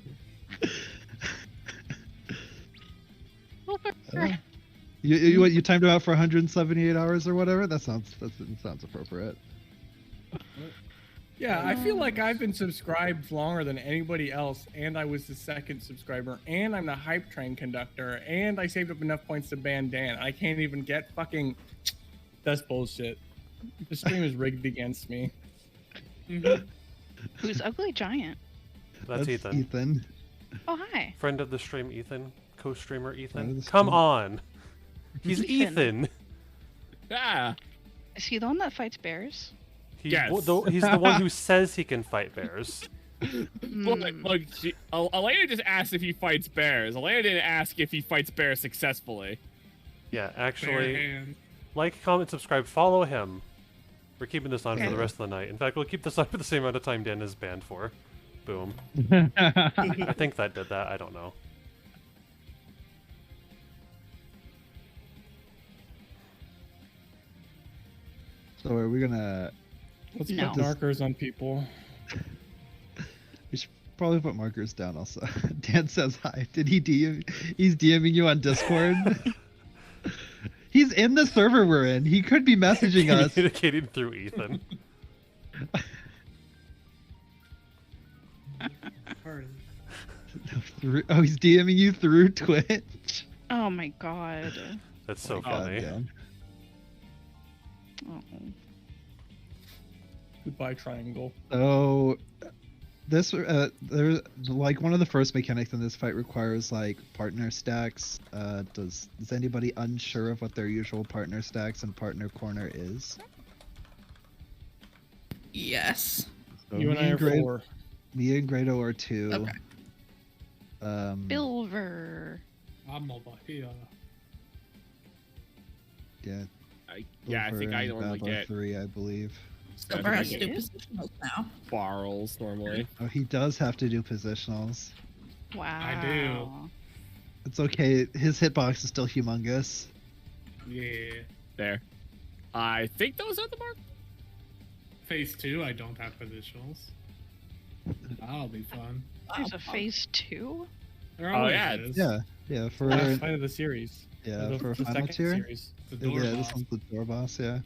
Speaker 5: You timed it out for 178 hours or whatever. That sounds appropriate.
Speaker 7: Yeah, I feel like I've been subscribed longer than anybody else, and I was the second subscriber, and I'm the hype train conductor, and I saved up enough points to ban Dan. I can't even get fucking. That's bullshit. The stream is rigged against me.
Speaker 2: Who's Ugly Giant?
Speaker 3: That's Ethan.
Speaker 5: Ethan.
Speaker 2: Oh, hi.
Speaker 3: Friend of the stream, Ethan. Co-streamer,
Speaker 5: Friend
Speaker 3: Ethan.
Speaker 5: of the
Speaker 3: Come
Speaker 5: stream.
Speaker 3: on. He's
Speaker 2: Ethan.
Speaker 3: Ethan.
Speaker 1: Ah.
Speaker 2: Is he the one that fights bears?
Speaker 1: Yes.
Speaker 3: He's the one who says he can fight bears.
Speaker 1: Well, look, Elena just asked if he fights bears. Elena didn't ask if he fights bears successfully.
Speaker 3: Yeah,
Speaker 4: Bare
Speaker 3: actually,
Speaker 4: hand.
Speaker 3: like, comment, subscribe, follow him. We're keeping this on for
Speaker 2: Okay.
Speaker 3: the rest of the night. In fact, we'll keep this on for the same amount of time Dan is banned for. Boom.
Speaker 5: So
Speaker 3: I think that did that. I don't know.
Speaker 5: are we gonna?
Speaker 7: Let's
Speaker 2: No.
Speaker 7: put markers on people.
Speaker 5: We should probably put markers down also. Dan says hi. Did he DM? He's DMing you on Discord. He's in the server we're in. He could be messaging us.
Speaker 3: Communicating through Ethan.
Speaker 5: Oh, he's DMing you through Twitch.
Speaker 2: Oh my god.
Speaker 3: That's so
Speaker 5: God,
Speaker 3: funny.
Speaker 5: Dan.
Speaker 2: Oh.
Speaker 7: Goodbye, triangle.
Speaker 5: So this there's like one of the first mechanics in this fight requires like partner stacks. Is anybody unsure of what their usual partner stacks and partner corner is?
Speaker 9: Yes.
Speaker 5: So
Speaker 7: You and I are four.
Speaker 5: Me and Grado are 2.
Speaker 9: Okay.
Speaker 2: Bilver.
Speaker 4: I'm over here.
Speaker 5: Yeah.
Speaker 1: I think I normally
Speaker 5: Baba
Speaker 1: get
Speaker 5: 3, I believe.
Speaker 9: Silver has to do
Speaker 2: it.
Speaker 9: positionals now.
Speaker 1: barrels normally.
Speaker 5: Oh, he does have to do positionals.
Speaker 2: Wow.
Speaker 5: It's okay. His hitbox is still humongous.
Speaker 4: Yeah.
Speaker 1: There. I think those are the mark.
Speaker 4: Phase 2, I don't have positionals. That'll be fun.
Speaker 2: There's a phase 2?
Speaker 4: There
Speaker 1: Oh,
Speaker 4: always
Speaker 1: yeah,
Speaker 4: is.
Speaker 5: Yeah, for
Speaker 7: Last fight of the series.
Speaker 5: yeah,
Speaker 7: The
Speaker 5: for a final
Speaker 7: second
Speaker 5: tier.
Speaker 7: series.
Speaker 4: The door
Speaker 5: Yeah,
Speaker 4: boss.
Speaker 5: this one's the door boss. Yeah.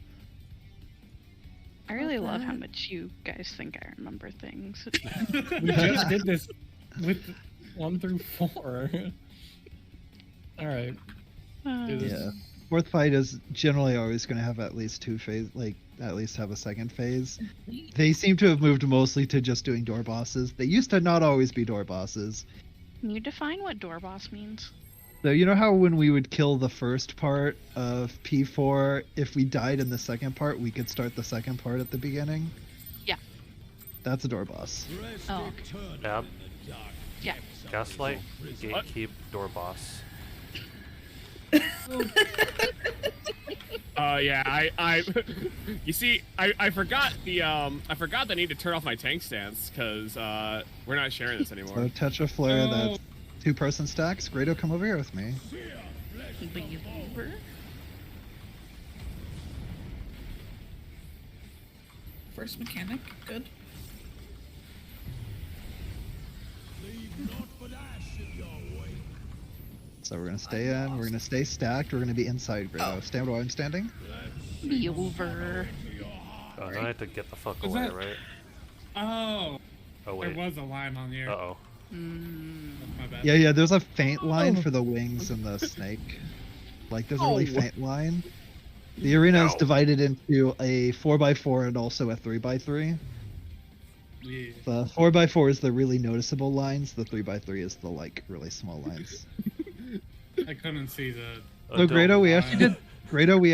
Speaker 2: I really love how
Speaker 9: Okay.
Speaker 2: much you guys think I remember things.
Speaker 7: We just did this with 1 through 4. All right. Do this.
Speaker 5: Yeah. Fourth fight is generally always going to have at least 2 phase, like at least have a second phase. They seem to have moved mostly to just doing door bosses. They used to not always be door bosses.
Speaker 2: Can you define what door boss means?
Speaker 5: So you know how when we would kill the first part of P4, if we died in the second part, we could start the second part at the beginning?
Speaker 2: Yeah.
Speaker 5: That's a door boss.
Speaker 2: Oh,
Speaker 3: Yep.
Speaker 2: yeah.
Speaker 3: Gaslight, gatekeep, door boss.
Speaker 1: Yeah, I you see, I forgot the need to turn off my tank stance because we're not sharing this
Speaker 5: So
Speaker 1: anymore.
Speaker 5: Tetra Flare, that's 2-person stacks. Grado, come over here with me.
Speaker 2: Believer?
Speaker 9: First mechanic. Good.
Speaker 5: So we're gonna stay in. We're gonna stay stacked. We're gonna be inside Grado. Stand where I'm standing.
Speaker 2: Believer.
Speaker 3: Oh, now I have to get the fuck
Speaker 4: Was
Speaker 3: away,
Speaker 4: that-
Speaker 3: right?
Speaker 4: Oh,
Speaker 3: Oh,
Speaker 4: there
Speaker 3: wait.
Speaker 4: was a line on here.
Speaker 3: Uh-oh.
Speaker 2: Mm.
Speaker 4: That's my bad.
Speaker 5: Yeah, there's a faint line for the wings and the snake. Like, there's a really
Speaker 7: Oh.
Speaker 5: faint line. The arena is
Speaker 3: No.
Speaker 5: divided into a 4x4 and also a 3x3.
Speaker 4: Yeah.
Speaker 5: The 4x4 is the really noticeable lines. The 3x3 is the, like, really small lines.
Speaker 4: I couldn't see the.
Speaker 5: So, Grado, we
Speaker 4: line.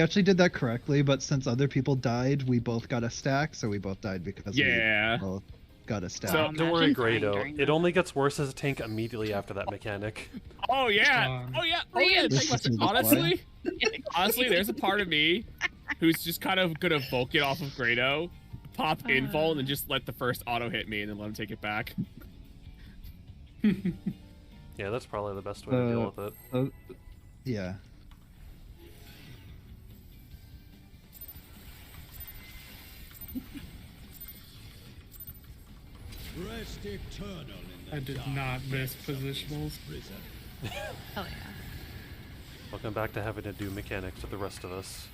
Speaker 5: actually did that correctly, but since other people died, we both got a stack, so we both died because
Speaker 1: Yeah.
Speaker 5: gotta stack.
Speaker 1: So-
Speaker 3: Don't worry,
Speaker 2: imagine dying
Speaker 3: Grado.
Speaker 2: during
Speaker 3: It
Speaker 2: that.
Speaker 3: only gets worse as a tank immediately after that mechanic.
Speaker 1: Oh yeah. Oh yeah. Oh yeah.
Speaker 5: This
Speaker 1: Take
Speaker 5: is
Speaker 1: my-
Speaker 5: why.
Speaker 1: honestly, there's a part of me who's just kind of gonna Vulcan off of Grado, pop invul, and then just let the first auto hit me, and then let him take it back.
Speaker 3: Yeah, that's probably the best way to deal with it.
Speaker 5: Yeah.
Speaker 4: I did not miss positionals.
Speaker 2: Hell yeah.
Speaker 3: Welcome back to having to do mechanics with the rest of us.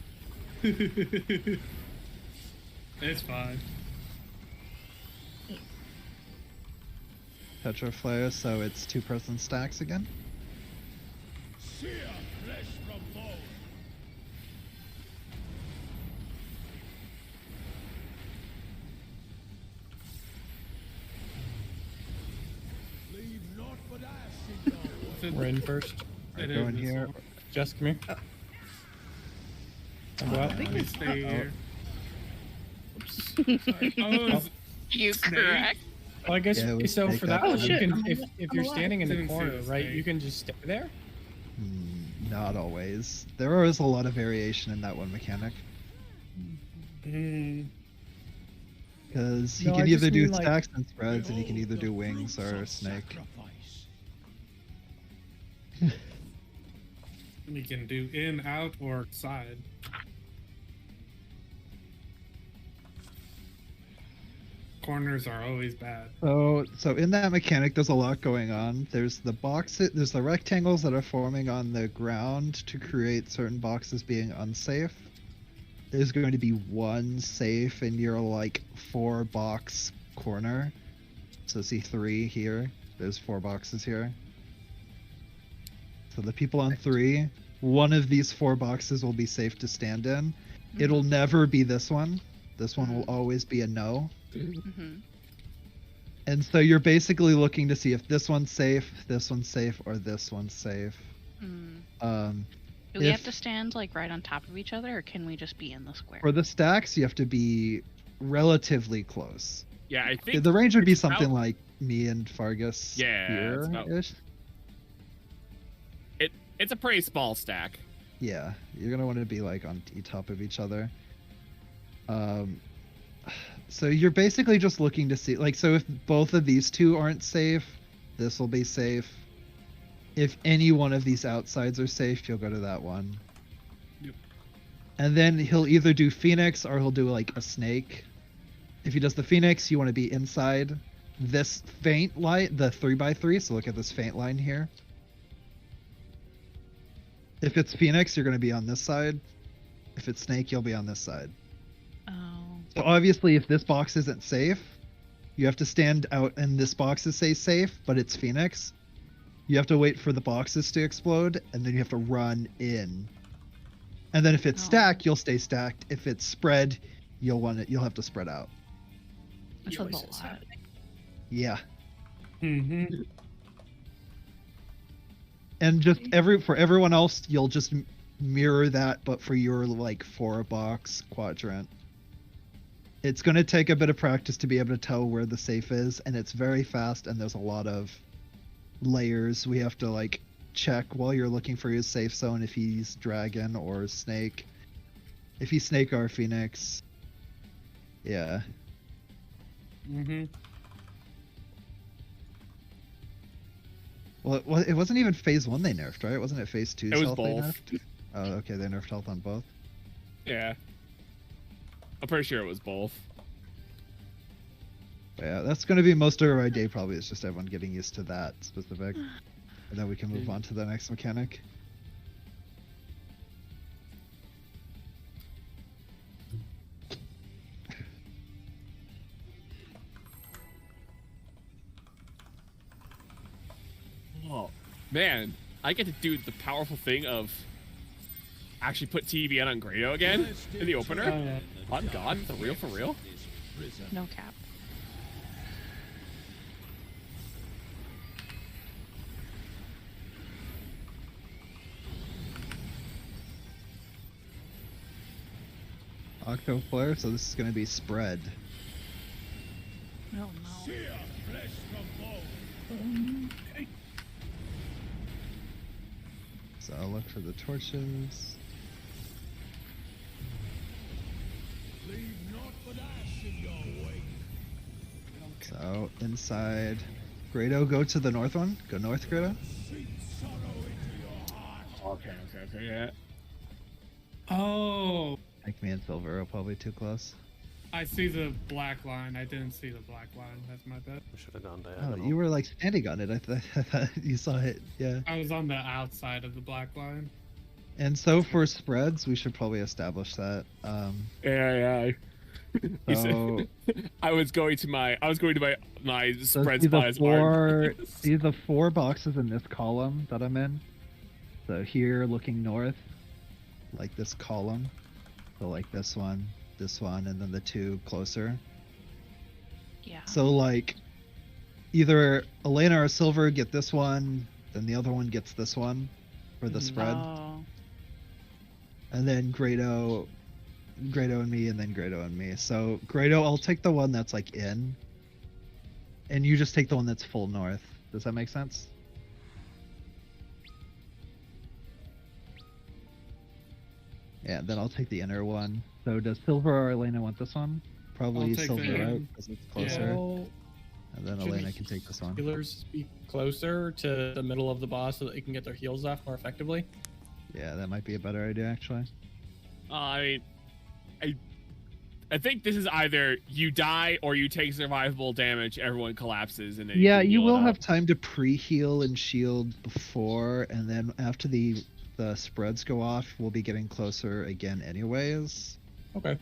Speaker 4: It's fine.
Speaker 5: Petroflare, so it's 2-person stacks again.
Speaker 7: We're in first.
Speaker 4: It
Speaker 5: Go in
Speaker 4: is,
Speaker 5: here.
Speaker 7: Jess, come here. I'll go out.
Speaker 4: Let me stay here. Sorry.
Speaker 2: You correct?
Speaker 7: Well, I guess
Speaker 5: Yeah, it was
Speaker 7: so.
Speaker 5: snake
Speaker 7: For that
Speaker 5: up.
Speaker 7: one,
Speaker 9: Oh,
Speaker 7: you
Speaker 9: shit.
Speaker 7: can,
Speaker 9: I'm
Speaker 7: if you're
Speaker 9: alive.
Speaker 7: standing in the
Speaker 4: Didn't see
Speaker 7: corner,
Speaker 4: the
Speaker 7: right,
Speaker 4: snake.
Speaker 7: you can just stay there.
Speaker 5: Not always. There is a lot of variation in that one mechanic. Because he
Speaker 7: No, I
Speaker 5: can
Speaker 7: just
Speaker 5: either do
Speaker 7: mean, like-
Speaker 5: stacks and spreads, and he can either do wings or snake.
Speaker 4: We can do in, out, or side. Corners are always bad.
Speaker 5: So in that mechanic, there's a lot going on. There's the there's the rectangles that are forming on the ground to create certain boxes being unsafe. There's going to be one safe in your like 4-box corner. So see 3 here. There's 4 boxes here. So the people on 3, one of these 4 boxes will be safe to stand in. It'll never be this one. This one will always be a no.
Speaker 2: Mm-hmm.
Speaker 5: And so you're basically looking to see if this one's safe, or this one's safe.
Speaker 2: Mm. Do we have
Speaker 5: If-
Speaker 2: to stand like right on top of each other, or can we just be in the square?
Speaker 5: For the stacks, you have to be relatively close.
Speaker 1: Yeah, I think
Speaker 5: The range would be
Speaker 1: it's about-
Speaker 5: something like me and Fargus
Speaker 1: Yeah, it's about-
Speaker 5: here-ish.
Speaker 1: it's a pretty small stack.
Speaker 5: Yeah, you're gonna want to be like on top of each other. So you're basically just looking to see, like, so if both of these two aren't safe, this will be safe. If any one of these outsides are safe, you'll go to that one.
Speaker 4: Yep.
Speaker 5: And then he'll either do Phoenix or he'll do like a snake. If he does the Phoenix, you want to be inside this faint line, the 3x3. So look at this faint line here. If it's Phoenix, you're going to be on this side. If it's Snake, you'll be on this side.
Speaker 2: Oh.
Speaker 5: So obviously, if this box isn't safe, you have to stand out and this box is say safe, but it's Phoenix. You have to wait for the boxes to explode, and then you have to run in. And then if it's
Speaker 2: Oh.
Speaker 5: stacked, you'll stay stacked. If it's spread, you'll have to spread out.
Speaker 2: That's a lot.
Speaker 5: Yeah.
Speaker 4: Mm-hmm.
Speaker 5: And just for everyone else, you'll just mirror that, but for your like 4-box quadrant. It's going to take a bit of practice to be able to tell where the safe is, and it's very fast, and there's a lot of layers we have to like check while you're looking for his safe zone, if he's dragon or snake. If he's snake or Phoenix. Yeah.
Speaker 4: Mm-hmm.
Speaker 5: Well, it wasn't even phase 1 they nerfed, right? Wasn't it phase 2
Speaker 1: It was
Speaker 5: stealth they
Speaker 1: both.
Speaker 5: nerfed? Oh, okay, they nerfed health on both.
Speaker 1: Yeah. I'm pretty sure it was both.
Speaker 5: But yeah, that's going to be most of our day probably. It's just everyone getting used to that specific. And then we can move on to the next mechanic.
Speaker 1: Oh, man. I get to do the powerful thing of actually put TBN on Grado again in the opener.
Speaker 7: Oh, yeah.
Speaker 1: On God, for real, for real?
Speaker 2: No cap.
Speaker 5: Octo Flare, so this is going to be spread.
Speaker 2: Oh no.
Speaker 9: Okay.
Speaker 5: So I'll look for the torches. So inside. Grado, go to the north one. Go north, Grado.
Speaker 1: Okay, yeah.
Speaker 4: Oh,
Speaker 5: I think me and Silver are probably too close.
Speaker 4: I see the black line. I didn't see the black line. That's my bad.
Speaker 3: We should have gone
Speaker 5: Oh,
Speaker 3: diagonal.
Speaker 5: you were like standing on it. I thought you saw it. Yeah.
Speaker 4: I was on the outside of the black line.
Speaker 5: And so for spreads, we should probably establish that.
Speaker 1: Yeah. He
Speaker 5: So
Speaker 1: said, I was going to my
Speaker 5: So
Speaker 1: spread
Speaker 5: see the
Speaker 1: spot as art.
Speaker 5: see the 4 boxes in this column that I'm in. So here, looking north, like this column. So like this one, and then the 2 closer.
Speaker 2: Yeah.
Speaker 5: So like, either Elena or Silver get this one, then the other one gets this one for the spread,
Speaker 2: Oh.
Speaker 5: and then Grado and me, and then Grado and me. So Grado, I'll take the one that's like in, and you just take the one that's full north. Does that make sense? Yeah, then I'll take the inner one. So does Silver or Elena want this one? Probably
Speaker 4: I'll take
Speaker 5: Silver,
Speaker 4: the
Speaker 5: right?
Speaker 4: inner.
Speaker 5: Because it's
Speaker 4: Yeah.
Speaker 5: closer.
Speaker 7: Well,
Speaker 5: And then
Speaker 7: should
Speaker 5: Elena
Speaker 7: we
Speaker 5: can take this one.
Speaker 7: healers be closer to the middle of the boss so that they can get their heals off more effectively?
Speaker 5: Yeah, that might be a better idea, actually.
Speaker 1: I mean, I think this is either you die or you take survivable damage. Everyone collapses, and then
Speaker 5: Yeah,
Speaker 1: can
Speaker 5: you
Speaker 1: heal it
Speaker 5: will
Speaker 1: up.
Speaker 5: have time to pre-heal and shield before, and then after the spreads go off, we'll be getting closer again anyways.
Speaker 7: Okay.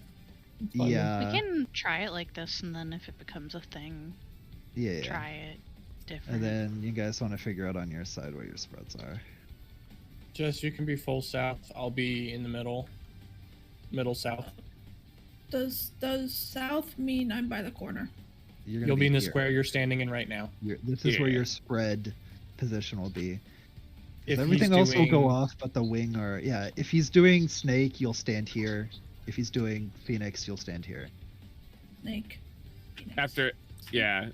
Speaker 7: That's fine.
Speaker 5: Yeah.
Speaker 2: We can try it like this, and then if it becomes a thing,
Speaker 5: Yeah.
Speaker 2: try it different.
Speaker 5: And then you guys want to figure out on your side what your spreads are.
Speaker 7: Jess, you can be full south. I'll be in the middle. Middle south.
Speaker 9: Does south mean I'm by the corner?
Speaker 5: You're gonna
Speaker 7: You'll be in the
Speaker 5: here.
Speaker 7: square you're standing in right now.
Speaker 5: This is where
Speaker 1: Yeah.
Speaker 5: your spread position will be.
Speaker 7: If
Speaker 5: Everything
Speaker 7: he's
Speaker 5: else will go
Speaker 7: doing-
Speaker 5: off, but the wing or yeah. If he's doing snake, you'll stand here. If he's doing phoenix, you'll stand here.
Speaker 9: Snake. Phoenix.
Speaker 1: After, yeah,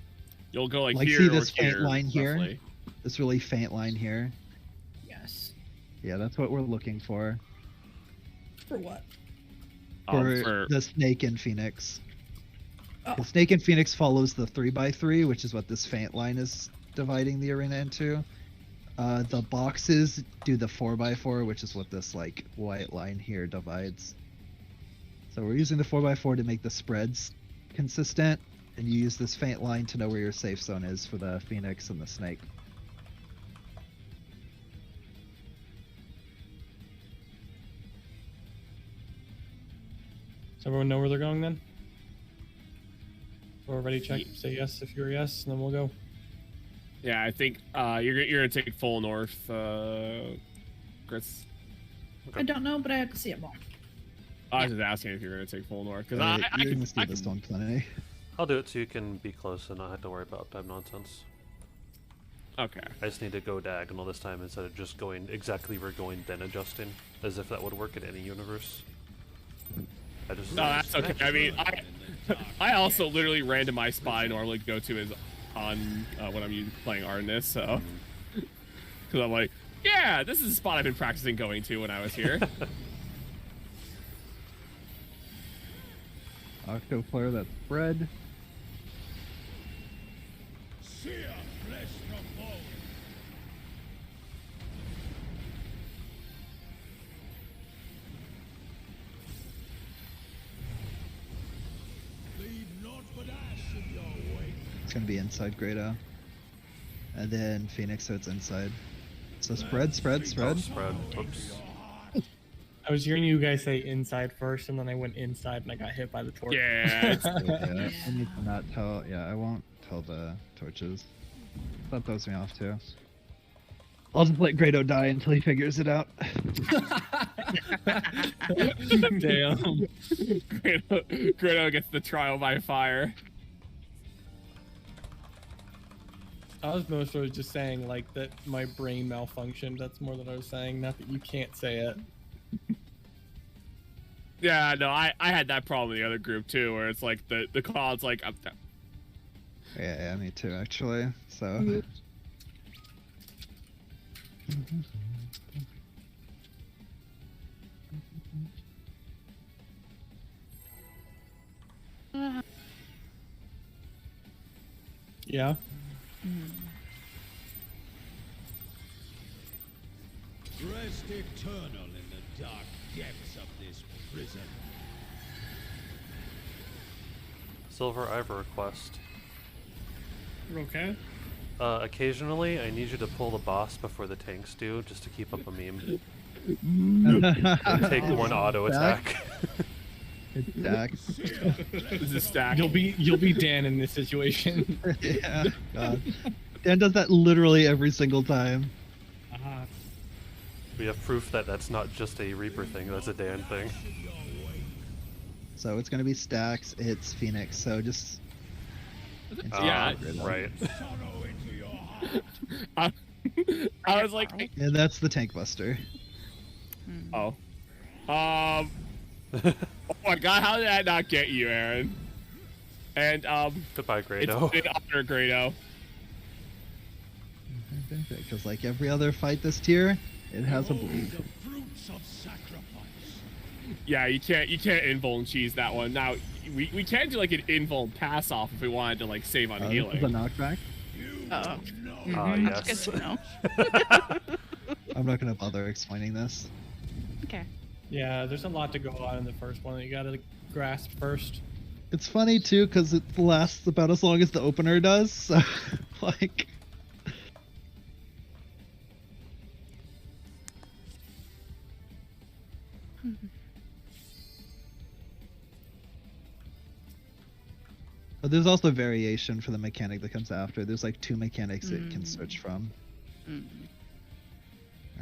Speaker 1: you'll go like,
Speaker 5: Like,
Speaker 1: here
Speaker 5: see
Speaker 1: or
Speaker 5: this faint
Speaker 1: here,
Speaker 5: line here?
Speaker 1: roughly.
Speaker 5: This really faint line here.
Speaker 9: Yes.
Speaker 5: Yeah, that's what we're looking for.
Speaker 9: For what?
Speaker 5: For the snake and phoenix.
Speaker 9: Oh.
Speaker 5: The snake and phoenix follows the 3x3, which is what this faint line is dividing the arena into. The boxes do the 4x4, which is what this like white line here divides. So we're using the 4x4 to make the spreads consistent, and you use this faint line to know where your safe zone is for the phoenix and the snake.
Speaker 7: Does everyone know where they're going then? We're ready. Check. Say yes if you're yes, and then we'll go.
Speaker 1: Yeah, I think you're gonna take full north, Chris.
Speaker 9: I don't know, but I have to see it more.
Speaker 1: I was just asking if you're gonna take full north because
Speaker 5: You're gonna see this one plenty.
Speaker 3: I'll do it so you can be close and not have to worry about time nonsense.
Speaker 1: Okay.
Speaker 3: I just need to go diagonal this time instead of just going exactly where we're going then adjusting, as if that would work in any universe. I just
Speaker 1: No, that's okay. I mean, I also literally ran to my spot I normally go to is on when I'm playing Arnis, so because I'm like, yeah, this is a spot I've been practicing going to when I was here.
Speaker 5: Octoflare, that's spread. It's gonna be inside Grado. And then Phoenix, so it's inside. So spread.
Speaker 3: spread. Oops.
Speaker 7: I was hearing you guys say inside first, and then I went inside and I got hit by the torch.
Speaker 1: Yeah.
Speaker 5: Yeah, I need to not tell. Yeah, I won't tell the torches. That throws me off too. I'll just let Grado die until he figures it out.
Speaker 7: Damn.
Speaker 1: Grado gets the trial by fire.
Speaker 7: I was mostly just saying like that my brain malfunctioned. That's more than I was saying. Not that you can't say it.
Speaker 1: Yeah, no, I had that problem in the other group too, where it's like the call's like,
Speaker 5: Yeah, me too, actually. So.
Speaker 7: Yeah.
Speaker 11: Rest eternal in the dark depths of this prison.
Speaker 3: Silver, I have a request.
Speaker 4: Okay.
Speaker 3: Occasionally, I need you to pull the boss before the tanks do, just to keep up a meme. Take one auto attack.
Speaker 5: It's Stack.
Speaker 1: This is Stack.
Speaker 7: You'll be Dan in this situation.
Speaker 5: Yeah. God. Dan does that literally every single time.
Speaker 3: We have proof that that's not just a Reaper thing, that's a Dan thing.
Speaker 5: So it's gonna be Stacks, it's Phoenix, so just...
Speaker 1: Yeah,
Speaker 3: right.
Speaker 1: I was like,
Speaker 5: And that's the Tank Buster.
Speaker 1: oh. Oh my god, how did that not get you, Aaron? And,
Speaker 3: Goodbye, Grado.
Speaker 1: It's honor, Grado.
Speaker 5: Because like every other fight this tier, it has a bleed.
Speaker 1: Yeah, you can't invuln cheese that one. Now, we can do like an invuln pass off if we wanted to like save on healing.
Speaker 5: The knockback?
Speaker 2: Oh.
Speaker 3: Yes.
Speaker 2: That's good to know.
Speaker 5: I'm not gonna bother explaining this.
Speaker 2: Okay.
Speaker 7: Yeah, there's a lot to go on in the first one that you gotta grasp first.
Speaker 5: It's funny too, because it lasts about as long as the opener does, so like... But there's also variation for the mechanic that comes after. There's like 2 mechanics it can switch from.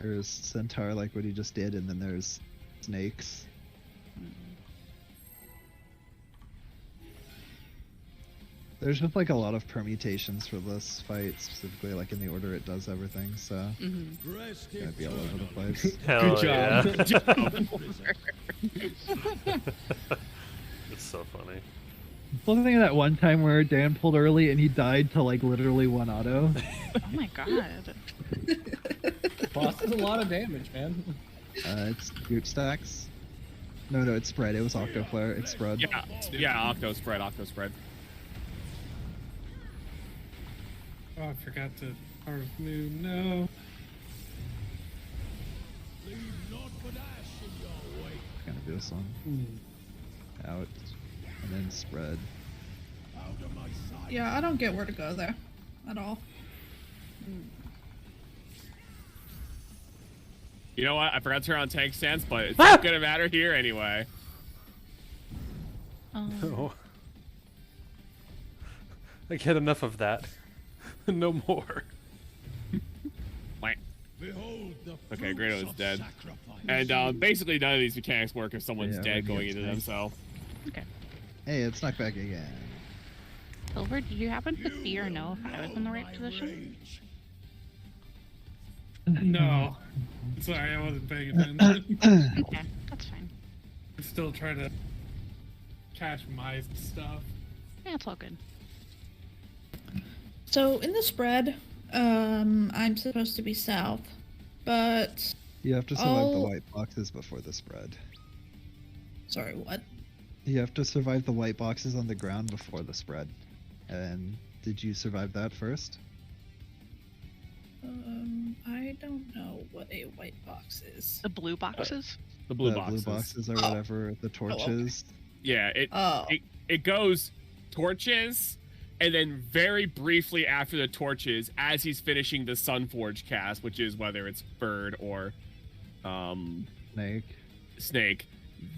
Speaker 5: There's Centaur, like what he just did, and then there's Snakes. There's just like a lot of permutations for this fight, specifically like in the order it does everything, so it's gonna be all over the place.
Speaker 3: Hell
Speaker 7: Good job.
Speaker 3: yeah. It's so funny.
Speaker 5: One thing that one time where Dan pulled early and he died to like literally 1 auto.
Speaker 2: Oh my god.
Speaker 7: Boss does a lot of damage, man.
Speaker 5: It's Root Stacks. No, it's Spread. It was Octo Flare. It's Spread.
Speaker 1: Yeah, Octo Spread.
Speaker 4: Oh, I forgot to carve moon. No.
Speaker 5: Gonna do this one. Out. And then Spread.
Speaker 9: Yeah, I don't get where to go there at all.
Speaker 1: You know what? I forgot to turn on tank stance, but it's not gonna matter here anyway.
Speaker 3: No. I get enough of that. No more.
Speaker 1: Okay, Grado is dead. And basically none of these mechanics work if someone's
Speaker 5: Yeah,
Speaker 1: dead
Speaker 5: when
Speaker 1: going
Speaker 5: he
Speaker 1: into
Speaker 5: gets
Speaker 1: them, so...
Speaker 2: Okay.
Speaker 5: Hey, it's knockback again.
Speaker 2: Silver, did you happen to see or know if I was in the right position?
Speaker 4: No. Sorry, I wasn't paying attention.
Speaker 2: Okay, that's fine.
Speaker 4: I'm still trying to catch my stuff.
Speaker 2: Yeah, it's all good.
Speaker 9: So in the spread, I'm supposed to be south, but
Speaker 5: You have to survive the
Speaker 9: Oh.
Speaker 5: white boxes before the Spread.
Speaker 9: sorry, what?
Speaker 5: You have to survive the white boxes on the ground before the Spread. And did you survive that first?
Speaker 9: I don't know what a white box is.
Speaker 2: The blue boxes?
Speaker 1: The blue
Speaker 5: the
Speaker 1: boxes.
Speaker 5: blue boxes or whatever, the torches.
Speaker 1: Yeah,
Speaker 9: Oh,
Speaker 1: it goes torches, and then very briefly after the torches, as he's finishing the Sunforge cast, which is whether it's Bird or Snake,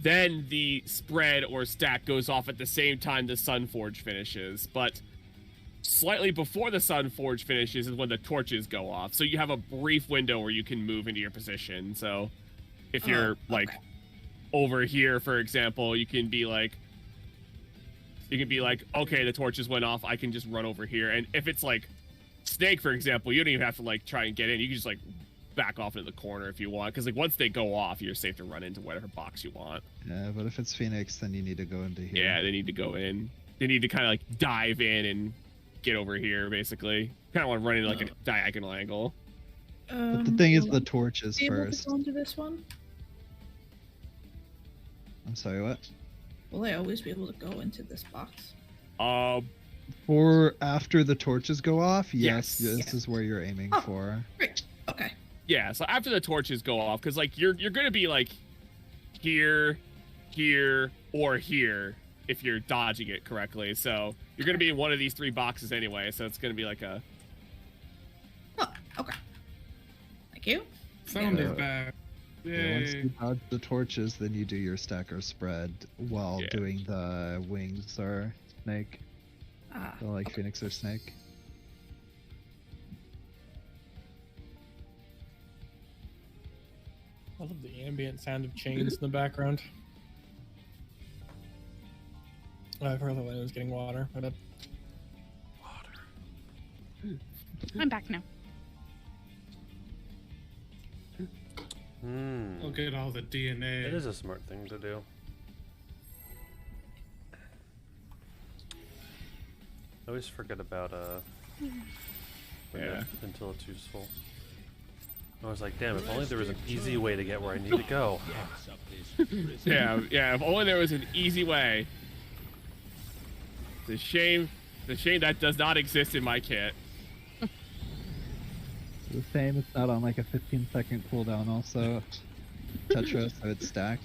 Speaker 1: then the Spread or Stack goes off at the same time the Sunforge finishes. But slightly before the Sunforge finishes is when the torches go off. So you have a brief window where you can move into your position. So if you're like over here, for example, you can be like, okay, the torches went off, I can just run over here. And if it's like Snake, for example, you don't even have to like try and get in. You can just like back off into the corner if you want, because like once they go off, you're safe to run into whatever box you want.
Speaker 5: Yeah, but if it's Phoenix, then you need to go into here.
Speaker 1: Yeah, they need to go in. They need to kind of like dive in and get over here, basically. Kind of want to run into like a diagonal angle.
Speaker 5: But the thing is,
Speaker 9: will
Speaker 5: the
Speaker 9: I
Speaker 5: torches
Speaker 9: be able to
Speaker 5: first.
Speaker 9: go into this one?
Speaker 5: I'm sorry, what?
Speaker 9: Will I always be able to go into this box?
Speaker 5: For after the torches go off, yes,
Speaker 1: Yes.
Speaker 5: this is where you're aiming
Speaker 9: Oh.
Speaker 5: for.
Speaker 9: Great. Okay.
Speaker 1: Yeah, so after the torches go off, because like you're gonna be like here, here, or here if you're dodging it correctly. So you're gonna be in one of these 3 boxes anyway. So it's gonna be like a.
Speaker 9: Oh, okay. Thank you.
Speaker 4: Sound
Speaker 5: Yeah.
Speaker 4: is back.
Speaker 5: Yeah, once
Speaker 4: Yay.
Speaker 5: you dodge the torches, then you do your stacker spread while
Speaker 1: Yeah.
Speaker 5: doing the wings or snake.
Speaker 9: Ah,
Speaker 5: So like Phoenix or snake.
Speaker 7: I love the ambient sound of chains in the background. I've heard that when I was getting water. But
Speaker 2: I'm back now.
Speaker 4: Look at all the DNA.
Speaker 3: It is a smart thing to do. I always forget about
Speaker 1: Yeah.
Speaker 3: until it's useful. I was like, damn, if only there was an easy way to get where I need to go.
Speaker 1: Yeah, yeah. If only there was an easy way. It's a shame. It's a shame that does not exist in my kit.
Speaker 5: The same, it's not on like a 15-second cooldown also. Tetra, so it's stack.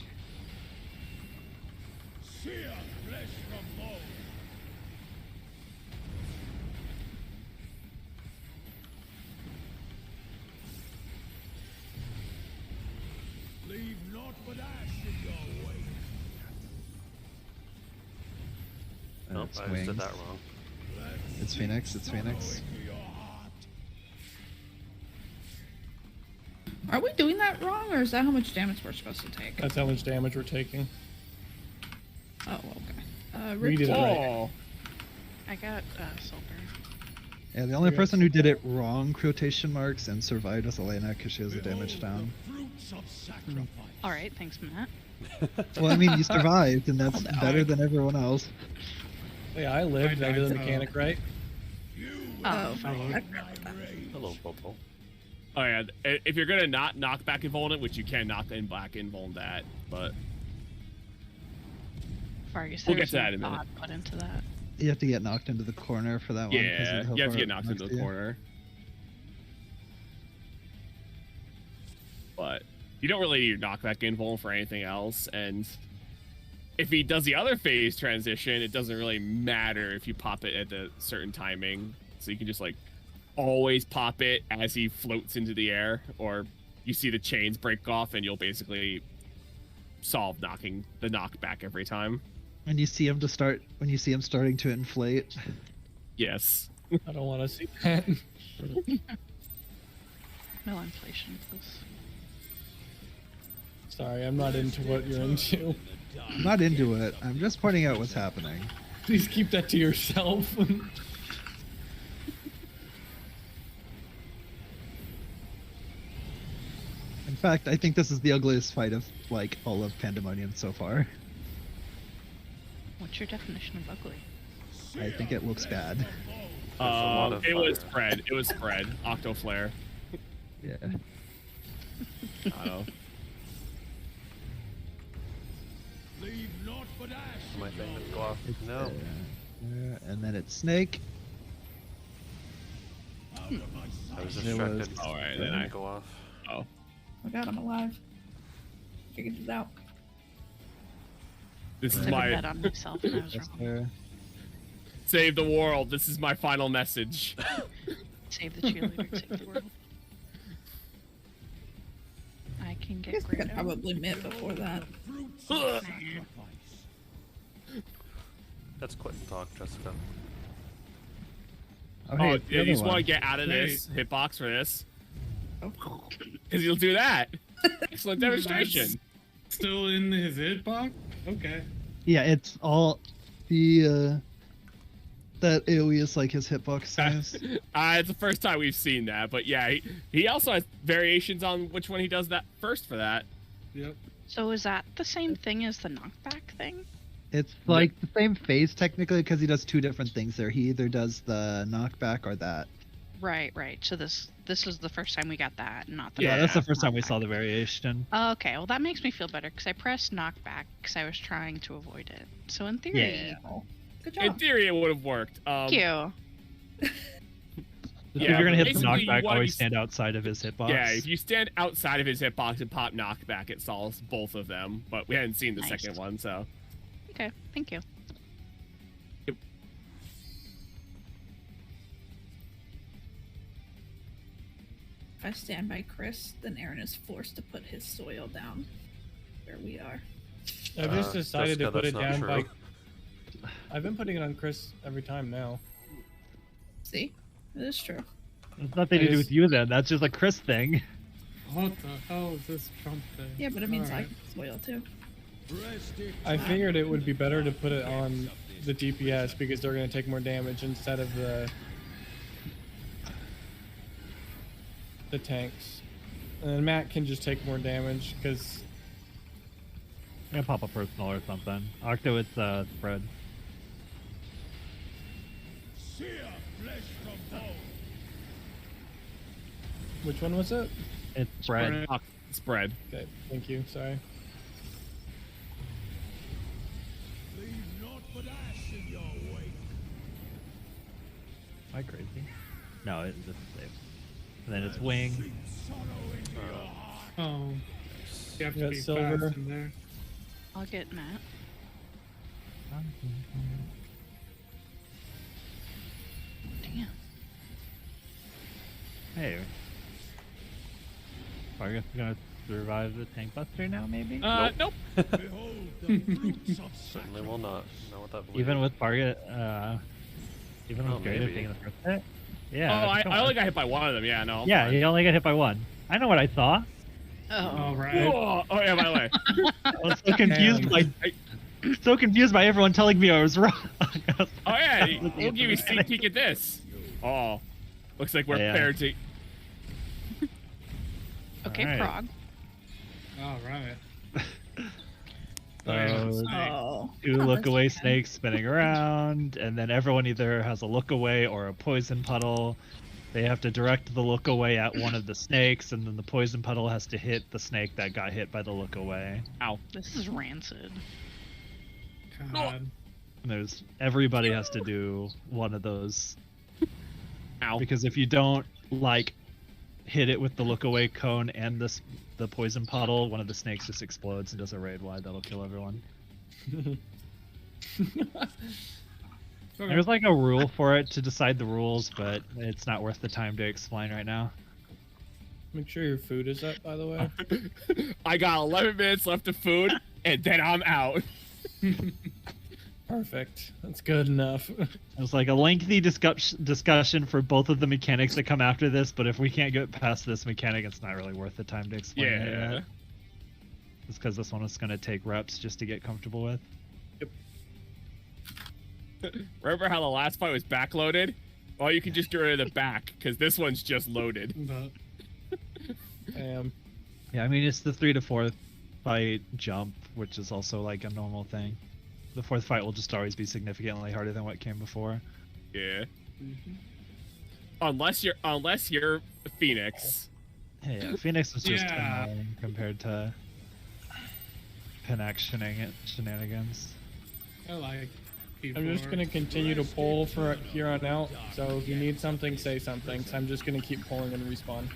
Speaker 11: Sear flesh from bone. Leave naught but ash in your wake.
Speaker 5: And
Speaker 3: Nope,
Speaker 5: it's
Speaker 3: I just did
Speaker 5: wings.
Speaker 3: that wrong.
Speaker 5: It's Phoenix, it's Phoenix.
Speaker 9: are we doing that wrong, or is that how much damage we're supposed to take?
Speaker 7: that's how much damage we're taking.
Speaker 9: Oh, okay.
Speaker 7: We did it right.
Speaker 1: Oh,
Speaker 2: I got silver.
Speaker 5: Yeah, the only
Speaker 7: Okay.
Speaker 5: person who did it wrong, quotation marks, and survived was Elena because she has a damage down.
Speaker 11: Fruits of sacrifice.
Speaker 2: All right, thanks, Matt.
Speaker 5: Well, I mean, you survived, and that's
Speaker 9: Oh, no.
Speaker 5: better than everyone else.
Speaker 7: Yeah, I lived. I did the
Speaker 4: died,
Speaker 7: mechanic right.
Speaker 2: Oh,
Speaker 3: Hello, Bobo.
Speaker 1: oh yeah. If you're gonna not knock back invuln it, which you can knock in back invuln that, but
Speaker 2: Vargas,
Speaker 1: We'll
Speaker 2: there
Speaker 1: get to that in a
Speaker 2: was
Speaker 1: minute.
Speaker 2: thought put into that.
Speaker 5: You have to get knocked into the corner for that one. 'cause
Speaker 1: yeah,
Speaker 5: of how
Speaker 1: you have to
Speaker 5: far
Speaker 1: get
Speaker 5: it
Speaker 1: knocked
Speaker 5: knocks
Speaker 1: into the
Speaker 5: you.
Speaker 1: corner. But you don't really need your knockback invuln for anything else, and if he does the other phase transition, it doesn't really matter if you pop it at the certain timing. So you can just like always pop it as he floats into the air, or you see the chains break off and you'll basically solve knocking the knockback every time.
Speaker 5: When you see him starting to inflate.
Speaker 1: Yes.
Speaker 7: I don't want to see that.
Speaker 2: No inflation, please.
Speaker 7: Sorry, I'm not into what you're into.
Speaker 5: I'm not into it. I'm just pointing out what's happening.
Speaker 7: Please keep that to yourself.
Speaker 5: In fact, I think this is the ugliest fight of like all of Pandemonium so far.
Speaker 2: What's your definition of ugly?
Speaker 5: I think it looks bad.
Speaker 3: a lot of
Speaker 1: It was
Speaker 3: fire.
Speaker 1: spread. It was spread. Octoflare.
Speaker 5: Yeah.
Speaker 1: I don't know.
Speaker 11: Leave naught but ash.
Speaker 3: My thing didn't go off. No.
Speaker 5: And then it's Snake.
Speaker 11: Out of my
Speaker 3: I was
Speaker 11: sight.
Speaker 5: It was-
Speaker 3: distracted.
Speaker 1: Alright,
Speaker 3: It
Speaker 1: then
Speaker 3: didn't
Speaker 1: I-
Speaker 3: go off.
Speaker 9: Oh my god, I'm alive. Figured it out.
Speaker 1: This is
Speaker 2: Took a bet
Speaker 1: my
Speaker 2: on myself and I was
Speaker 5: That's
Speaker 2: wrong.
Speaker 5: fair.
Speaker 1: save the world. This is my final message.
Speaker 2: Save the cheerleader, save the world. I can
Speaker 9: I
Speaker 2: get
Speaker 9: guess I could
Speaker 2: Grado.
Speaker 9: probably mit before that.
Speaker 11: Fruits of sacrifice.
Speaker 3: That's quick talk, Jessica.
Speaker 5: Oh,
Speaker 1: Oh,
Speaker 5: hey,
Speaker 1: yeah,
Speaker 5: it's the
Speaker 1: you
Speaker 5: other
Speaker 1: just want to
Speaker 5: one.
Speaker 1: get out of
Speaker 4: Hey.
Speaker 1: this hitbox for this?
Speaker 9: Oh.
Speaker 1: Because you'll do that. Excellent demonstration.
Speaker 4: Still in his hitbox? Okay.
Speaker 5: Yeah, it's all the that AoE is like his hitbox size.
Speaker 1: It's the first time we've seen that, but yeah, he also has variations on which one he does that first for that.
Speaker 4: Yep.
Speaker 2: So is that the same thing as the knockback thing?
Speaker 5: It's like the same phase technically because he does two different things there. He either does the knockback or that.
Speaker 2: Right. So this was the first time we got that, not the
Speaker 10: Yeah, that's the first time we
Speaker 2: knockback.
Speaker 10: saw the variation.
Speaker 2: Okay, well that makes me feel better because I pressed knockback because I was trying to avoid it. So in theory,
Speaker 9: Good
Speaker 1: In
Speaker 9: job.
Speaker 1: theory, it would have worked.
Speaker 2: thank you.
Speaker 10: If
Speaker 1: Yeah,
Speaker 10: you're gonna hit the
Speaker 1: basically, you
Speaker 10: knockback,
Speaker 1: wanna
Speaker 10: always
Speaker 1: be-
Speaker 10: stand outside of his hitbox.
Speaker 1: Yeah, if you stand outside of his hitbox and pop knockback, it solves both of them. But we hadn't seen the
Speaker 2: Nice.
Speaker 1: second one, so.
Speaker 2: Okay, thank you.
Speaker 9: If I stand by Chris, then Aaron is forced to put his soil down where we are.
Speaker 7: I've just decided
Speaker 3: Jessica,
Speaker 7: to put it
Speaker 3: that's not
Speaker 7: down
Speaker 3: true.
Speaker 7: by. I've been putting it on Chris every time now.
Speaker 9: See? It is true.
Speaker 10: It's nothing to do with you then. That's just a Chris thing.
Speaker 4: What the hell is this Trump thing?
Speaker 9: Yeah, but it means
Speaker 4: Alright.
Speaker 9: I soil too.
Speaker 7: I figured it would be better to put it on the DPS because they're going to take more damage instead of the tanks. And then Matt can just take more damage because
Speaker 10: I'm gonna pop a personal or something. Octo, it's spread.
Speaker 11: Sear flesh from bone.
Speaker 7: which one was it?
Speaker 10: It's spread.
Speaker 1: Spread.
Speaker 7: Okay, thank you. Sorry.
Speaker 11: Leave naught but ash in your wake.
Speaker 10: Am I crazy? No, this is safe. And then it's wing.
Speaker 11: Sink sorrow into your heart.
Speaker 4: Oh. You have
Speaker 7: You
Speaker 4: to
Speaker 7: got
Speaker 4: be
Speaker 7: silver.
Speaker 4: fast in there.
Speaker 2: I'll get Matt. Damn.
Speaker 10: Hey. Are you gonna survive the tank buster now, maybe?
Speaker 1: Nope.
Speaker 11: Behold the fruits of
Speaker 3: Certainly will not. Not with that
Speaker 10: Even with target, even
Speaker 3: Oh,
Speaker 10: with Greta
Speaker 3: maybe.
Speaker 10: being in the first hit?
Speaker 1: Oh,
Speaker 10: Yeah.
Speaker 1: I
Speaker 10: come
Speaker 1: only
Speaker 10: on.
Speaker 1: got hit by one of them. Yeah, no. I'm
Speaker 10: Yeah,
Speaker 1: fine.
Speaker 10: he only got hit by one. I know what I saw.
Speaker 2: Oh.
Speaker 4: All right.
Speaker 1: Oh, yeah, by the way.
Speaker 10: I was so confused by everyone telling me I was wrong.
Speaker 1: Oh, yeah,
Speaker 10: Looking
Speaker 1: we'll
Speaker 10: at
Speaker 1: give you a
Speaker 10: the
Speaker 1: sneak peek at this. Oh. Looks like we're
Speaker 10: Yeah.
Speaker 1: paired to.
Speaker 2: Okay,
Speaker 10: Alright.
Speaker 2: Prog.
Speaker 4: All right.
Speaker 9: Oh.
Speaker 10: Two
Speaker 9: come on,
Speaker 10: look
Speaker 9: this
Speaker 10: away
Speaker 9: man.
Speaker 10: snakes spinning around, and then everyone either has a look away or a poison puddle. They have to direct the look away at one of the snakes, and then the poison puddle has to hit the snake that got hit by the look away.
Speaker 1: Ow.
Speaker 2: This is rancid.
Speaker 4: God.
Speaker 10: And everybody has to do one of those,
Speaker 1: Ow.
Speaker 10: because if you don't hit it with the look away cone and the poison puddle, one of the snakes just explodes and does a raid wide that'll kill everyone.
Speaker 4: Okay.
Speaker 10: There's a rule for it to decide the rules, but it's not worth the time to explain right now.
Speaker 7: Make sure your food is up, by the way.
Speaker 1: I got 11 minutes left of food, and then I'm out.
Speaker 7: Perfect. That's good enough.
Speaker 10: It's a lengthy discussion for both of the mechanics that come after this, but if we can't get past this mechanic, it's not really worth the time to explain it
Speaker 1: Yeah.
Speaker 10: yet. It's because this one is going to take reps just to get comfortable with.
Speaker 1: Remember how the last fight was backloaded? Well, you can just get rid of the back, because this one's just loaded.
Speaker 4: But
Speaker 7: Damn.
Speaker 10: Yeah, I mean, it's the 3 to 4 fight jump, which is also a normal thing. The 4th fight will just always be significantly harder than what came before.
Speaker 1: Yeah. Unless you're Phoenix.
Speaker 10: Hey, yeah, Phoenix was just
Speaker 4: Yeah.
Speaker 10: annoying compared to Pinax shenanigans.
Speaker 4: I like people.
Speaker 7: I'm just gonna continue to pull for here on out. So if you need something, say something. So I'm just gonna keep pulling and respawn.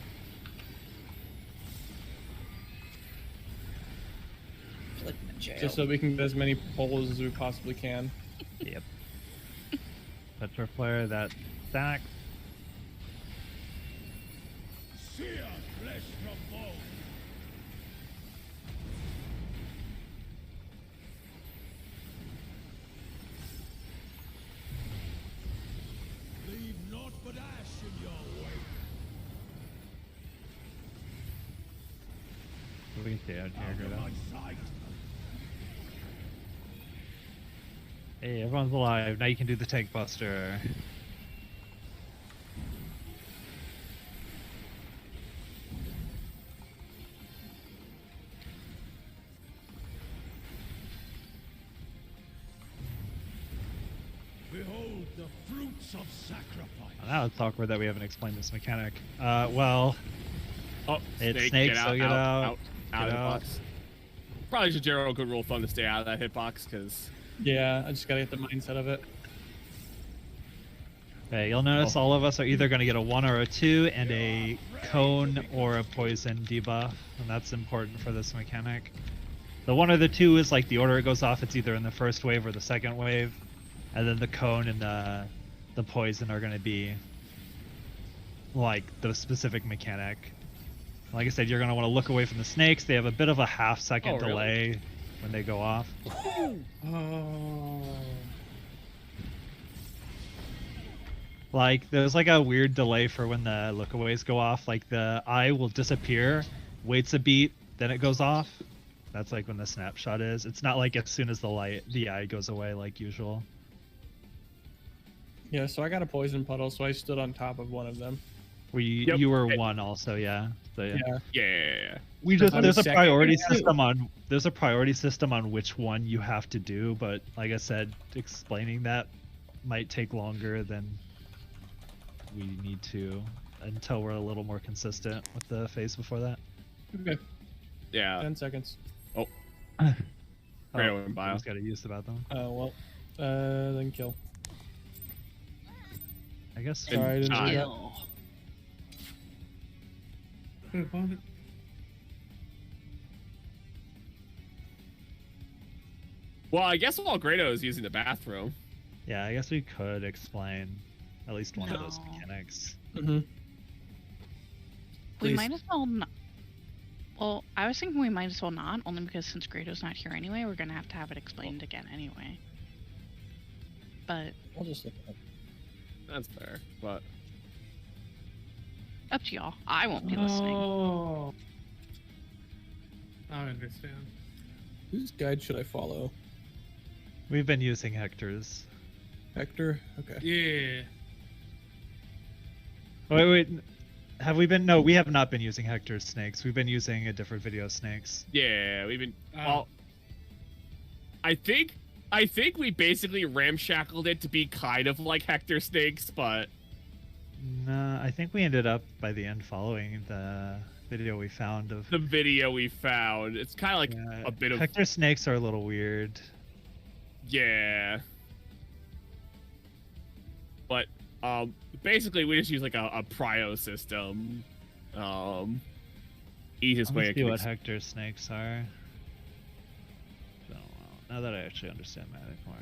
Speaker 9: Like I'm in jail.
Speaker 7: Just so we can get as many pulls as we possibly can.
Speaker 10: Yep. Petra Flare, that stacks.
Speaker 11: Sear flesh from bone. Leave naught but ash in your wake.
Speaker 10: We can stay out here,
Speaker 11: Out of
Speaker 10: Greta.
Speaker 11: my sight.
Speaker 10: Hey, everyone's alive. Now you can do the tank buster.
Speaker 11: the fruits of sacrifice.
Speaker 10: Now it's awkward that we haven't explained this mechanic. Well,
Speaker 1: Oh,
Speaker 10: it's
Speaker 1: snake,
Speaker 10: snakes,
Speaker 1: get
Speaker 10: so
Speaker 1: out,
Speaker 10: get
Speaker 1: out,
Speaker 10: out,
Speaker 1: out,
Speaker 10: get
Speaker 1: out of the
Speaker 10: out.
Speaker 1: box. Probably just general good rule of thumb to stay out of that hitbox, because
Speaker 7: Yeah, I just gotta get the mindset of it.
Speaker 10: okay, you'll notice all of us are either going to get a 1 or a 2 and a cone or a poison debuff, and that's important for this mechanic. The 1 or the 2 is like the order it goes off, it's either in the first wave or the second wave, and then the cone and the poison are going to be like the specific mechanic. Like I said, you're going to want to look away from the snakes. They have a bit of a half-second
Speaker 1: Oh, really?
Speaker 10: delay when they go off.
Speaker 4: Oh.
Speaker 10: Like, there's like a weird delay for when the lookaways go off. Like, the eye will disappear, waits a beat, then it goes off. That's like when the snapshot is. It's not like as soon as the eye goes away like usual.
Speaker 7: Yeah, so I got a poison puddle, so I stood on top of one of them.
Speaker 10: You
Speaker 1: Yep.
Speaker 10: were 1 also, yeah. So, yeah.
Speaker 7: Yeah.
Speaker 10: We
Speaker 7: So
Speaker 10: just
Speaker 7: how
Speaker 10: there's a
Speaker 7: does
Speaker 10: priority
Speaker 7: second-
Speaker 10: system on which one you have to do, but like I said, explaining that might take longer than we need to until we're a little more consistent with the phase before that.
Speaker 7: Okay,
Speaker 1: yeah.
Speaker 7: 10 seconds.
Speaker 1: Great
Speaker 10: Oh,
Speaker 1: open bio.
Speaker 10: just gotta use about them.
Speaker 7: Oh, well. Then kill.
Speaker 10: I guess.
Speaker 7: Sorry, I didn't do that.
Speaker 2: Kill.
Speaker 4: Wait, what?
Speaker 1: Well, I guess while Grado is using the bathroom.
Speaker 10: Yeah, I guess we could explain at least one of those
Speaker 2: No.
Speaker 10: mechanics.
Speaker 7: Mm-hmm.
Speaker 2: We
Speaker 7: Please.
Speaker 2: might as well not. Well, I was thinking we might as well not, only because since Grado's not here anyway, we're gonna have to have it explained again anyway. But
Speaker 7: I'll just look it up.
Speaker 1: That's fair, but
Speaker 2: up to y'all. I won't be listening.
Speaker 4: Oh. I understand.
Speaker 7: Whose guide should I follow?
Speaker 10: We've been using Hector's.
Speaker 7: Hector? Okay.
Speaker 4: Yeah.
Speaker 10: Wait. Have we been? No, we have not been using Hector's snakes. We've been using a different video snakes.
Speaker 1: yeah, we've been.
Speaker 4: Oh.
Speaker 1: Well, I think we basically ramshackled it to be kind of like Hector Snakes, but
Speaker 10: No, I think we ended up by the end following the video we found of.
Speaker 1: the video we found, it's kind of like
Speaker 10: Yeah,
Speaker 1: a bit of
Speaker 10: Hector snakes are a little weird.
Speaker 1: yeah. But basically we just use like a prio system. Easiest way I
Speaker 10: Let's see
Speaker 1: can
Speaker 10: what Hector snakes are. So, now that I actually understand Magic more.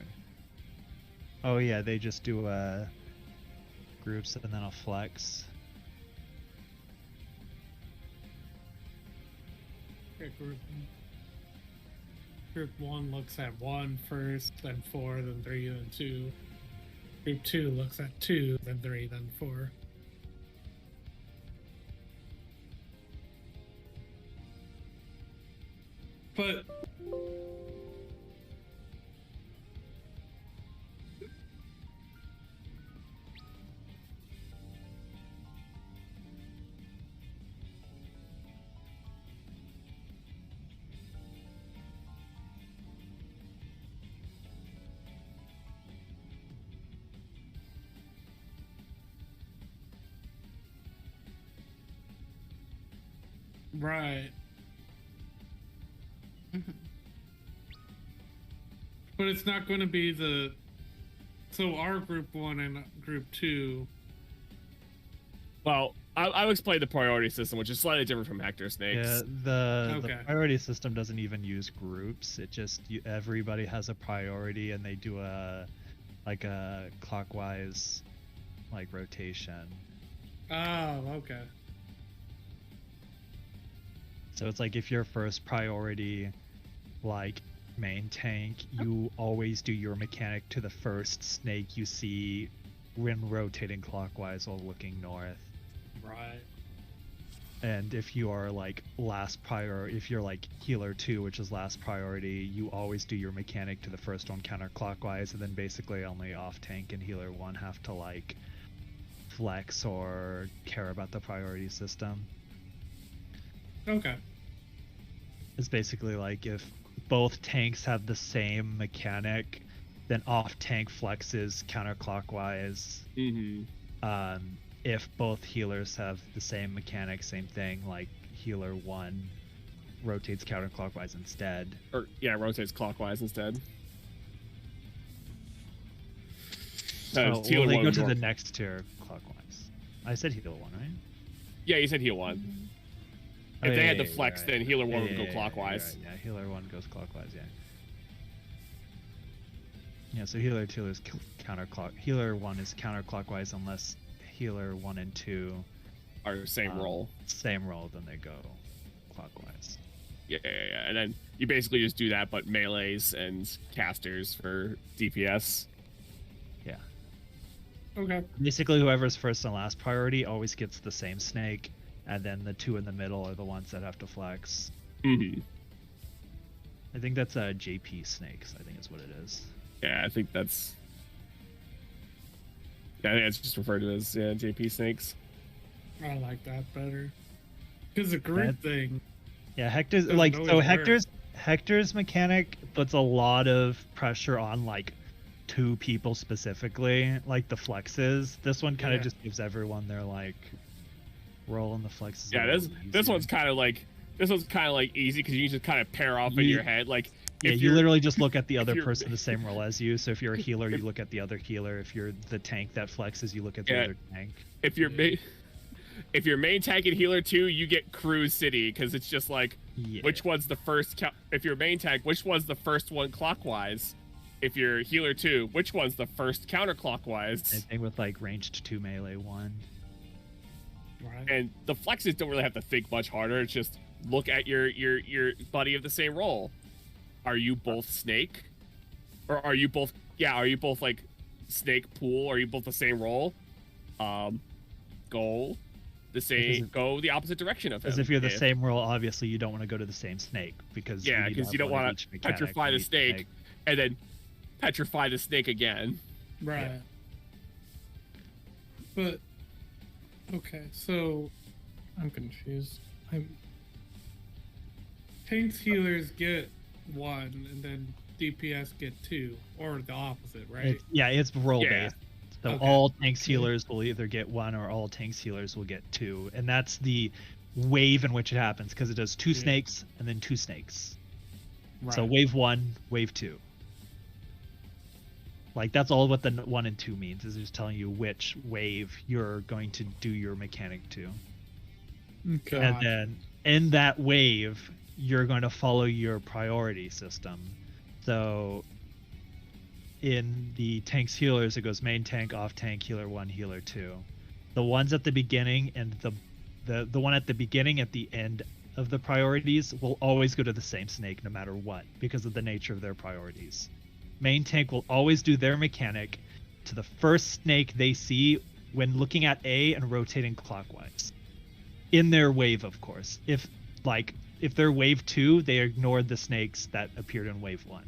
Speaker 10: Oh yeah, they just do groups and then a flex.
Speaker 4: Okay, group 1 looks at 1 first, then 4, then 3, then 2. Group 2 looks at 2, then 3, then 4. But right.
Speaker 2: Mhm.
Speaker 4: But it's not going to be the. So our group 1 and group 2.
Speaker 1: Well, I'll explain the priority system, which is slightly different from Hector
Speaker 10: Yeah,
Speaker 1: Snakes.
Speaker 10: the
Speaker 4: Okay.
Speaker 10: priority system doesn't even use groups. It just everybody has a priority and they do a clockwise like rotation.
Speaker 4: Oh, okay.
Speaker 10: So it's like if your first priority, like main tank, you always do your mechanic to the first snake you see when rotating clockwise while looking north.
Speaker 4: Right.
Speaker 10: And if you are like if you're like healer 2, which is last priority, you always do your mechanic to the first one counterclockwise, and then basically only off tank and healer 1 have to like flex or care about the priority system.
Speaker 4: Okay.
Speaker 10: It's basically like if both tanks have the same mechanic, then off tank flexes counterclockwise. If both healers have the same mechanic, same thing, like healer 1 rotates counterclockwise instead.
Speaker 1: Or yeah, rotates clockwise instead.
Speaker 10: Oh,
Speaker 1: healer
Speaker 10: well, they
Speaker 1: one
Speaker 10: go to
Speaker 1: more.
Speaker 10: the next tier clockwise. I said healer 1, right?
Speaker 1: Yeah, you said heal 1. If they had the flex, then healer 1 would go clockwise.
Speaker 10: Yeah, healer 1 goes clockwise, yeah. Yeah, so healer 2 is counterclock. Healer 1 is counterclockwise unless healer 1 and 2
Speaker 1: are same roll.
Speaker 10: Same roll, then they go clockwise.
Speaker 1: Yeah. And then you basically just do that, but melees and casters for DPS.
Speaker 10: Yeah.
Speaker 4: Okay.
Speaker 10: Basically, whoever's first and last priority always gets the same snake, and then the 2 in the middle are the ones that have to flex.
Speaker 1: I
Speaker 10: think that's JP snakes, I think is what it is.
Speaker 1: Yeah, I think that's... Yeah, I think it's just referred to as JP snakes.
Speaker 4: I like that better. Because the group thing...
Speaker 10: Yeah, Hector's
Speaker 4: doesn't
Speaker 10: like
Speaker 4: always
Speaker 10: so
Speaker 4: work.
Speaker 10: Hector's mechanic puts a lot of pressure on like 2 people specifically, like the flexes. This one kind of just gives everyone their like roll on the flexes.
Speaker 1: Yeah, this one's kind of like easy because you can just kind of pair off in your head. Like
Speaker 10: yeah,
Speaker 1: if
Speaker 10: you
Speaker 1: you're-
Speaker 10: literally just look at the other
Speaker 1: you're-
Speaker 10: person the same role as you. So if you're a healer, you look at the other healer. If you're the tank that flexes, you look at the other tank.
Speaker 1: If you're main tank and healer 2, you get Cruise City because it's just like which one's the first. If you're main tank, which one's the first one clockwise? If you're healer 2, which one's the first counterclockwise?
Speaker 10: Same thing with like ranged 2 melee 1.
Speaker 4: Right.
Speaker 1: And the flexes don't really have to think much harder. It's just look at your buddy of the same role. Are you both snake, or are you both? Yeah, are you both like snake pool? Are you both the same role? Go the opposite direction of him.
Speaker 10: Because if you're the same role, obviously you don't want to go to the same snake because
Speaker 1: you don't want
Speaker 10: to
Speaker 1: to petrify the snake and then petrify the snake again.
Speaker 4: Right.
Speaker 10: Yeah.
Speaker 4: But okay, so I'm confused. Tanks healers get 1 and then DPS get 2, or the opposite, right?
Speaker 10: It's role based. So
Speaker 4: Okay.
Speaker 10: all tanks healers will either get 1 or all tanks healers will get 2, and that's the wave in which it happens because it does 2 snakes and then 2 snakes. So
Speaker 4: Right.
Speaker 10: wave 1, wave 2. Like that's all what the 1 and 2 means is just telling you which wave you're going to do your mechanic to.
Speaker 4: Okay.
Speaker 10: And then in that wave, you're going to follow your priority system. So in the tanks healers, it goes main tank, off tank, healer 1, healer 2. The ones at the beginning and the one at the beginning at the end of the priorities will always go to the same snake no matter what because of the nature of their priorities. Main tank will always do their mechanic to the first snake they see when looking at A and rotating clockwise. In their wave, of course. If they're wave 2, they ignored the snakes that appeared in wave 1.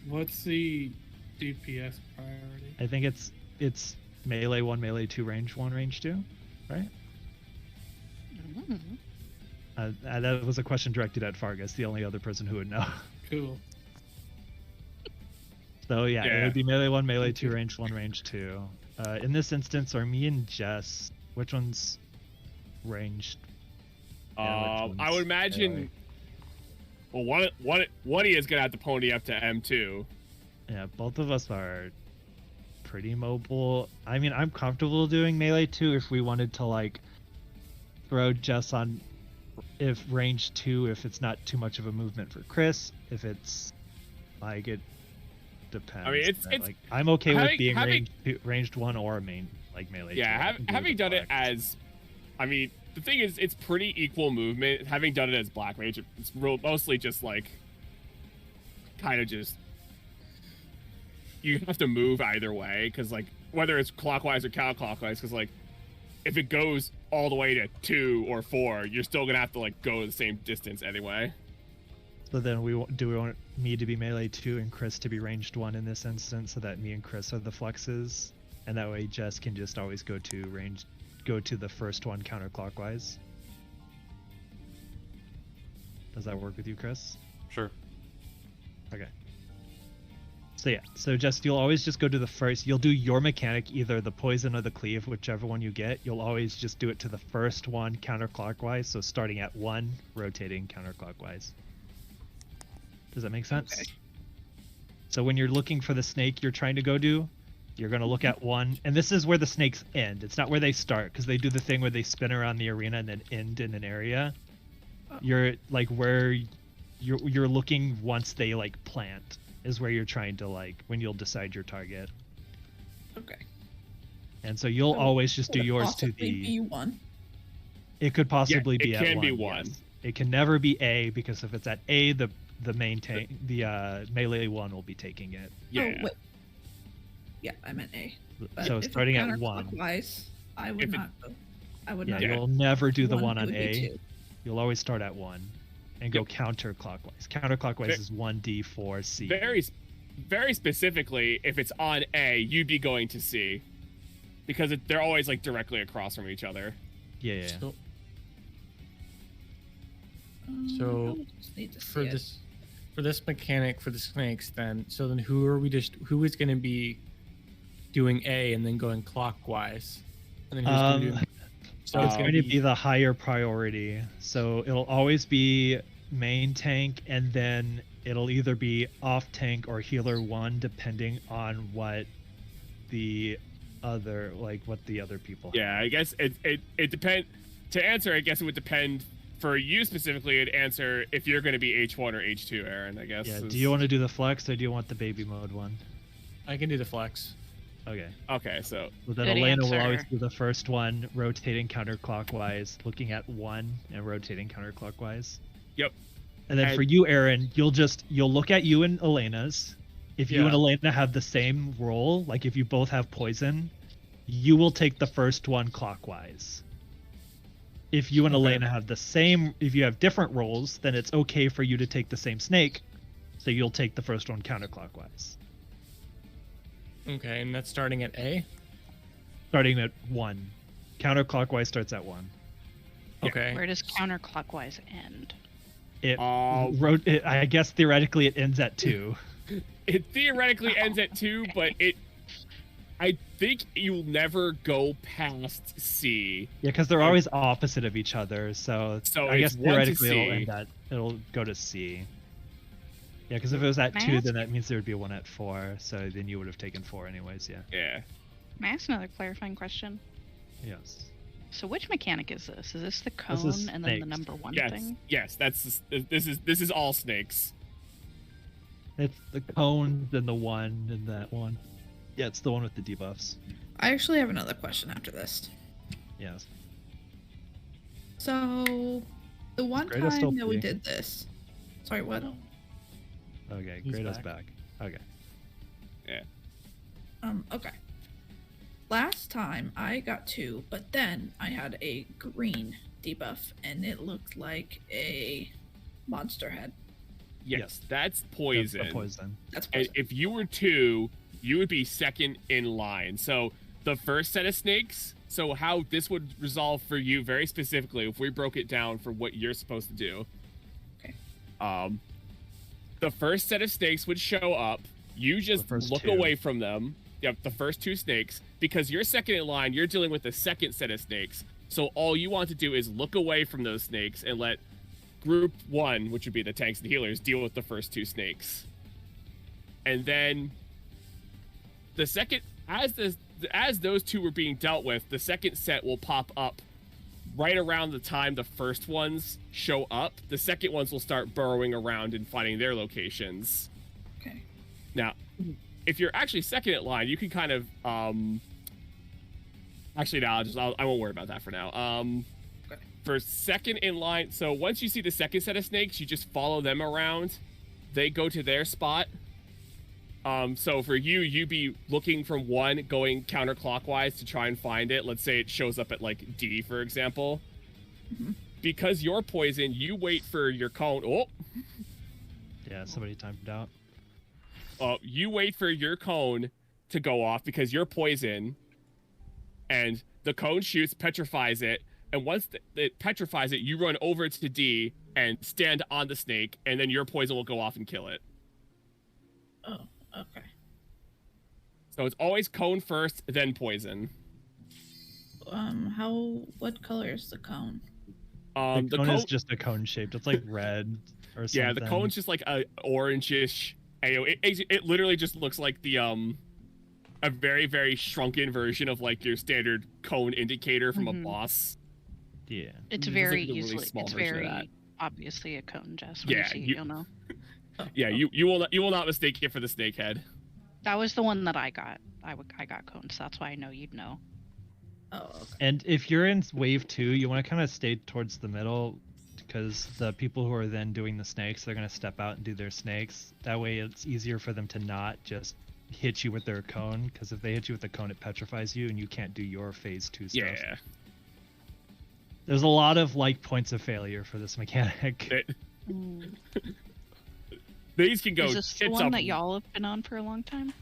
Speaker 4: What's the DPS priority?
Speaker 10: I think it's melee 1, melee 2, range 1, range 2, right? That was a question directed at Fargus, the only other person who would know.
Speaker 4: Cool.
Speaker 10: So yeah, it would be melee 1, melee 2, range 1, range 2. In this instance, are me and Jess, which one's ranged?
Speaker 1: I would imagine. Well, one is gonna have to pony up to M2.
Speaker 10: Yeah, both of us are pretty mobile. I mean, I'm comfortable doing melee 2 if we wanted to like throw Jess on if range 2 if it's not too much of a movement for Chris. If it's like it depends.
Speaker 1: I mean, it's
Speaker 10: like I'm okay with being
Speaker 1: having,
Speaker 10: ranged 1 or main like melee.
Speaker 1: Yeah,
Speaker 10: 2.
Speaker 1: having done it as, I mean, the thing is, it's pretty equal movement. Having done it as Black Mage, it's mostly just like, kind of just, you have to move either way, because like, whether it's clockwise or counterclockwise, because like, if it goes all the way to 2 or 4, you're still gonna have to like go the same distance anyway.
Speaker 10: So then we want me to be melee 2 and Chris to be ranged 1 in this instance, so that me and Chris are the flexes, and that way Jess can just always go to the first one counterclockwise. Does that work with you, Chris?
Speaker 3: Sure.
Speaker 10: Okay. So yeah, so you'll always just go to the first. You'll do your mechanic, either the poison or the cleave, whichever one you get. You'll always just do it to the first one counterclockwise. So starting at 1, rotating counterclockwise. Does that make sense?
Speaker 9: Okay.
Speaker 10: So when you're looking for the snake you're trying to go to, you're going to look at 1, and this is where the snakes end. It's not where they start, because they do the thing where they spin around the arena and then end in an area. You're like where you're looking once they like plant is where you're trying to like when you'll decide your target.
Speaker 9: Okay.
Speaker 10: And so you'll always just do
Speaker 9: Could it
Speaker 10: yours to
Speaker 9: possibly
Speaker 10: the.
Speaker 9: be 1?
Speaker 10: It could possibly be
Speaker 1: it
Speaker 10: at
Speaker 1: can
Speaker 10: 1.
Speaker 1: be 1.
Speaker 10: Yes. It can never be A, because if it's at A, the main tank, the melee one will be taking it.
Speaker 1: Yeah.
Speaker 9: Oh, wait. Yeah, I meant A. But
Speaker 10: So
Speaker 9: if it's
Speaker 10: starting at 1.
Speaker 9: counterclockwise, I would
Speaker 1: If it-
Speaker 9: not go. I would
Speaker 10: Yeah,
Speaker 9: not.
Speaker 10: you'll never do the one
Speaker 9: It
Speaker 10: on
Speaker 9: would be
Speaker 10: A.
Speaker 9: 2.
Speaker 10: You'll always start at 1 and go counterclockwise. Counterclockwise
Speaker 1: Ve-
Speaker 10: is 1D4C.
Speaker 1: Very specifically, if it's on A, you'd be going to C, because they're always like directly across from each other.
Speaker 10: Yeah.
Speaker 7: So,
Speaker 9: I would just need to
Speaker 7: for
Speaker 9: see it.
Speaker 7: this mechanic for the snakes, then who is going to be doing A and then going clockwise, and then who's going to do? So
Speaker 10: It's going to be the higher priority. So it'll always be main tank, and then it'll either be off tank or healer 1, depending on what the other people have.
Speaker 1: Yeah, I guess it depends. To answer, I guess it would depend. For you specifically, it'd answer if you're going to be H1 or H2, Aaron, I guess.
Speaker 10: Yeah. Do you want to do the flex, or do you want the baby mode one?
Speaker 7: I can do the flex.
Speaker 10: Okay.
Speaker 1: Okay, so
Speaker 10: then
Speaker 2: Good
Speaker 10: Elena will always
Speaker 2: answer.
Speaker 10: do the first one, rotating counterclockwise, looking at 1 and rotating counterclockwise.
Speaker 1: Yep.
Speaker 10: And then
Speaker 1: And-
Speaker 10: for you, Aaron, you'll look at you and Elena's. If you
Speaker 7: Yeah.
Speaker 10: and Elena have the same roll, like if you both have poison, you will take the first one clockwise. If you and
Speaker 7: Okay.
Speaker 10: Elena have if you have different rolls, then it's okay for you to take the same snake, so you'll take the first one counterclockwise.
Speaker 7: Okay, and that's starting at A.
Speaker 10: Starting at 1. Counterclockwise starts at 1.
Speaker 7: Okay.
Speaker 2: Where does counterclockwise end?
Speaker 10: I guess theoretically it ends at 2.
Speaker 1: it theoretically ends at 2, but I think you'll never go past C.
Speaker 10: Yeah, because they're always opposite of each other. So I
Speaker 1: it's
Speaker 10: guess
Speaker 1: 1 to
Speaker 10: theoretically
Speaker 1: C.
Speaker 10: it'll go to C. Yeah, because if it was at
Speaker 2: May I
Speaker 10: 2,
Speaker 2: ask-
Speaker 10: then that means there would be one at 4. So then you would have taken 4 anyways. Yeah.
Speaker 1: Yeah.
Speaker 2: May I ask another clarifying question?
Speaker 10: Yes.
Speaker 2: So which mechanic is this? Is this the
Speaker 10: This is
Speaker 2: cone and then the
Speaker 10: snakes.
Speaker 2: number 1
Speaker 1: Yes.
Speaker 2: thing?
Speaker 1: Yes. This is all snakes.
Speaker 10: It's the cone, then the 1, and that one. Yeah, it's the one with the debuffs.
Speaker 9: I actually have another question after this.
Speaker 10: Yes.
Speaker 9: So, the one
Speaker 10: Greta's still
Speaker 9: time that we
Speaker 10: bleeding.
Speaker 9: did this. Sorry, what?
Speaker 10: Okay,
Speaker 7: He's
Speaker 10: Greta's
Speaker 7: back.
Speaker 10: back. Okay.
Speaker 9: Okay. Last time I got 2, but then I had a green debuff, and it looked like a monster head.
Speaker 1: Yes, that's
Speaker 10: That's
Speaker 1: poison.
Speaker 10: the poison.
Speaker 9: That's
Speaker 1: And
Speaker 9: poison.
Speaker 1: if you were 2, you would be second in line. So the first set of snakes. So how this would resolve for you very specifically, if we broke it down for what you're supposed to do.
Speaker 9: Okay.
Speaker 1: The first set of snakes would show up. You just
Speaker 10: first
Speaker 1: look
Speaker 10: 2.
Speaker 1: away from them. Yep, the first 2 snakes. Because you're second in line, you're dealing with the second set of snakes. So all you want to do is look away from those snakes and let group 1, which would be the tanks and healers, deal with the first 2 snakes. And then the second, as those 2 were being dealt with, the second set will pop up right around the time the first ones show up. The second ones will start burrowing around and finding their locations.
Speaker 9: Okay.
Speaker 1: Now, if you're actually second in line, you can kind of actually no, I won't worry about that for now.
Speaker 9: Okay.
Speaker 1: For second in line, so once you see the second set of snakes, you just follow them around. They go to their spot. So for you'd be looking from 1, going counterclockwise to try and find it. Let's say it shows up at like D, for example.
Speaker 9: Mhm.
Speaker 1: Because you're poison, you wait for your cone. Oh,
Speaker 10: Yeah, somebody timed out.
Speaker 1: you wait for your cone to go off because you're poison, and the cone shoots, petrifies it, and once it petrifies it, you run over to D and stand on the snake, and then your poison will go off and kill it.
Speaker 9: Oh, okay.
Speaker 1: So it's always cone first, then poison.
Speaker 9: What color is the cone?
Speaker 10: The cone is just a cone shaped. It's like red or something.
Speaker 1: Yeah, the cone's just like a orangish. It literally just looks like the a very, very shrunken version of like your standard cone indicator from a boss.
Speaker 10: Yeah.
Speaker 2: It's
Speaker 1: It's
Speaker 2: very
Speaker 1: like a really
Speaker 2: easily.
Speaker 1: small
Speaker 2: It's
Speaker 1: version of that.
Speaker 2: very obviously a cone, Jess. When you see it, you'll know.
Speaker 1: Yeah, you will not mistake it for the snake head.
Speaker 2: That was the one that I got. I got cones. That's why I know you'd know.
Speaker 9: Oh, okay.
Speaker 10: And if you're in wave 2, you want to kind of stay towards the middle, because the people who are then doing the snakes, they're going to step out and do their snakes. That way it's easier for them to not just hit you with their cone, because if they hit you with the cone, it petrifies you and you can't do your phase 2 stuff.
Speaker 1: Yeah.
Speaker 10: There's a lot of like points of failure for this mechanic.
Speaker 1: These can go.
Speaker 2: Is this the one that y'all have been on for a long time?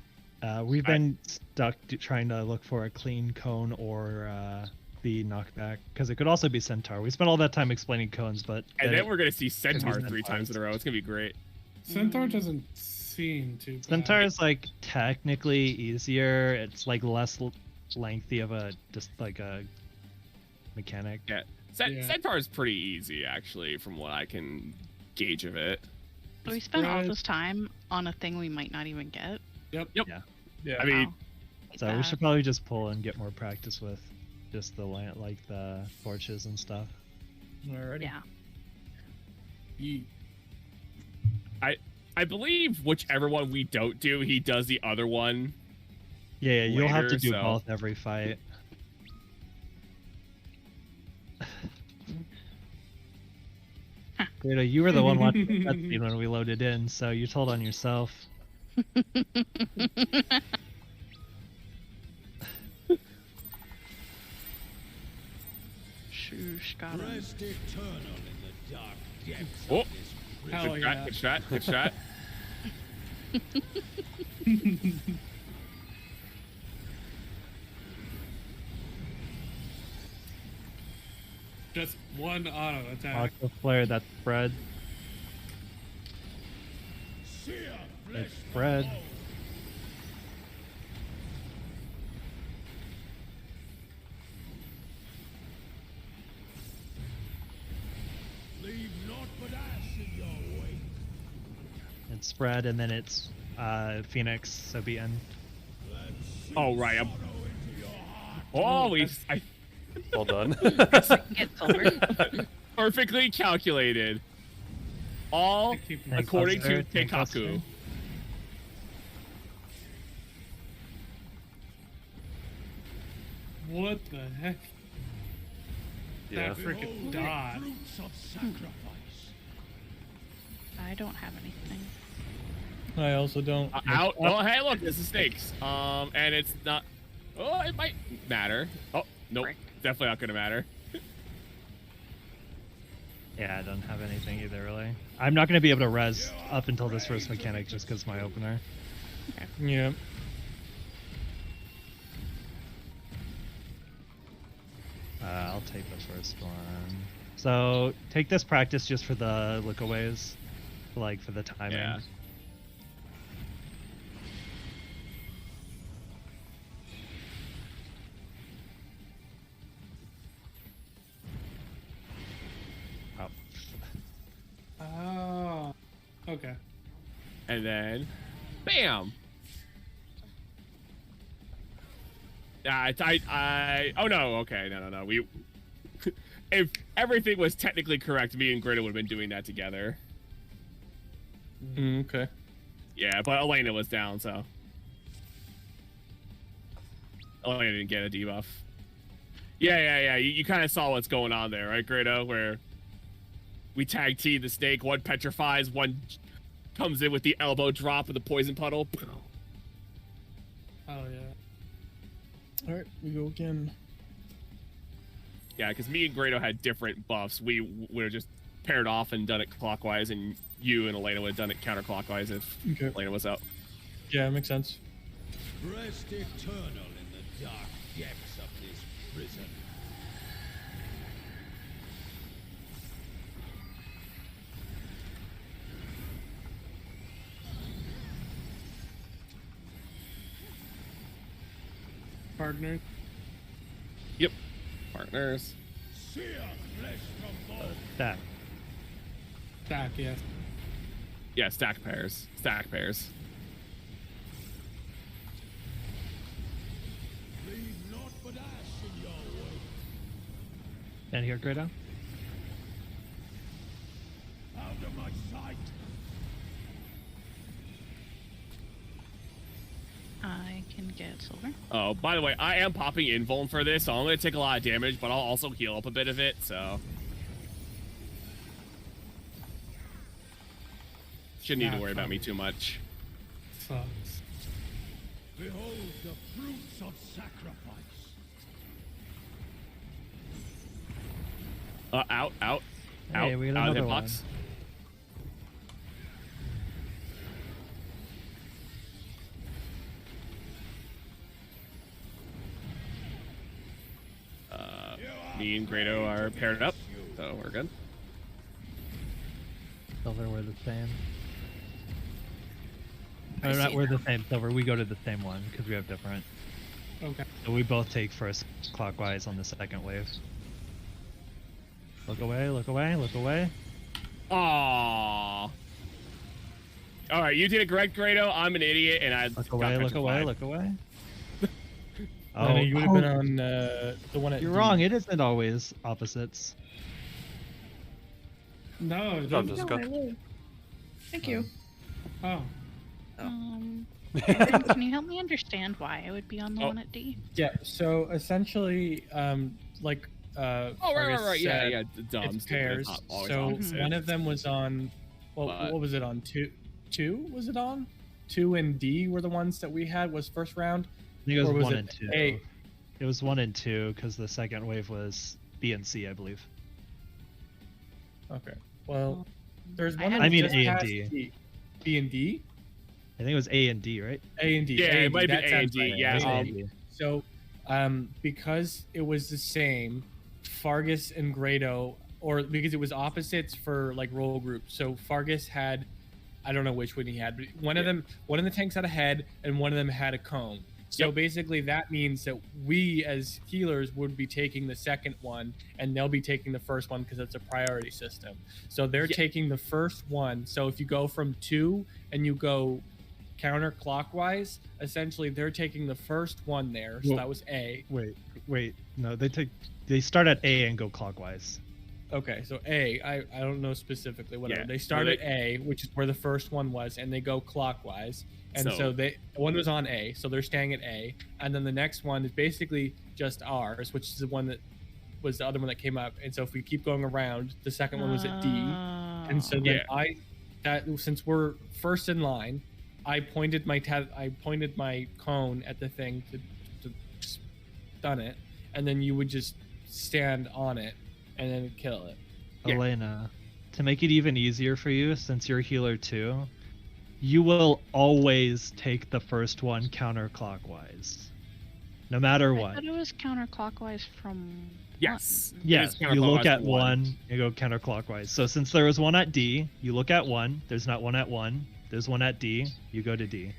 Speaker 10: We've been stuck trying to look for a clean cone or the knockback, because it could also be Centaur. We spent all that time explaining cones, but
Speaker 1: And then we're gonna see Centaur 3 times in a row. It's gonna be great.
Speaker 4: Centaur doesn't seem too bad.
Speaker 10: Centaur is like technically easier. It's like less lengthy of a just like a mechanic.
Speaker 1: Yeah, Centaur is pretty easy actually, from what I can gauge of it.
Speaker 2: So we spent all this time on a thing we might not even get.
Speaker 1: Yep.
Speaker 10: Yeah.
Speaker 1: I mean,
Speaker 10: so we should probably just pull and get more practice with just the like the torches and stuff.
Speaker 7: Alrighty.
Speaker 2: Yeah.
Speaker 1: I believe whichever one we don't do, he does the other one.
Speaker 10: Yeah, you'll have to
Speaker 1: later,
Speaker 10: do
Speaker 1: so-
Speaker 10: both every fight. Greta, you were the one watching the cutscene when we loaded in, so you told on yourself.
Speaker 2: Shoosh, got him.
Speaker 11: Rest eternal in the dark depths
Speaker 1: Oh,
Speaker 11: of this prison.
Speaker 4: Hell yeah.
Speaker 1: good shot, good shot.
Speaker 4: Just one auto attack.
Speaker 10: Watch the flare, that's Fred.
Speaker 11: Sear flesh
Speaker 10: It's Fred.
Speaker 11: Leave naught but ash in your wake.
Speaker 10: It's Fred, and then it's Phoenix, so be end.
Speaker 1: Oh right. Holy!
Speaker 3: Well done.
Speaker 2: Get silver.
Speaker 1: Perfectly calculated. All according to
Speaker 10: Tank Buster.
Speaker 1: Keikaku.
Speaker 4: What the heck?
Speaker 3: Yeah.
Speaker 4: That freaking
Speaker 11: Behold
Speaker 4: dot.
Speaker 11: the fruits of sacrifice.
Speaker 2: I don't have anything.
Speaker 7: I also don't.
Speaker 1: Out. Oh, hey, look, this is snakes. And it's not. Oh, it might matter. Oh, nope.
Speaker 2: Frick.
Speaker 1: Definitely not gonna matter.
Speaker 10: Yeah, I don't have anything either, really. I'm not going to be able to res up until this first mechanic just because my opener.
Speaker 7: Yeah.
Speaker 10: I'll take the first one. So take this practice just for the lookaways, like for the timing.
Speaker 1: Yeah.
Speaker 10: Oh.
Speaker 4: Oh. Okay.
Speaker 1: And then, bam. Oh no. Okay. No. We. If everything was technically correct, me and Greta would have been doing that together.
Speaker 7: Okay.
Speaker 1: Yeah, but Elena was down, so. Elena didn't get a debuff. Yeah. You kind of saw what's going on there, right, Greta? Where we tag team the snake, one petrifies, one comes in with the elbow drop of the poison puddle.
Speaker 4: Oh yeah.
Speaker 7: All right, we go again.
Speaker 1: Yeah, because me and Grado had different buffs. We would have just paired off and done it clockwise, and you and Elena would have done it counterclockwise if
Speaker 7: Okay.
Speaker 1: Elena was out.
Speaker 7: Yeah, makes sense.
Speaker 11: Rest eternal in the dark depths of this prison.
Speaker 4: partners.
Speaker 1: Yep. Partners.
Speaker 11: Sear flesh from bone.
Speaker 10: That.
Speaker 4: Stack, yes.
Speaker 1: Yeah, stack pairs. Stack pairs.
Speaker 11: Leave naught but ash in your wake.
Speaker 10: And here, Grado.
Speaker 11: Out of my sight.
Speaker 2: I can get silver.
Speaker 1: Oh, by the way, I am popping invuln for this, so I'm going to take a lot of damage, but I'll also heal up a bit of it, so... Shouldn't need to worry about me too much.
Speaker 4: Sucks.
Speaker 11: Behold the fruits of sacrifice.
Speaker 1: Out.
Speaker 10: Hey, we got
Speaker 1: out of
Speaker 10: another
Speaker 1: hitbox. Me and Grado are paired up, so we're good.
Speaker 10: Silver, we're the same.
Speaker 2: I
Speaker 10: Or not,
Speaker 2: see
Speaker 10: we're the
Speaker 2: now.
Speaker 10: same. Silver, we go to the same one because we have different.
Speaker 4: Okay.
Speaker 10: So we both take first clockwise on the second wave. Look away, look away, look away.
Speaker 1: Aww. Alright, you did it correct, Grado. I'm an idiot, and I
Speaker 10: Look
Speaker 1: got
Speaker 10: away, look away,
Speaker 1: petrified.
Speaker 10: look away.
Speaker 7: Oh, you would have been on the one at.
Speaker 10: You're
Speaker 7: D.
Speaker 10: wrong. It isn't always opposites.
Speaker 4: No,
Speaker 3: Good job,
Speaker 4: it doesn't.
Speaker 9: No,
Speaker 3: Jessica.
Speaker 9: I will. Thank you.
Speaker 4: Oh.
Speaker 2: Can you help me understand why I would be on the
Speaker 1: Oh.
Speaker 2: one at D?
Speaker 7: Yeah. So essentially, like
Speaker 1: Oh,
Speaker 7: Fergus
Speaker 1: right. Yeah,
Speaker 7: said,
Speaker 1: yeah. Dumb.
Speaker 7: it's
Speaker 1: stupid,
Speaker 7: pairs.
Speaker 1: always
Speaker 7: So
Speaker 1: opposite.
Speaker 7: one of them was on. Well,
Speaker 1: But-
Speaker 7: what was it on? Two was it on? 2 and D were the ones that we had was first round.
Speaker 10: I think it was,
Speaker 7: Or was
Speaker 10: 1
Speaker 7: it
Speaker 10: and 2.
Speaker 7: A?
Speaker 10: It was 1 and 2 because the second wave was B and C, I believe.
Speaker 7: Okay. Well, there's
Speaker 2: I
Speaker 7: one.
Speaker 2: had-
Speaker 7: that
Speaker 10: I mean
Speaker 7: just
Speaker 10: A and
Speaker 7: passed
Speaker 10: D.
Speaker 7: B and D.
Speaker 10: I think it was A and D, right?
Speaker 7: A and D.
Speaker 1: Yeah,
Speaker 7: A
Speaker 1: it
Speaker 7: and
Speaker 1: might
Speaker 7: D.
Speaker 1: be
Speaker 7: That
Speaker 1: A
Speaker 7: sounds
Speaker 1: and D,
Speaker 7: right.
Speaker 1: yeah,
Speaker 7: A and
Speaker 10: A
Speaker 7: D.
Speaker 10: and D.
Speaker 7: So, because it was the same, Fargus and Grado, or because it was opposites for like role groups. So Fargus had, I don't know which one he had, but one of the tanks had a head, and one of them had a cone. So
Speaker 1: Yep.
Speaker 7: basically, that means that we as healers would be taking the second one, and they'll be taking the first one because it's a priority system. So they're
Speaker 1: Yeah.
Speaker 7: taking the first one. So if you go from 2 and you go counterclockwise, essentially they're taking the first one there. So
Speaker 10: Well-
Speaker 7: that was A.
Speaker 10: Wait. No, they start at A and go clockwise.
Speaker 7: Okay, so A, I don't know specifically whatever.
Speaker 1: Yeah,
Speaker 7: They
Speaker 1: so
Speaker 7: start at A, which is where the first one was, and they go clockwise. And so one was on A, so they're staying at A, and then the next one is basically just ours, which is the one that was the other one that came up. And so if we keep going around, the second one was at D. And so then since we're first in line, I pointed my cone at the thing to stun it, and then you would just stand on it and then kill it.
Speaker 1: Yeah.
Speaker 10: Elena, to make it even easier for you, since you're healer too, you will always take the first one counterclockwise, no matter
Speaker 2: I
Speaker 10: what.
Speaker 2: thought it was counterclockwise from.
Speaker 1: Yes.
Speaker 2: one.
Speaker 1: It
Speaker 10: Yes,
Speaker 1: is
Speaker 10: you look
Speaker 1: counterclockwise
Speaker 10: at
Speaker 1: for one.
Speaker 10: one, you go counterclockwise. So since there was one at D, you look at one. There's not one at one. There's one at D. You go to D.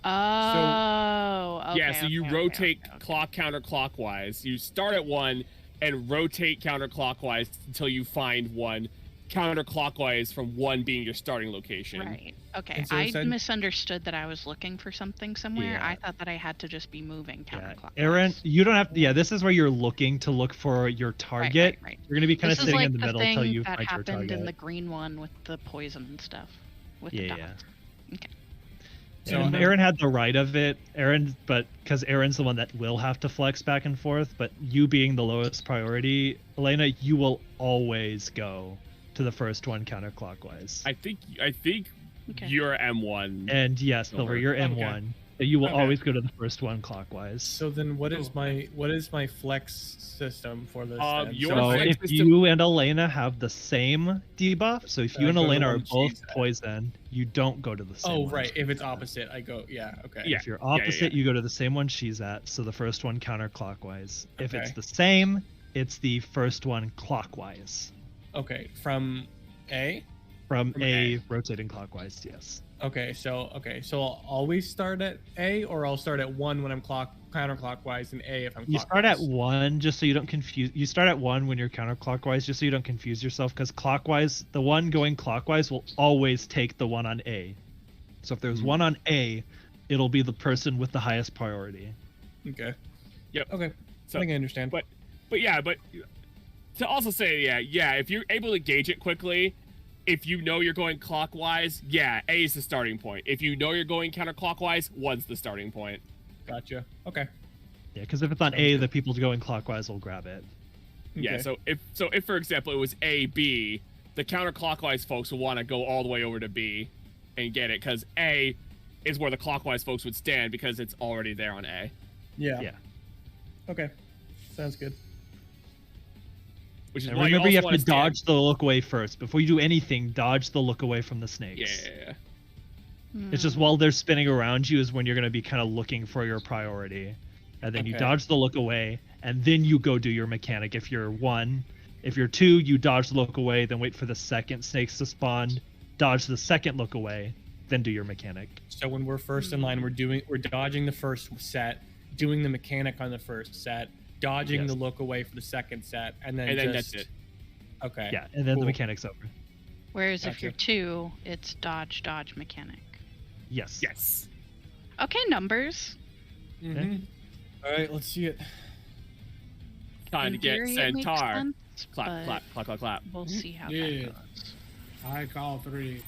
Speaker 2: Oh. Okay,
Speaker 1: Yeah, so you
Speaker 2: okay,
Speaker 1: rotate
Speaker 2: okay.
Speaker 1: clock counterclockwise. You start at one and rotate counterclockwise until you find one counterclockwise from one being your starting location.
Speaker 2: Right. Okay.
Speaker 7: And so
Speaker 2: I
Speaker 7: instead-
Speaker 2: misunderstood that I was looking for something somewhere.
Speaker 10: Yeah.
Speaker 2: I thought that I had to just be moving
Speaker 10: Yeah.
Speaker 2: counterclockwise.
Speaker 10: Aaron, you don't have to. Yeah, this is where you're looking to look for your target.
Speaker 2: Right.
Speaker 10: You're gonna be kind
Speaker 2: This
Speaker 10: of
Speaker 2: is
Speaker 10: sitting
Speaker 2: like
Speaker 10: in the
Speaker 2: the
Speaker 10: middle
Speaker 2: thing
Speaker 10: until you
Speaker 2: that
Speaker 10: find your
Speaker 2: happened
Speaker 10: target.
Speaker 2: in the green one with the poison and stuff. With
Speaker 10: Yeah,
Speaker 2: the
Speaker 10: yeah.
Speaker 2: dots. Okay.
Speaker 7: So
Speaker 10: And
Speaker 7: I'm-
Speaker 10: Aaron had the right of it. But because Aaron's the one that will have to flex back and forth, but you being the lowest priority, Elena, you will always go to the first one counterclockwise.
Speaker 1: I think
Speaker 2: Okay.
Speaker 1: you're M1.
Speaker 10: And yes,
Speaker 1: Silver.
Speaker 10: Silver, you're
Speaker 7: Okay.
Speaker 10: M1. So you will
Speaker 7: Okay.
Speaker 10: always go to the first one clockwise.
Speaker 7: So then, what is my flex system for this? then?
Speaker 1: Your
Speaker 10: So
Speaker 1: flex
Speaker 10: if
Speaker 1: system-
Speaker 10: you and Elena have the same debuff, so if you
Speaker 7: I
Speaker 10: and
Speaker 7: go to the
Speaker 10: Elena are
Speaker 7: one
Speaker 10: both
Speaker 7: she's at.
Speaker 10: poison, you don't go to the same
Speaker 7: Oh,
Speaker 10: one.
Speaker 7: right. If it's opposite, I go. Yeah. Okay.
Speaker 1: Yeah.
Speaker 10: If you're
Speaker 1: yeah,
Speaker 10: opposite,
Speaker 1: yeah.
Speaker 10: you go to the same one she's at, so the first one counterclockwise. If it's
Speaker 7: Okay.
Speaker 10: the same, it's the first one clockwise.
Speaker 7: Okay. From A.
Speaker 10: From A,
Speaker 7: A.
Speaker 10: rotating clockwise, yes.
Speaker 7: Okay, so I'll always start at A, or I'll start at 1 when I'm counterclockwise, and A if I'm
Speaker 10: You
Speaker 7: clockwise.
Speaker 10: start at 1 just so you don't confuse. You start at 1 when you're counterclockwise just so you don't confuse yourself, because clockwise, the one going clockwise will always take the one on A. So if there's one on A, it'll be the person with the highest priority.
Speaker 7: Okay.
Speaker 1: Yep.
Speaker 7: Okay.
Speaker 1: So,
Speaker 7: I think I understand.
Speaker 1: But to also say, if you're able to gauge it quickly, if you know you're going clockwise, A is the starting point. If you know you're going counterclockwise, 1's the starting point.
Speaker 7: Gotcha. Okay.
Speaker 10: Yeah, because if it's on A, the people going clockwise will grab it.
Speaker 1: Yeah.
Speaker 7: Okay.
Speaker 1: So if for example it was A B, the counterclockwise folks will want to go all the way over to B, and get it, because A is where the clockwise folks would stand because it's already there on A.
Speaker 7: Yeah.
Speaker 10: Yeah.
Speaker 7: Okay. Sounds good.
Speaker 1: Which is
Speaker 10: And
Speaker 1: why
Speaker 10: remember, you have
Speaker 1: also
Speaker 10: to
Speaker 1: wanna
Speaker 10: dodge the look away first. Before you do anything, dodge the look away from the snakes.
Speaker 1: Yeah.
Speaker 10: It's just while they're spinning around you is when you're going to be kind of looking for your priority. And then you
Speaker 7: Okay.
Speaker 10: dodge the look away, and then you go do your mechanic. If you're 1, if you're 2, you dodge the look away, then wait for the second snakes to spawn, dodge the second look away, then do your mechanic.
Speaker 7: So when we're first in line, we're dodging the first set, doing the mechanic on the first set, dodging
Speaker 10: Yes.
Speaker 7: the look away for the second set, and then
Speaker 1: that's it.
Speaker 7: Okay.
Speaker 10: Yeah, and then
Speaker 7: Cool.
Speaker 10: the mechanic's over.
Speaker 2: Whereas if
Speaker 7: Gotcha.
Speaker 2: you're 2, it's dodge, mechanic.
Speaker 10: Yes.
Speaker 1: Yes.
Speaker 2: Okay, numbers.
Speaker 7: Mm-hmm. All right, let's see it.
Speaker 1: Time to
Speaker 2: In
Speaker 1: get
Speaker 2: theory, it makes
Speaker 1: Centaur.
Speaker 2: sense,
Speaker 1: Clap,
Speaker 2: but
Speaker 1: clap, clap, clap, clap.
Speaker 2: We'll see how
Speaker 4: Yeah.
Speaker 2: that goes.
Speaker 4: I call 3.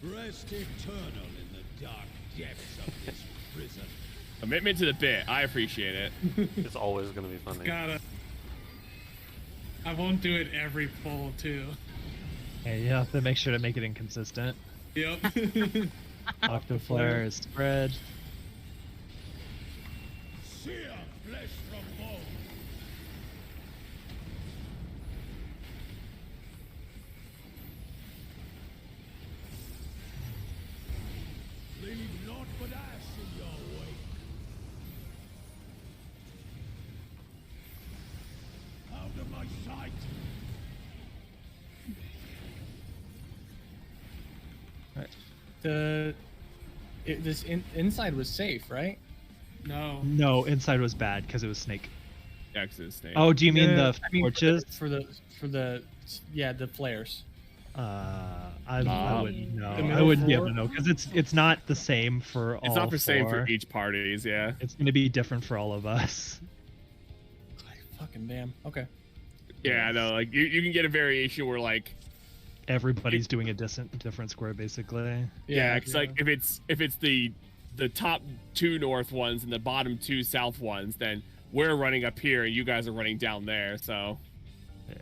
Speaker 11: Rest eternal in the dark depths of this prison.
Speaker 1: Commitment to the bit. I appreciate it.
Speaker 3: It's always gonna be funny.
Speaker 4: I won't do it every pull too.
Speaker 10: And you have to make sure to make it inconsistent.
Speaker 4: Yep.
Speaker 10: Octoflare is spread.
Speaker 11: Sear flesh from bone. Leave naught but ash in your wake. Out of my sight.
Speaker 7: Inside was safe, right?
Speaker 4: No.
Speaker 10: No, inside was bad because it was snake.
Speaker 1: Exit snake.
Speaker 10: Oh, do you mean
Speaker 7: Yeah,
Speaker 10: the
Speaker 7: I mean,
Speaker 10: torches?
Speaker 7: for the flares.
Speaker 10: I wouldn't know.
Speaker 7: The
Speaker 10: I
Speaker 7: middle
Speaker 10: wouldn't be able
Speaker 7: floor?
Speaker 10: to know because it's not the same for all.
Speaker 1: It's not the same for
Speaker 10: four.
Speaker 1: each parties, yeah.
Speaker 10: It's going to be different for all of us.
Speaker 7: Fucking damn. Okay.
Speaker 1: Yeah, no, like you can get a variation where like
Speaker 10: Everybody's doing a different square basically.
Speaker 1: yeah, because like if it's the top 2 north ones and the bottom 2 south ones, then we're running up here and you guys are running down there. So
Speaker 10: Yeah.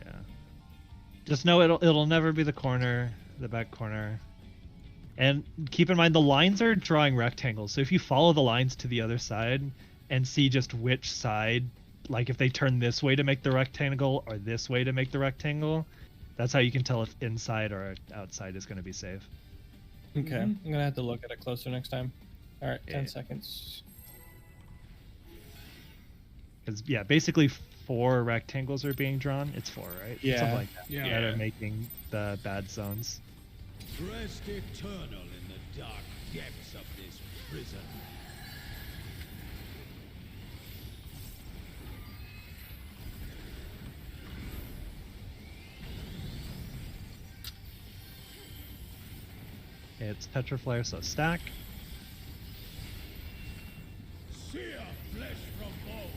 Speaker 10: Just know it'll never be the back corner. And keep in mind the lines are drawing rectangles. So if you follow the lines to the other side and see just which side, like if they turn this way to make the rectangle or this way to make the rectangle, that's how you can tell if inside or outside is going to be safe.
Speaker 7: Okay. I'm gonna have to look at it closer next time. All right. 10
Speaker 10: Yeah.
Speaker 7: seconds.
Speaker 10: Because yeah, basically 4 rectangles are being drawn. It's 4, right?
Speaker 7: Yeah.
Speaker 10: Something like that.
Speaker 4: Yeah.
Speaker 10: That are making the bad zones.
Speaker 11: Rest eternal in the dark depths of this prison.
Speaker 10: It's Petroflare, so stack.
Speaker 11: Sear flesh from bone.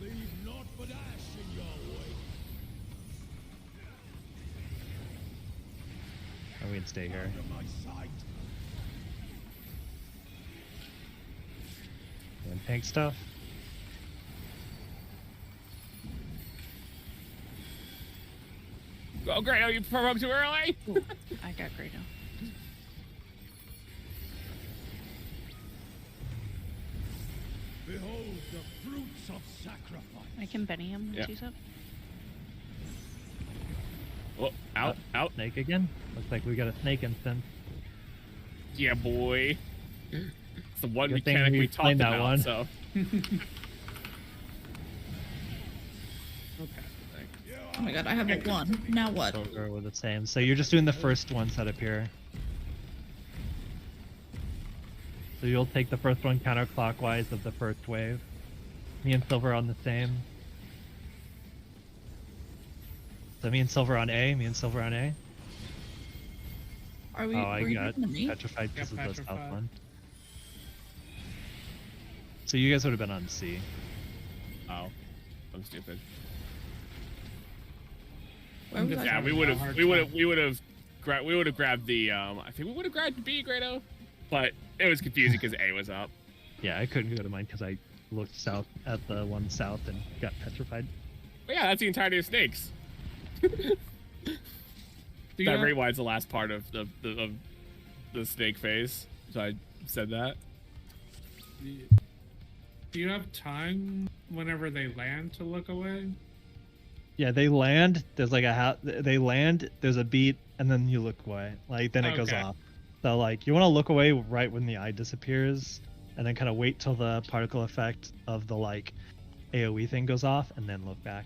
Speaker 11: Leave naught but ash in your wake.
Speaker 10: And we can stay here.
Speaker 11: Out of my sight.
Speaker 10: And tank stuff.
Speaker 1: oh great, oh you provoked too early.
Speaker 2: I got Grado.
Speaker 11: Behold the fruits of sacrifice.
Speaker 2: I can Benny him once
Speaker 1: Yeah.
Speaker 2: he's up.
Speaker 1: Oh, out.
Speaker 10: Snake again. Looks like we got a snake instance.
Speaker 1: Yeah, boy. It's the one
Speaker 10: Good thing
Speaker 1: mechanic we talked
Speaker 10: played that
Speaker 1: about.
Speaker 10: one.
Speaker 1: So.
Speaker 9: Oh my god, I have a 1. Now what?
Speaker 10: Silver were the same. So you're just doing the first ones that appear. So you'll take the first one counterclockwise of the first wave. Me and Silver on the same. So me and Silver on A, me and Silver on A.
Speaker 9: Are we?
Speaker 10: Oh, I
Speaker 9: were you
Speaker 10: got
Speaker 9: talking to me?
Speaker 10: petrified because of the south
Speaker 4: petrified.
Speaker 10: one. So you guys would have been on C.
Speaker 1: Oh, I'm stupid.
Speaker 9: Where was I
Speaker 1: Yeah, we
Speaker 9: talking
Speaker 1: would
Speaker 9: about?
Speaker 1: have, we would have grabbed the. I think we would have grabbed B, Grado, but it was confusing because A was up.
Speaker 10: Yeah, I couldn't go to mine because I looked south at the one south and got petrified.
Speaker 1: But yeah, that's the entirety of snakes.
Speaker 4: Do you
Speaker 1: That
Speaker 4: have-
Speaker 1: rewind's the last part of the snake phase. So I said that.
Speaker 4: Do you have time whenever they land to look away?
Speaker 10: Yeah, they land. There's like they land. There's a beat, and then you look away. Like then it goes
Speaker 4: Okay.
Speaker 10: off. So like you want to look away right when the eye disappears, and then kind of wait till the particle effect of the like AOE thing goes off, and then look back.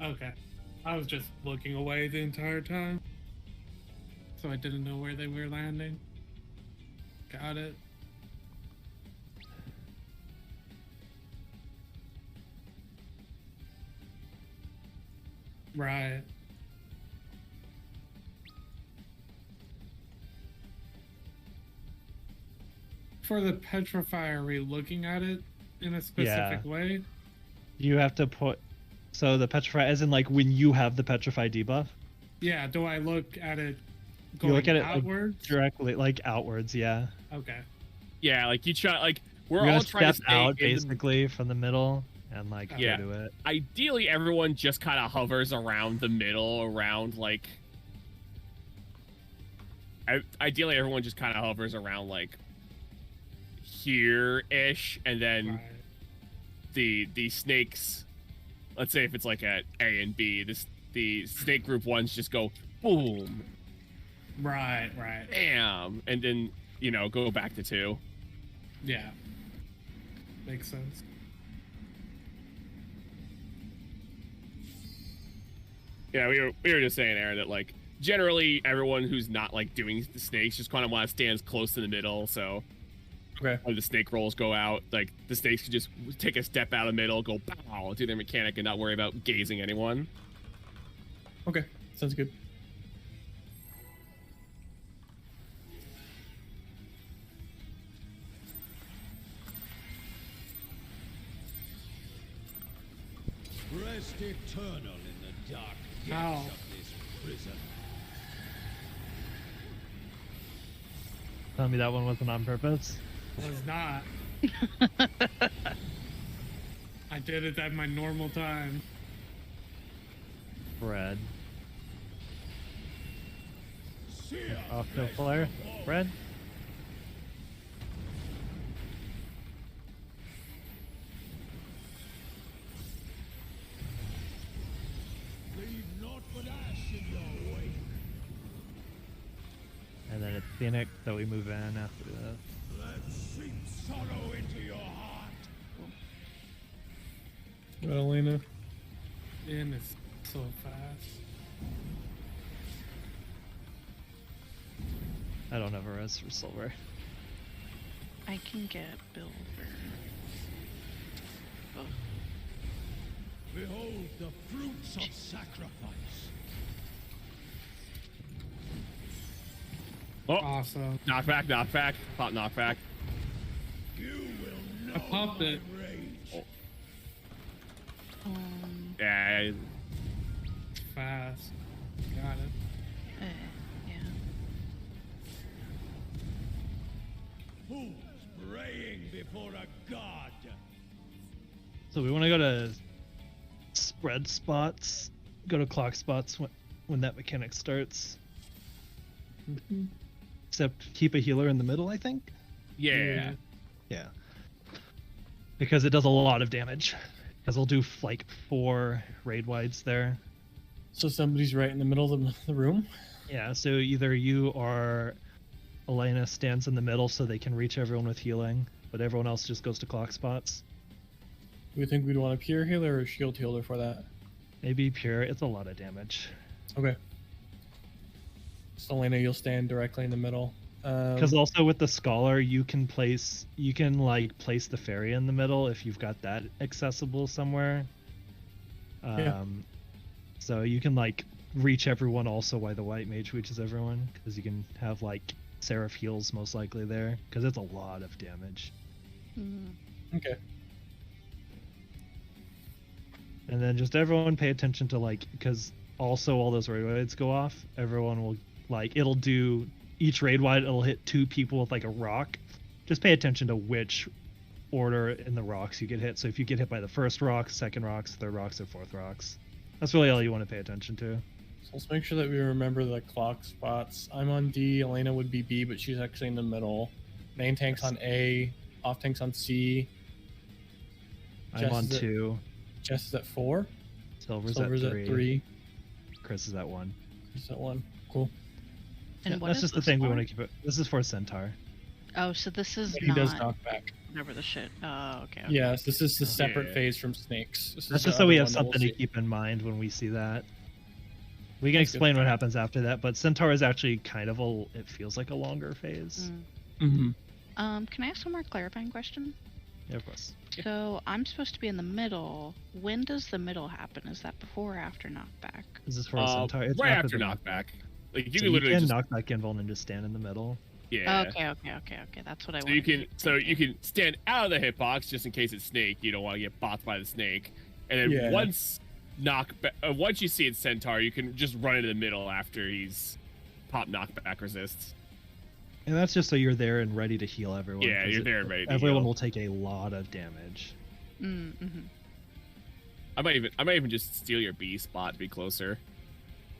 Speaker 4: Okay. I was just looking away the entire time. So I didn't know where they were landing. Got it. Right. For the petrify, are we looking at it in a specific way?
Speaker 10: You have to put so the petrify, as in like when you have the petrify debuff.
Speaker 4: Yeah, do I look at it
Speaker 10: You
Speaker 4: going
Speaker 10: look at it like,
Speaker 4: outwards?
Speaker 10: directly, like outwards. Yeah.
Speaker 4: Okay.
Speaker 1: Yeah, like you try, like we're
Speaker 10: You're
Speaker 1: all
Speaker 10: gonna
Speaker 1: trying to
Speaker 10: step
Speaker 1: stay
Speaker 10: out
Speaker 1: in the-
Speaker 10: basically from the middle and like
Speaker 1: Yeah.
Speaker 10: go to it.
Speaker 1: Ideally, everyone just kind of hovers around the middle, around like. Ideally, everyone just kind of hovers around like here-ish, and then
Speaker 4: Right.
Speaker 1: the snakes. Let's say if it's like at A and B, the snake group ones just go boom,
Speaker 4: Right, right.
Speaker 1: bam, and then go back to 2.
Speaker 4: Yeah. Makes sense.
Speaker 1: Yeah, we were just saying, Aaron, that like generally everyone who's not like doing the snakes just kind of want to stand close to the middle. So
Speaker 7: Okay.
Speaker 1: when the snake rolls go out, like the snakes can just take a step out of the middle, go pow, do their mechanic, and not worry about gazing anyone.
Speaker 7: Okay. Sounds good.
Speaker 11: Rest eternal in the dark
Speaker 4: Ow.
Speaker 11: depths of this prison.
Speaker 10: Tell me that one wasn't on purpose.
Speaker 4: Was not. I did it at my normal time.
Speaker 10: Fred.
Speaker 11: Seer
Speaker 10: Off to
Speaker 11: flesh
Speaker 10: flare.
Speaker 11: of all.
Speaker 10: Fred.
Speaker 11: Leave naught but ash in your wake.
Speaker 10: And then it's Phoenix, so we move in after this.
Speaker 11: Let seep sorrow into your heart.
Speaker 7: Elena.
Speaker 4: In is so fast.
Speaker 10: I don't have a res for silver.
Speaker 2: I can get Builder. Oh,
Speaker 11: Behold the fruits of sacrifice.
Speaker 1: Oh,
Speaker 4: Awesome.
Speaker 1: knockback, pop knockback.
Speaker 11: You will know
Speaker 4: I popped
Speaker 11: my
Speaker 4: it.
Speaker 11: rage.
Speaker 1: Yeah,
Speaker 4: Fast. Got it.
Speaker 2: yeah.
Speaker 11: Who's praying before a god?
Speaker 10: So we want to go to spread spots, go to clock spots when that mechanic starts. Except keep a healer in the middle, I think.
Speaker 1: yeah.
Speaker 10: Yeah. Because it does a lot of damage. Because we'll do like 4 raid wides there.
Speaker 7: So somebody's right in the middle of the room.
Speaker 10: Yeah, so either you are Elena stands in the middle so they can reach everyone with healing, but everyone else just goes to clock spots.
Speaker 7: Do we think we'd want a pure healer or a shield healer for that?
Speaker 10: Maybe pure. It's a lot of damage.
Speaker 7: Okay. So Elena, you'll stand directly in the middle.
Speaker 10: Because also with the scholar, you can like place the fairy in the middle if you've got that accessible somewhere.
Speaker 7: Yeah.
Speaker 10: So you can like reach everyone also while the white mage reaches everyone, because you can have like Seraph heals most likely there, because it's a lot of damage.
Speaker 7: Okay.
Speaker 10: And then just everyone pay attention to like, because also all those raid wides go off, everyone will like, it'll do each raid wide, it'll hit 2 people with like a rock. Just pay attention to which order in the rocks you get hit. So if you get hit by the first rocks, second rocks, third rocks, or fourth rocks, that's really all you want to pay attention to.
Speaker 7: So let's make sure that we remember the clock spots. I'm on D, Elena would be B, but she's actually in the middle. Main tank's on A, off tank's on C.
Speaker 10: I'm
Speaker 7: Jess
Speaker 10: on
Speaker 7: is at-
Speaker 10: 2.
Speaker 7: Jess is at 4.
Speaker 10: Silver's
Speaker 7: Silver's
Speaker 10: at 3.
Speaker 7: at 3.
Speaker 10: Chris is at 1.
Speaker 7: Chris is at 1. Cool.
Speaker 2: And
Speaker 10: Yeah,
Speaker 2: what
Speaker 10: that's
Speaker 2: is
Speaker 10: just the
Speaker 2: this
Speaker 10: thing we
Speaker 2: for?
Speaker 10: want to keep it. This is for Centaur.
Speaker 2: Oh, so this is
Speaker 7: He
Speaker 2: not
Speaker 7: does knock back.
Speaker 2: whatever the shit. Oh, okay.
Speaker 7: Yes, this is the separate
Speaker 1: Yeah.
Speaker 7: phase from snakes. This is
Speaker 10: That's
Speaker 7: the
Speaker 10: just so we
Speaker 7: other
Speaker 10: have
Speaker 7: one that we'll
Speaker 10: something to
Speaker 7: see.
Speaker 10: keep in mind when we see that. We can
Speaker 7: That's good.
Speaker 10: explain what happens after that, but Centaur is actually kind of it feels like a longer phase.
Speaker 7: Mhm.
Speaker 2: Can I ask one more clarifying question?
Speaker 10: Yeah, of course.
Speaker 2: So I'm supposed to be in the middle. When does the middle happen? Is that before or after knockback?
Speaker 10: This is for a Centaur. It's
Speaker 1: right after
Speaker 10: the
Speaker 1: knockback. Like you
Speaker 10: So
Speaker 1: can
Speaker 10: you
Speaker 1: literally
Speaker 10: can
Speaker 1: just
Speaker 10: knock back invuln and just stand in the middle.
Speaker 1: yeah.
Speaker 2: Okay. That's what I
Speaker 1: So
Speaker 2: want.
Speaker 1: you can stand out of the hitbox just in case it's snake. You don't want to get bopped by the snake. And then
Speaker 7: Yeah.
Speaker 1: once you see it's Centaur, you can just run into the middle after he's pop knockback resists.
Speaker 10: And that's just so you're there and ready to heal everyone.
Speaker 1: Yeah,
Speaker 10: 'cause
Speaker 1: you're there and ready to
Speaker 10: Everyone
Speaker 1: heal.
Speaker 10: will take a lot of damage.
Speaker 2: Mm-hmm.
Speaker 1: I might even just steal your B spot to be closer.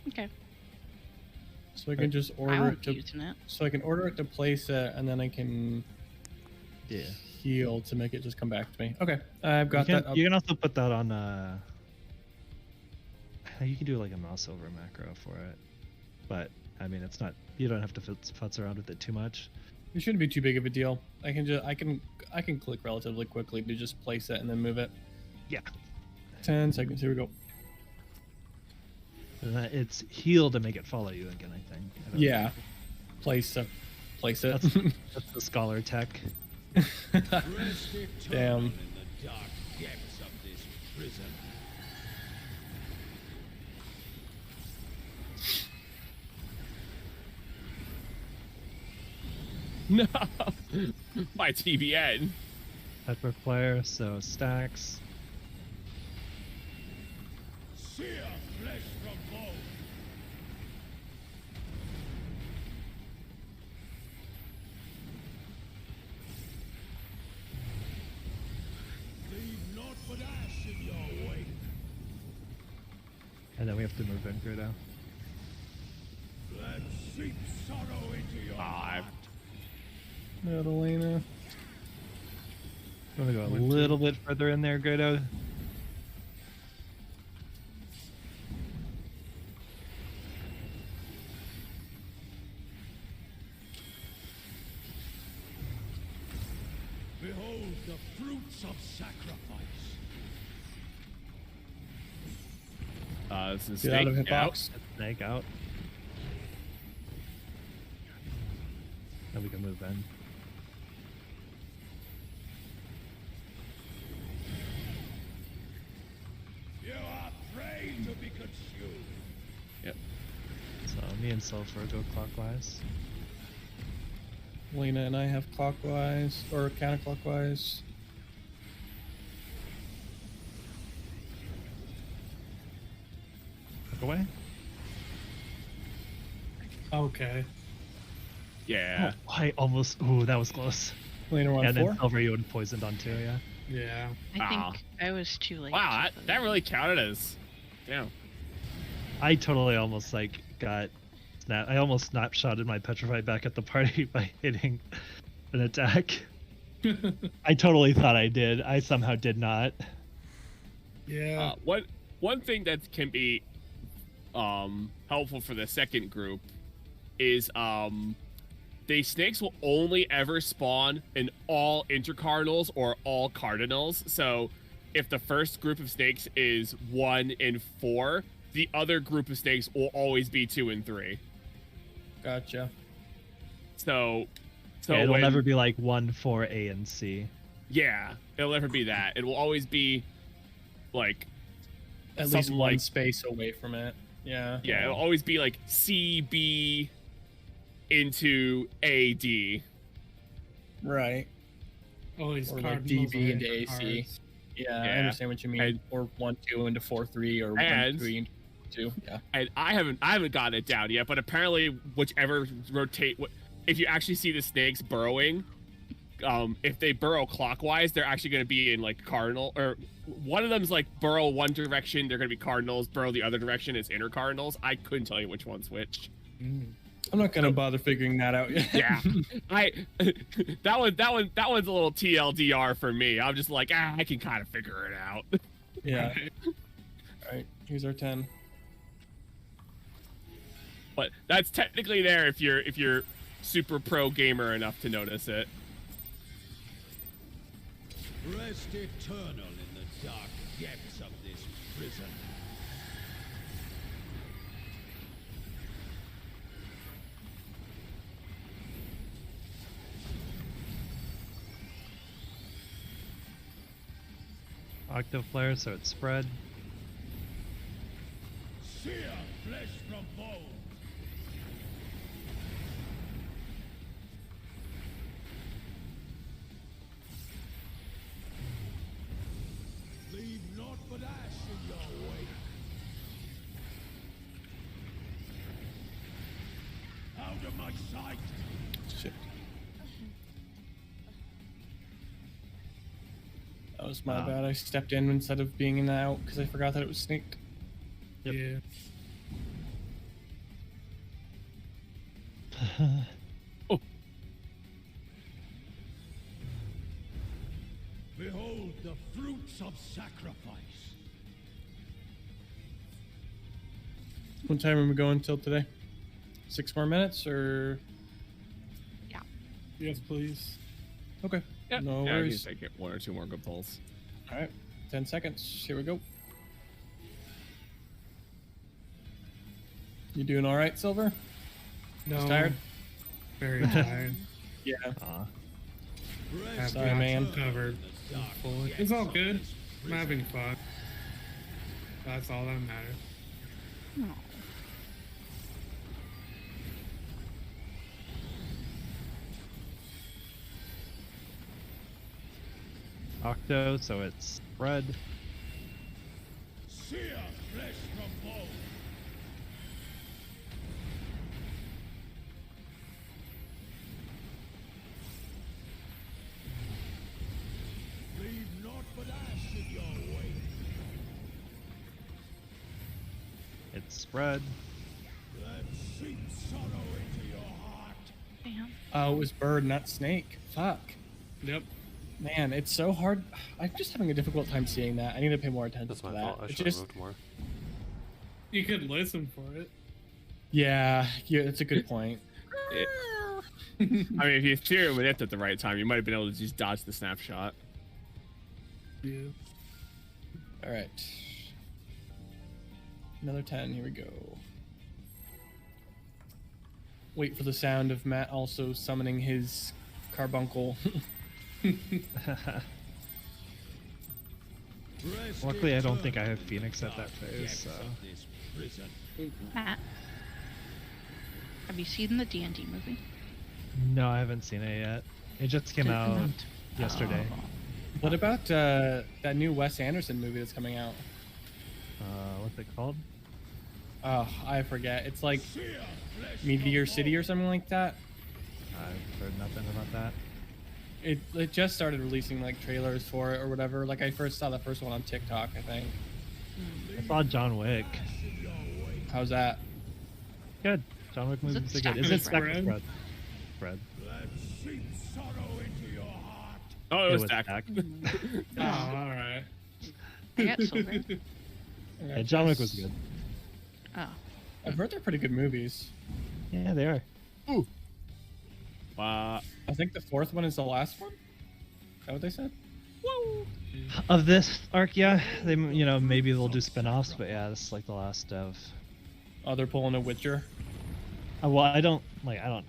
Speaker 2: Okay.
Speaker 7: So I can just
Speaker 2: I
Speaker 7: order
Speaker 2: won't
Speaker 7: it
Speaker 2: be
Speaker 7: to.
Speaker 2: using it.
Speaker 7: So I can order it to place it, and then I can
Speaker 10: Yeah.
Speaker 7: heal to make it just come back to me. Okay, I've got
Speaker 10: you can,
Speaker 7: that up.
Speaker 10: You can also put that on. You can do like a mouse over macro for it, but I mean it's not. You don't have to futz around with it too much.
Speaker 7: It shouldn't be too big of a deal. I can click relatively quickly to just place it and then move it.
Speaker 10: Yeah.
Speaker 7: 10 seconds. Here we go.
Speaker 10: And it's heal to make it follow you again. I think. I don't
Speaker 7: Yeah. Place it.
Speaker 10: That's the scholar tech.
Speaker 11: Rest eternal
Speaker 7: Damn.
Speaker 11: in the dark depths of this prison.
Speaker 1: No, my TBN.
Speaker 10: Pepper player, so stacks.
Speaker 11: Sear flesh from bone. Leave naught but ash in your wake.
Speaker 10: And then we have to move in Grudo.
Speaker 11: Let seep sorrow into your heart.
Speaker 7: Madalena.
Speaker 10: I'm gonna go a little bit further in there, Grudo.
Speaker 11: Behold the fruits of sacrifice.
Speaker 1: This is
Speaker 7: Get out of
Speaker 1: snake.
Speaker 7: hitbox.
Speaker 10: Snake out. Then we can move in.
Speaker 11: You are prey to be consumed.
Speaker 1: Yep.
Speaker 10: So me and Sulfur go clockwise.
Speaker 7: Lena and I have clockwise or counterclockwise.
Speaker 10: Look away.
Speaker 7: Okay.
Speaker 1: Yeah.
Speaker 10: Oh, I almost. Ooh, that was close.
Speaker 7: Lena, we're on
Speaker 10: And then
Speaker 7: 4?
Speaker 10: Silver, you would poisoned on 2, yeah.
Speaker 7: Yeah.
Speaker 2: I
Speaker 1: Wow.
Speaker 2: think I was too late.
Speaker 1: Wow,
Speaker 2: to
Speaker 1: that really counted as. Damn.
Speaker 10: I totally almost like got I almost snapshotted my petrified back at the party by hitting an attack. I totally thought I did. I somehow did not.
Speaker 7: Yeah.
Speaker 1: One thing that can be helpful for the second group is the snakes will only ever spawn in all intercardinals or all cardinals. So if the first group of snakes is 1 and 4, the other group of snakes will always be 2 and 3.
Speaker 7: Gotcha.
Speaker 1: So
Speaker 10: Yeah, it'll
Speaker 1: when-
Speaker 10: never be like 1, 4, A, and C.
Speaker 1: Yeah, it'll never be that. It will always be like
Speaker 7: At least
Speaker 1: something
Speaker 7: one
Speaker 1: like
Speaker 7: space away from it. Yeah.
Speaker 1: yeah, it'll always be like C B into A D.
Speaker 7: Right.
Speaker 4: Always
Speaker 7: Or like
Speaker 4: cardinals
Speaker 7: DB
Speaker 4: or
Speaker 7: into AC.
Speaker 4: cards.
Speaker 7: Yeah, I
Speaker 1: Yeah.
Speaker 7: understand what you mean.
Speaker 1: And-
Speaker 7: or 1, 2 into 4, 3, or 1,
Speaker 1: And-
Speaker 7: 3 into 2. Yeah.
Speaker 1: And I haven't gotten it down yet, but apparently whichever if you actually see the snakes burrowing, if they burrow clockwise, they're actually going to be in like cardinal, or one of them's like burrow one direction, they're going to be cardinals, burrow the other direction, it's inner cardinals. I couldn't tell you which one's which.
Speaker 7: I'm not gonna bother figuring that out yet.
Speaker 1: Yeah, that one's a little TLDR for me. I'm just like, I can kind of figure it out.
Speaker 7: Yeah. All right. Here's our 10.
Speaker 1: But that's technically there if you're super pro gamer enough to notice it.
Speaker 11: Rest eternal in the dark depths of this prison.
Speaker 10: Octoflare, so it's spread.
Speaker 11: Sear flesh from bone. Leave naught but ash in your wake. Out of my sight.
Speaker 7: Shit. That was my bad. I stepped in instead of being in and out because I forgot that it was snake.
Speaker 10: Yep.
Speaker 4: Yeah.
Speaker 11: Behold the fruits of sacrifice.
Speaker 7: What time are we going till today? 6 more minutes or?
Speaker 4: Yes, please.
Speaker 7: Okay.
Speaker 1: Yeah,
Speaker 7: No
Speaker 1: yeah, I can
Speaker 7: worries.
Speaker 1: take it 1 or 2 more good pulls.
Speaker 7: All right. 10 seconds. Here we go. You doing all right, Silver?
Speaker 4: No.
Speaker 7: Just tired?
Speaker 4: Very tired.
Speaker 7: Yeah.
Speaker 11: Rest
Speaker 7: Sorry, man.
Speaker 4: Covered. Fully. It's all good. I'm having fun. That's all that matters.
Speaker 2: Oh.
Speaker 10: Octo, so it's spread.
Speaker 11: Sear flesh from bone. Leave naught but ash in your wake.
Speaker 10: It's spread.
Speaker 11: Let seep sorrow into your heart.
Speaker 2: Damn.
Speaker 7: Oh, it was bird, not snake. Fuck.
Speaker 4: Yep.
Speaker 7: Man, it's so hard. I'm just having a difficult time seeing that. I need to pay more attention
Speaker 3: That's
Speaker 7: to
Speaker 3: my
Speaker 7: that.
Speaker 3: fault. I
Speaker 7: It
Speaker 3: should have
Speaker 7: just,
Speaker 3: moved more.
Speaker 4: You could listen for it.
Speaker 7: yeah, that's a good point.
Speaker 1: I mean, if you threw him it at the right time, you might have been able to just dodge the snapshot.
Speaker 4: Yeah.
Speaker 7: All right. Another 10. Here we go. Wait for the sound of Matt also summoning his carbuncle.
Speaker 11: Rest
Speaker 10: Luckily, I don't think I
Speaker 11: eternal
Speaker 10: have Phoenix at that phase,
Speaker 11: depths
Speaker 10: so.
Speaker 11: of this prison.
Speaker 2: Matt, have you seen the D&D movie?
Speaker 10: No, I haven't seen it yet. It just came out yesterday.
Speaker 2: Oh.
Speaker 7: What about that new Wes Anderson movie that's coming out?
Speaker 10: What's it called?
Speaker 7: Oh, I forget. It's like
Speaker 11: Sear flesh
Speaker 7: Meteor
Speaker 11: from
Speaker 7: City
Speaker 11: bone.
Speaker 7: or something like that.
Speaker 10: I've heard nothing about that.
Speaker 7: It just started releasing like trailers for it or whatever. Like I first saw the first one on TikTok, I think.
Speaker 10: I saw John Wick.
Speaker 7: How's that?
Speaker 10: Good. John Wick
Speaker 2: Is it
Speaker 10: movies are
Speaker 2: stacked
Speaker 10: good. Is
Speaker 2: with
Speaker 10: it stacked with
Speaker 4: spread?
Speaker 10: spread? Spread.
Speaker 11: Let seep sorrow into your heart.
Speaker 1: Oh, it was
Speaker 10: was
Speaker 1: stacked.
Speaker 10: stacked.
Speaker 4: Oh, all right.
Speaker 2: I got silver.
Speaker 10: Yeah, John Wick was good.
Speaker 2: Oh.
Speaker 7: I've heard they're pretty good movies.
Speaker 10: Yeah, they are.
Speaker 1: Wow.
Speaker 7: I think the fourth one is the last one. Is that what they said?
Speaker 10: Of this arc, yeah, they maybe they'll do spin-offs, but yeah, this is like the last of.
Speaker 7: Oh, they're pulling a Witcher.
Speaker 10: Well, I don't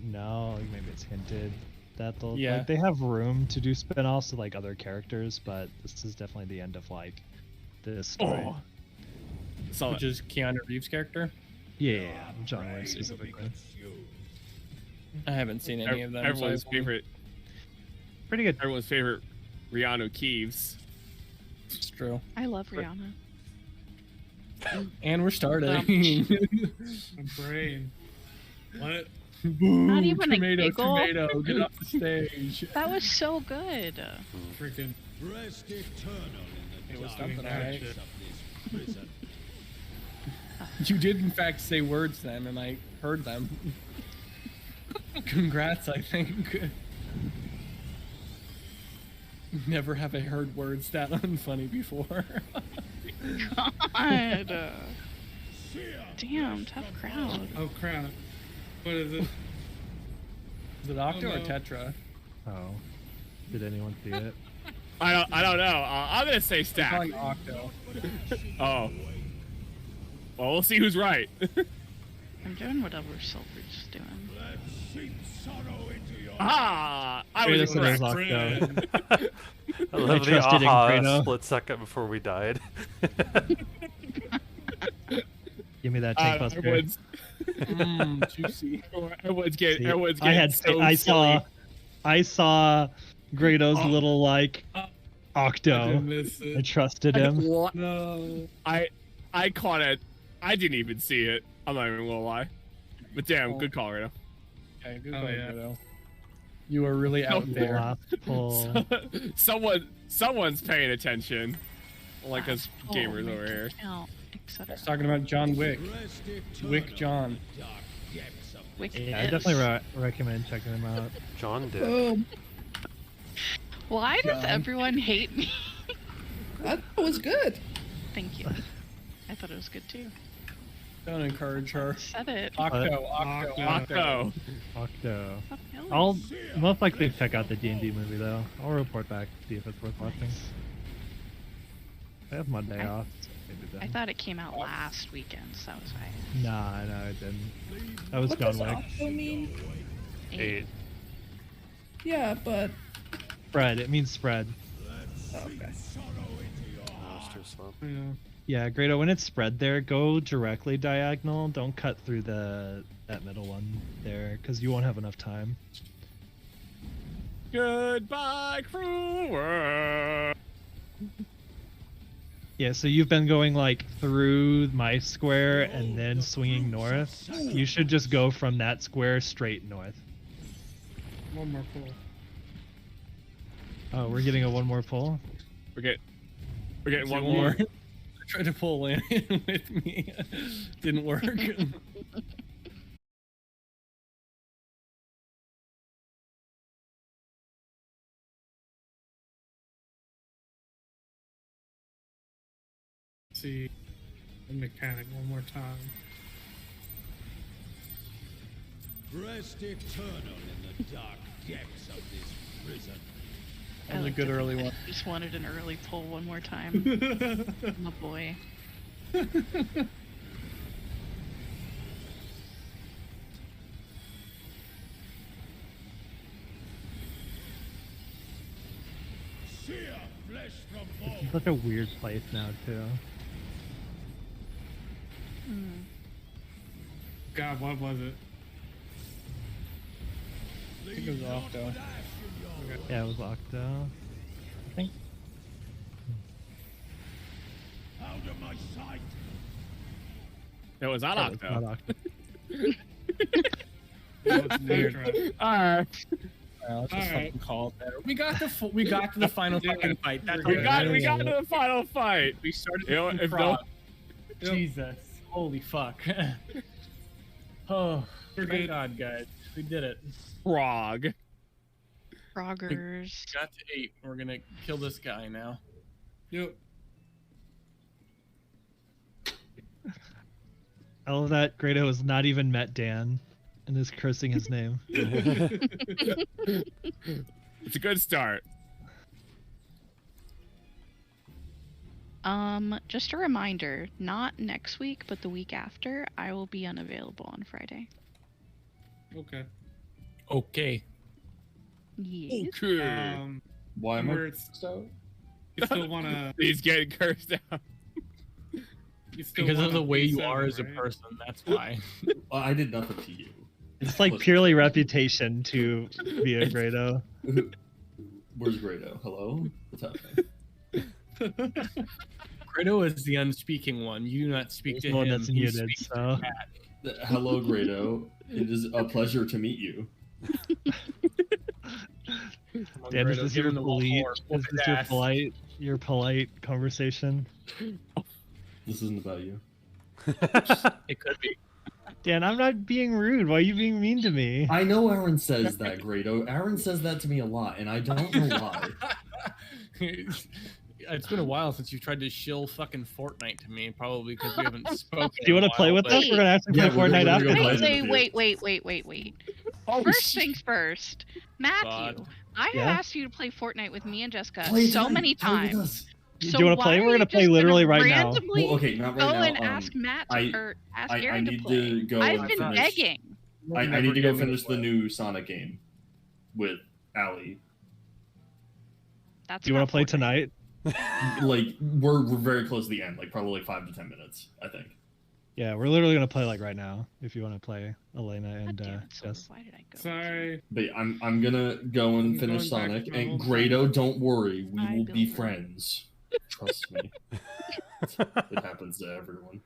Speaker 10: know. Like, maybe it's hinted that they'll like, they have room to do spin-offs with like other characters, but this is definitely the end of like this story.
Speaker 1: Oh.
Speaker 7: Which is Keanu Reeves' character.
Speaker 10: Yeah, John Wick specifically.
Speaker 7: I haven't seen any of them.
Speaker 1: Everyone's favorite.
Speaker 10: Pretty good.
Speaker 1: Everyone's favorite, Rihanna Keeves.
Speaker 7: It's true.
Speaker 2: I love Rihanna.
Speaker 7: And we're starting.
Speaker 4: My brain. What?
Speaker 7: Boo,
Speaker 2: Not even
Speaker 7: tomato,
Speaker 2: a giggle.
Speaker 7: tomato, get off the stage.
Speaker 2: That was so good.
Speaker 4: Freaking.
Speaker 11: Rest eternal in
Speaker 7: It
Speaker 11: the
Speaker 7: was
Speaker 11: dark
Speaker 7: something,
Speaker 11: depths
Speaker 7: alright.
Speaker 11: of this prison.
Speaker 7: You did, in fact, say words then, and I heard them. Congrats, I think. Never have I heard words that unfunny before.
Speaker 2: God. Damn, tough crowd.
Speaker 4: Oh crap. What is it?
Speaker 7: Is it Octo
Speaker 4: Oh,
Speaker 7: or
Speaker 4: no.
Speaker 7: Tetra?
Speaker 10: Oh, did anyone see it?
Speaker 1: I don't know. I'm gonna say
Speaker 7: I'm
Speaker 1: Stack.
Speaker 7: calling Octo.
Speaker 1: Oh. Well, we'll see who's right.
Speaker 2: I'm doing whatever Silver's doing.
Speaker 11: Seep sorrow into your
Speaker 1: Ah, I
Speaker 10: Wait,
Speaker 1: was
Speaker 10: this one is
Speaker 1: correct.
Speaker 10: Octo.
Speaker 3: I love the
Speaker 10: trusted in
Speaker 3: aha
Speaker 10: Kratos.
Speaker 3: split second before we died.
Speaker 10: Give me that tank buster.
Speaker 1: Everyone's,
Speaker 7: Juicy.
Speaker 1: everyone's getting.
Speaker 10: See,
Speaker 1: Everyone's
Speaker 10: I
Speaker 1: getting
Speaker 10: had
Speaker 1: so
Speaker 10: I
Speaker 1: silly.
Speaker 10: saw Grado's
Speaker 1: Oh.
Speaker 10: little like
Speaker 4: I
Speaker 10: Octo.
Speaker 4: didn't miss
Speaker 10: I
Speaker 4: it.
Speaker 10: trusted him.
Speaker 4: No.
Speaker 1: I caught it. I didn't even see it. I'm not even gonna lie. But damn,
Speaker 7: Oh.
Speaker 1: good call, Rito.
Speaker 7: Okay, good
Speaker 4: Oh,
Speaker 7: call,
Speaker 4: yeah.
Speaker 7: Guido. You are really out there.
Speaker 10: Last pull.
Speaker 1: Someone's paying attention. Like us
Speaker 2: Oh,
Speaker 1: gamers
Speaker 2: make
Speaker 1: over
Speaker 2: it
Speaker 1: here.
Speaker 2: count, etc.
Speaker 7: I was talking about John Wick.
Speaker 11: rest eternal
Speaker 7: Wick John.
Speaker 11: in the dark depths of this
Speaker 2: Wicked.
Speaker 10: Yeah, I definitely recommend checking him out.
Speaker 3: John did.
Speaker 9: Boom.
Speaker 2: Why does
Speaker 7: John.
Speaker 2: everyone hate me?
Speaker 9: That was good.
Speaker 2: Thank you. I thought it was good too.
Speaker 7: Don't encourage her.
Speaker 2: Said it.
Speaker 7: Octo, Octo, Octo.
Speaker 1: Octo.
Speaker 10: Octo.
Speaker 2: Fuck no.
Speaker 10: I'll most likely check out the D&D movie though. I'll report back see if it's worth watching. I have Monday off. So maybe
Speaker 2: I
Speaker 10: then.
Speaker 2: thought it came out last weekend, so that was why.
Speaker 10: Nah, no, it didn't. That was
Speaker 9: What
Speaker 10: John
Speaker 9: does
Speaker 10: Wick.
Speaker 9: Octo mean?
Speaker 3: 8.
Speaker 9: Yeah, but
Speaker 10: Spread. It means spread.
Speaker 9: okay.
Speaker 3: That's too slow.
Speaker 4: Yeah.
Speaker 10: Yeah, Grado, when it's spread there, go directly diagonal. Don't cut through that middle one there, because you won't have enough time.
Speaker 1: Goodbye, cruel.
Speaker 10: Yeah, so you've been going like through my square and then swinging north. You should just go from that square straight north.
Speaker 4: One more pull.
Speaker 10: Oh, we're getting a one more pull?
Speaker 1: We're getting
Speaker 7: See,
Speaker 1: one more.
Speaker 7: I tried to pull in with me. Didn't work.
Speaker 4: See the mechanic one more time.
Speaker 11: Rest eternal in the dark depths of this prison.
Speaker 7: That was a good early one.
Speaker 2: I just wanted an early pull one more time. My boy.
Speaker 11: Sear flesh from
Speaker 10: It's
Speaker 11: bone.
Speaker 10: such a weird place now, too.
Speaker 2: Hmm.
Speaker 4: God, what was it?
Speaker 7: I think it was Octo.
Speaker 10: Yeah, it was Octo. I think.
Speaker 11: Out of my sight.
Speaker 1: It was not
Speaker 10: that was
Speaker 1: Octo.
Speaker 10: not Octo.
Speaker 4: It's
Speaker 7: Weird.
Speaker 4: Tetra.
Speaker 1: Alright.
Speaker 7: Let's just
Speaker 4: Alright.
Speaker 7: fucking call it there. We got to the final
Speaker 4: Yeah.
Speaker 7: fucking fight. That's
Speaker 1: We
Speaker 7: what
Speaker 1: got
Speaker 7: it is.
Speaker 1: to the final fight.
Speaker 7: We started
Speaker 1: You know,
Speaker 7: with
Speaker 1: if
Speaker 7: Frog.
Speaker 4: Yep.
Speaker 7: Jesus. Holy fuck. Oh,
Speaker 4: We're
Speaker 7: thank
Speaker 4: good.
Speaker 7: God, guys. We did it.
Speaker 1: Frog.
Speaker 2: Froggers.
Speaker 7: Got to 8. We're gonna kill this guy now.
Speaker 4: Yep.
Speaker 10: I love that Grado has not even met Dan and is cursing his name.
Speaker 1: It's a good start.
Speaker 2: Just a reminder, not next week, but the week after, I will be unavailable on Friday.
Speaker 4: Okay.
Speaker 7: Okay.
Speaker 2: Yes.
Speaker 1: Okay.
Speaker 8: Why am I
Speaker 4: Where
Speaker 8: so?
Speaker 4: you still wanna?
Speaker 1: He's getting cursed out.
Speaker 4: You still
Speaker 7: Because of
Speaker 4: wanna
Speaker 7: the way you
Speaker 4: P7,
Speaker 7: are as a
Speaker 4: right?
Speaker 7: person, that's why.
Speaker 8: Well, I did nothing to you.
Speaker 10: It's like purely reputation to be a Grado.
Speaker 8: Where's Grado? Hello? What's happening?
Speaker 7: Grado is the unspeaking one. You do not speak
Speaker 10: There's
Speaker 7: to
Speaker 10: no one
Speaker 7: him.
Speaker 10: that's
Speaker 7: he
Speaker 10: muted,
Speaker 7: speaks to
Speaker 10: so.
Speaker 7: Cat.
Speaker 8: Hello, Grado. It is a pleasure to meet you.
Speaker 7: Come on,
Speaker 10: Dan, is
Speaker 7: Grado,
Speaker 10: this
Speaker 7: give
Speaker 10: your
Speaker 7: him the wall
Speaker 10: polite?
Speaker 7: floor.
Speaker 10: Is
Speaker 7: Whoop
Speaker 10: this
Speaker 7: his
Speaker 10: your
Speaker 7: ass.
Speaker 10: polite conversation?
Speaker 8: This isn't about you.
Speaker 7: It could be.
Speaker 10: Dan, I'm not being rude. Why are you being mean to me?
Speaker 8: I know Aaron says that, Grado. Aaron says that to me a lot, and I don't know why.
Speaker 7: It's been a while since you've tried to shill fucking Fortnite to me, probably because we haven't spoken.
Speaker 10: Do you want to play with us? We're gonna actually play
Speaker 8: Yeah, we're
Speaker 10: Fortnite
Speaker 8: gonna
Speaker 10: after.
Speaker 8: go play
Speaker 10: this.
Speaker 8: it.
Speaker 2: Wait.
Speaker 1: Oh,
Speaker 2: First things first. Matthew,
Speaker 7: God.
Speaker 2: I have
Speaker 10: Yeah?
Speaker 2: asked you to play Fortnite with me and Jessica
Speaker 8: Play
Speaker 2: so
Speaker 8: tonight.
Speaker 2: many
Speaker 8: Play with
Speaker 2: times.
Speaker 8: us.
Speaker 10: Do
Speaker 2: So
Speaker 10: you want to
Speaker 2: why
Speaker 10: play?
Speaker 2: are
Speaker 10: We're
Speaker 2: you
Speaker 10: gonna play
Speaker 2: just
Speaker 10: literally
Speaker 2: gonna
Speaker 10: right now.
Speaker 2: randomly
Speaker 8: Well, okay, not right
Speaker 2: go
Speaker 8: now.
Speaker 2: and ask Matt to, or ask
Speaker 8: I
Speaker 2: Aaron to
Speaker 8: need
Speaker 2: play.
Speaker 8: to go
Speaker 2: I've
Speaker 8: and
Speaker 2: been
Speaker 8: finish.
Speaker 2: begging.
Speaker 8: I
Speaker 7: Never
Speaker 8: need to go
Speaker 7: gave me
Speaker 8: finish the
Speaker 7: play.
Speaker 8: new Sonic game with Allie.
Speaker 2: That's
Speaker 10: Do you want
Speaker 2: not
Speaker 10: to play
Speaker 2: Fortnite.
Speaker 10: tonight?
Speaker 8: Like we're very close to the end, like probably like 5 to 10 minutes, I think.
Speaker 10: Yeah, we're literally gonna play like right now. If you want to play, Elena and
Speaker 2: God damn it, Silver,
Speaker 10: Jess.
Speaker 2: why did I go?
Speaker 4: Sorry.
Speaker 8: But I'm gonna go and
Speaker 4: I'm
Speaker 8: finish
Speaker 4: going back
Speaker 8: Sonic,
Speaker 4: to my
Speaker 8: and
Speaker 4: old
Speaker 8: Grado, don't worry, we
Speaker 2: Bye,
Speaker 8: will be
Speaker 2: Bilbo.
Speaker 8: friends. Trust me. It happens to everyone.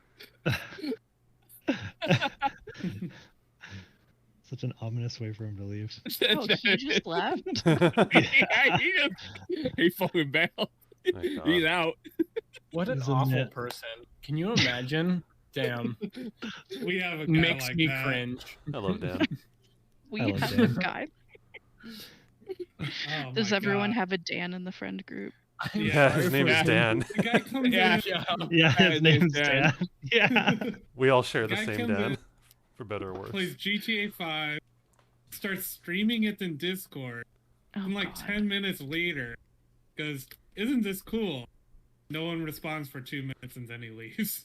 Speaker 10: Such an ominous way for him to leave.
Speaker 2: Oh, he just left?
Speaker 1: Yeah, he fucking bailed.
Speaker 3: My God.
Speaker 1: He's out.
Speaker 7: What an
Speaker 10: He's in
Speaker 7: awful
Speaker 10: it.
Speaker 7: person. Can you imagine? Damn.
Speaker 4: We have a guy
Speaker 7: Makes
Speaker 4: like
Speaker 7: me
Speaker 4: that.
Speaker 7: cringe.
Speaker 3: I love Dan.
Speaker 2: We
Speaker 10: I love
Speaker 2: have
Speaker 10: Dan.
Speaker 2: this guy.
Speaker 4: Oh
Speaker 2: Does
Speaker 4: my
Speaker 2: everyone
Speaker 4: God.
Speaker 2: have a Dan in the friend group?
Speaker 3: Yeah, his name is
Speaker 1: Yeah.
Speaker 3: Dan.
Speaker 4: The guy comes
Speaker 1: Yeah.
Speaker 4: in.
Speaker 10: Yeah, his
Speaker 1: his
Speaker 10: name's
Speaker 1: name's
Speaker 10: Dan. Yeah.
Speaker 3: We all share the
Speaker 4: Guy
Speaker 3: same
Speaker 4: comes
Speaker 3: Dan,
Speaker 4: in,
Speaker 3: for better or worse.
Speaker 4: plays GTA 5, starts streaming it in Discord,
Speaker 2: Oh,
Speaker 4: and like
Speaker 2: God.
Speaker 4: 10 minutes later, goes, "Isn't this cool?" No one responds for 2 minutes, and then he leaves.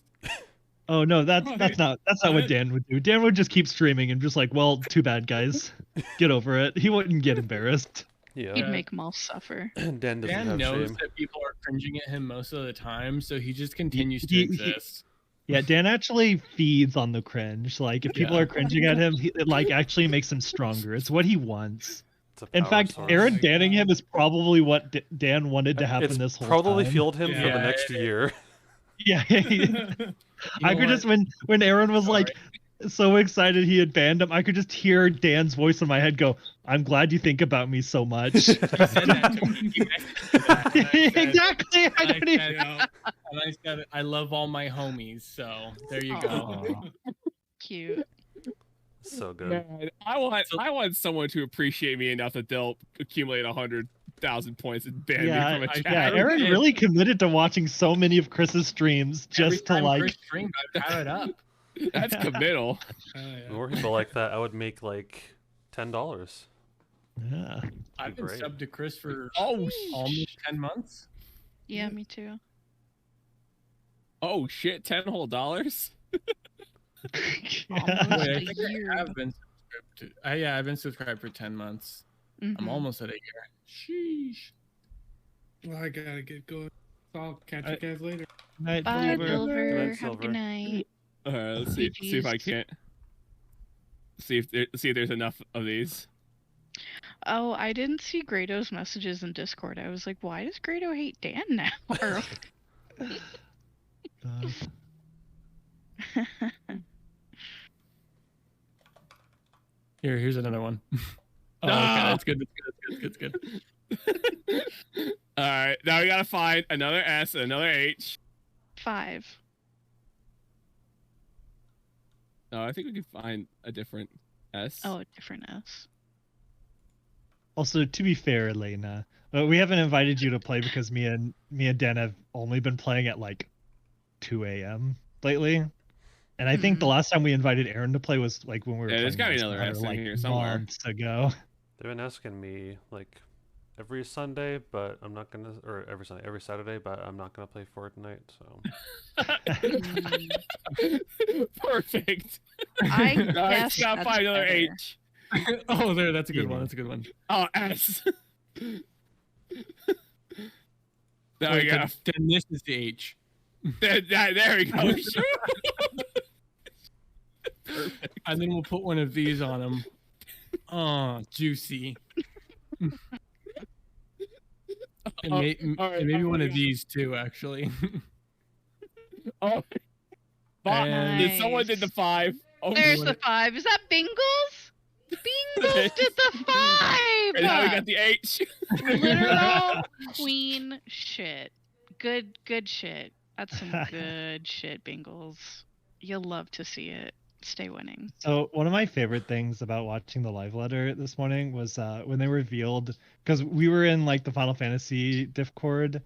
Speaker 10: Oh no, that's not what
Speaker 4: What?
Speaker 10: Dan would do. Dan would just keep streaming and just like, well, too bad, guys. Get over it. He wouldn't get embarrassed.
Speaker 3: Yeah.
Speaker 2: He'd make them all suffer.
Speaker 3: Dan doesn't
Speaker 7: Dan
Speaker 3: have
Speaker 7: knows
Speaker 3: shame.
Speaker 7: that people are cringing at him most of the time, so he just continues to
Speaker 10: he-
Speaker 7: exist.
Speaker 10: Yeah, Dan actually feeds on the cringe. Like if people
Speaker 7: Yeah.
Speaker 10: are cringing at him, it like actually makes him stronger. It's what he wants.
Speaker 3: It's a
Speaker 10: In
Speaker 3: power
Speaker 10: fact,
Speaker 3: source.
Speaker 10: Aaron
Speaker 4: my
Speaker 10: danning
Speaker 4: God.
Speaker 10: him is probably what Dan wanted to happen
Speaker 3: It's
Speaker 10: this whole
Speaker 3: probably
Speaker 10: time.
Speaker 3: fueled him for
Speaker 4: Yeah,
Speaker 3: the next year.
Speaker 10: Yeah. I could
Speaker 7: what?
Speaker 10: just when Aaron was like so excited he had banned him, I could just hear Dan's voice in my head go, "I'm glad you think about me so much."
Speaker 7: He said that to me. He messaged me that, and I said-
Speaker 10: Exactly. I
Speaker 7: and I
Speaker 10: don't even.
Speaker 7: said-
Speaker 4: Yeah.
Speaker 7: And I said, I love all my homies, so there you go.
Speaker 10: Aw.
Speaker 2: Cute.
Speaker 3: So good.
Speaker 1: Man, I want someone to appreciate me enough that they'll accumulate 100,000 points and ban
Speaker 10: Yeah,
Speaker 1: me from a chat.
Speaker 10: yeah.
Speaker 7: Aaron
Speaker 10: Aaron
Speaker 7: did.
Speaker 10: really committed to watching so many of Chris's streams
Speaker 7: Every
Speaker 10: just to
Speaker 7: time
Speaker 10: like.
Speaker 7: Chris streamed, I'd have it up.
Speaker 1: That's committal.
Speaker 3: More people like that, I would make like $10.
Speaker 10: Yeah.
Speaker 7: I've been
Speaker 3: Great.
Speaker 7: subbed to Chris for
Speaker 1: Oh,
Speaker 7: almost 10 months.
Speaker 2: Yeah, me too.
Speaker 1: oh shit! $10 whole dollars.
Speaker 2: Almost
Speaker 7: Wait, I
Speaker 2: a
Speaker 7: think
Speaker 2: year.
Speaker 7: I have been subscribed to. Yeah, I've been subscribed for 10 months. I'm
Speaker 2: Mhm.
Speaker 7: almost at a year. Sheesh.
Speaker 4: Well, I gotta get going. So I'll catch you guys later.
Speaker 10: Night,
Speaker 2: Bye,
Speaker 10: Silver.
Speaker 2: Silver.
Speaker 3: Good night,
Speaker 2: Have a
Speaker 3: Silver.
Speaker 2: good night.
Speaker 1: All right, let's see if I
Speaker 2: GGs.
Speaker 1: can't see if there's enough of these.
Speaker 2: Oh, I didn't see Grado's messages in Discord. I was like, why does Grado hate Dan now? Or-
Speaker 7: Here's another one. Oh,
Speaker 1: No!
Speaker 7: okay, that's good. That's good.
Speaker 1: All right, now we gotta find another S and another H.
Speaker 2: 5.
Speaker 1: No, I think we can find a different S.
Speaker 2: Oh, a different S.
Speaker 10: Also, to be fair, Elena, we haven't invited you to play because me and Dan have only been playing at like 2 a.m. lately. And I think the
Speaker 2: Mhm.
Speaker 10: last time we invited Aaron to play was like when we were
Speaker 1: Yeah, there's
Speaker 10: playing
Speaker 1: gotta be
Speaker 10: Monster
Speaker 1: another
Speaker 10: Hunter,
Speaker 1: S in
Speaker 10: like
Speaker 1: here somewhere.
Speaker 10: months ago.
Speaker 3: They've been asking me like every Sunday, but I'm not gonna, or every Sunday, every Saturday, but I'm not gonna play Fortnite. So
Speaker 1: Perfect.
Speaker 2: I
Speaker 1: All right,
Speaker 2: guess
Speaker 1: Scott,
Speaker 2: that's
Speaker 1: find another
Speaker 2: better.
Speaker 1: H.
Speaker 7: Oh, there. That's a good one.
Speaker 10: Yeah.
Speaker 7: That's a good one.
Speaker 1: Oh, S. There
Speaker 7: Wait,
Speaker 1: we go.
Speaker 7: then this is the H.
Speaker 1: There we go.
Speaker 7: And then we'll put one of these on them. Oh, juicy. And,
Speaker 1: all right,
Speaker 7: and maybe one of
Speaker 1: yeah.
Speaker 7: these too, actually.
Speaker 1: Oh,
Speaker 7: And-
Speaker 1: did someone did the 5? Oh,
Speaker 2: There's
Speaker 1: shit.
Speaker 2: the 5. Is that Bingles? Bingles did the 5.
Speaker 1: And now we got the H.
Speaker 2: Literal queen shit. Good shit. That's some good shit, Bingles. You'll love to see it. Stay winning.
Speaker 10: So one of my favorite things about watching the live letter this morning was when they revealed, because we were in like the Final Fantasy Discord,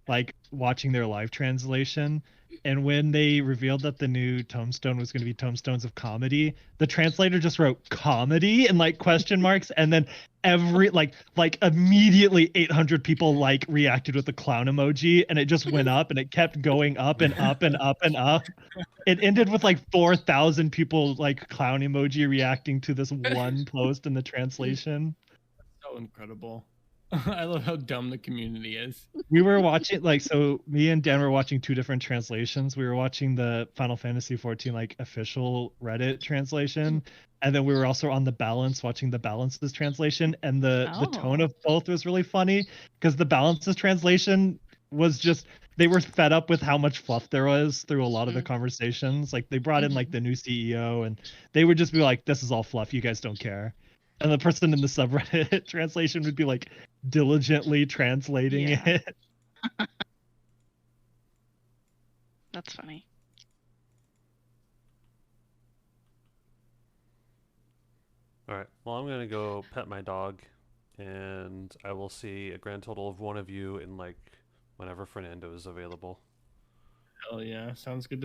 Speaker 10: like watching their live translation, and when they revealed that the new Tombstone was going to be Tombstones of Comedy, the translator just wrote comedy and like question marks, and then every like immediately 800 people like reacted with the clown emoji, and it just went up and it kept going up and up and up and up. It ended with like 4,000 people like clown emoji reacting to this one post in the translation.
Speaker 7: So incredible. I love how dumb the community is.
Speaker 10: We were watching so me and Dan were watching two different translations. We were watching the Final Fantasy 14 like official Reddit translation, and then we were also on the Balance watching the Balance's translation, and the tone of both was really funny because the Balance's translation was just, they were fed up with how much fluff there was through a lot of the conversations. Like they brought in like the new CEO, and they would just be like, this is all fluff, you guys don't care. And the person in the subreddit translation would be like diligently translating it.
Speaker 2: That's funny.
Speaker 3: all right. Well, I'm gonna go pet my dog, and I will see a grand total of one of you in like whenever Fernando is available.
Speaker 7: Hell yeah, sounds good to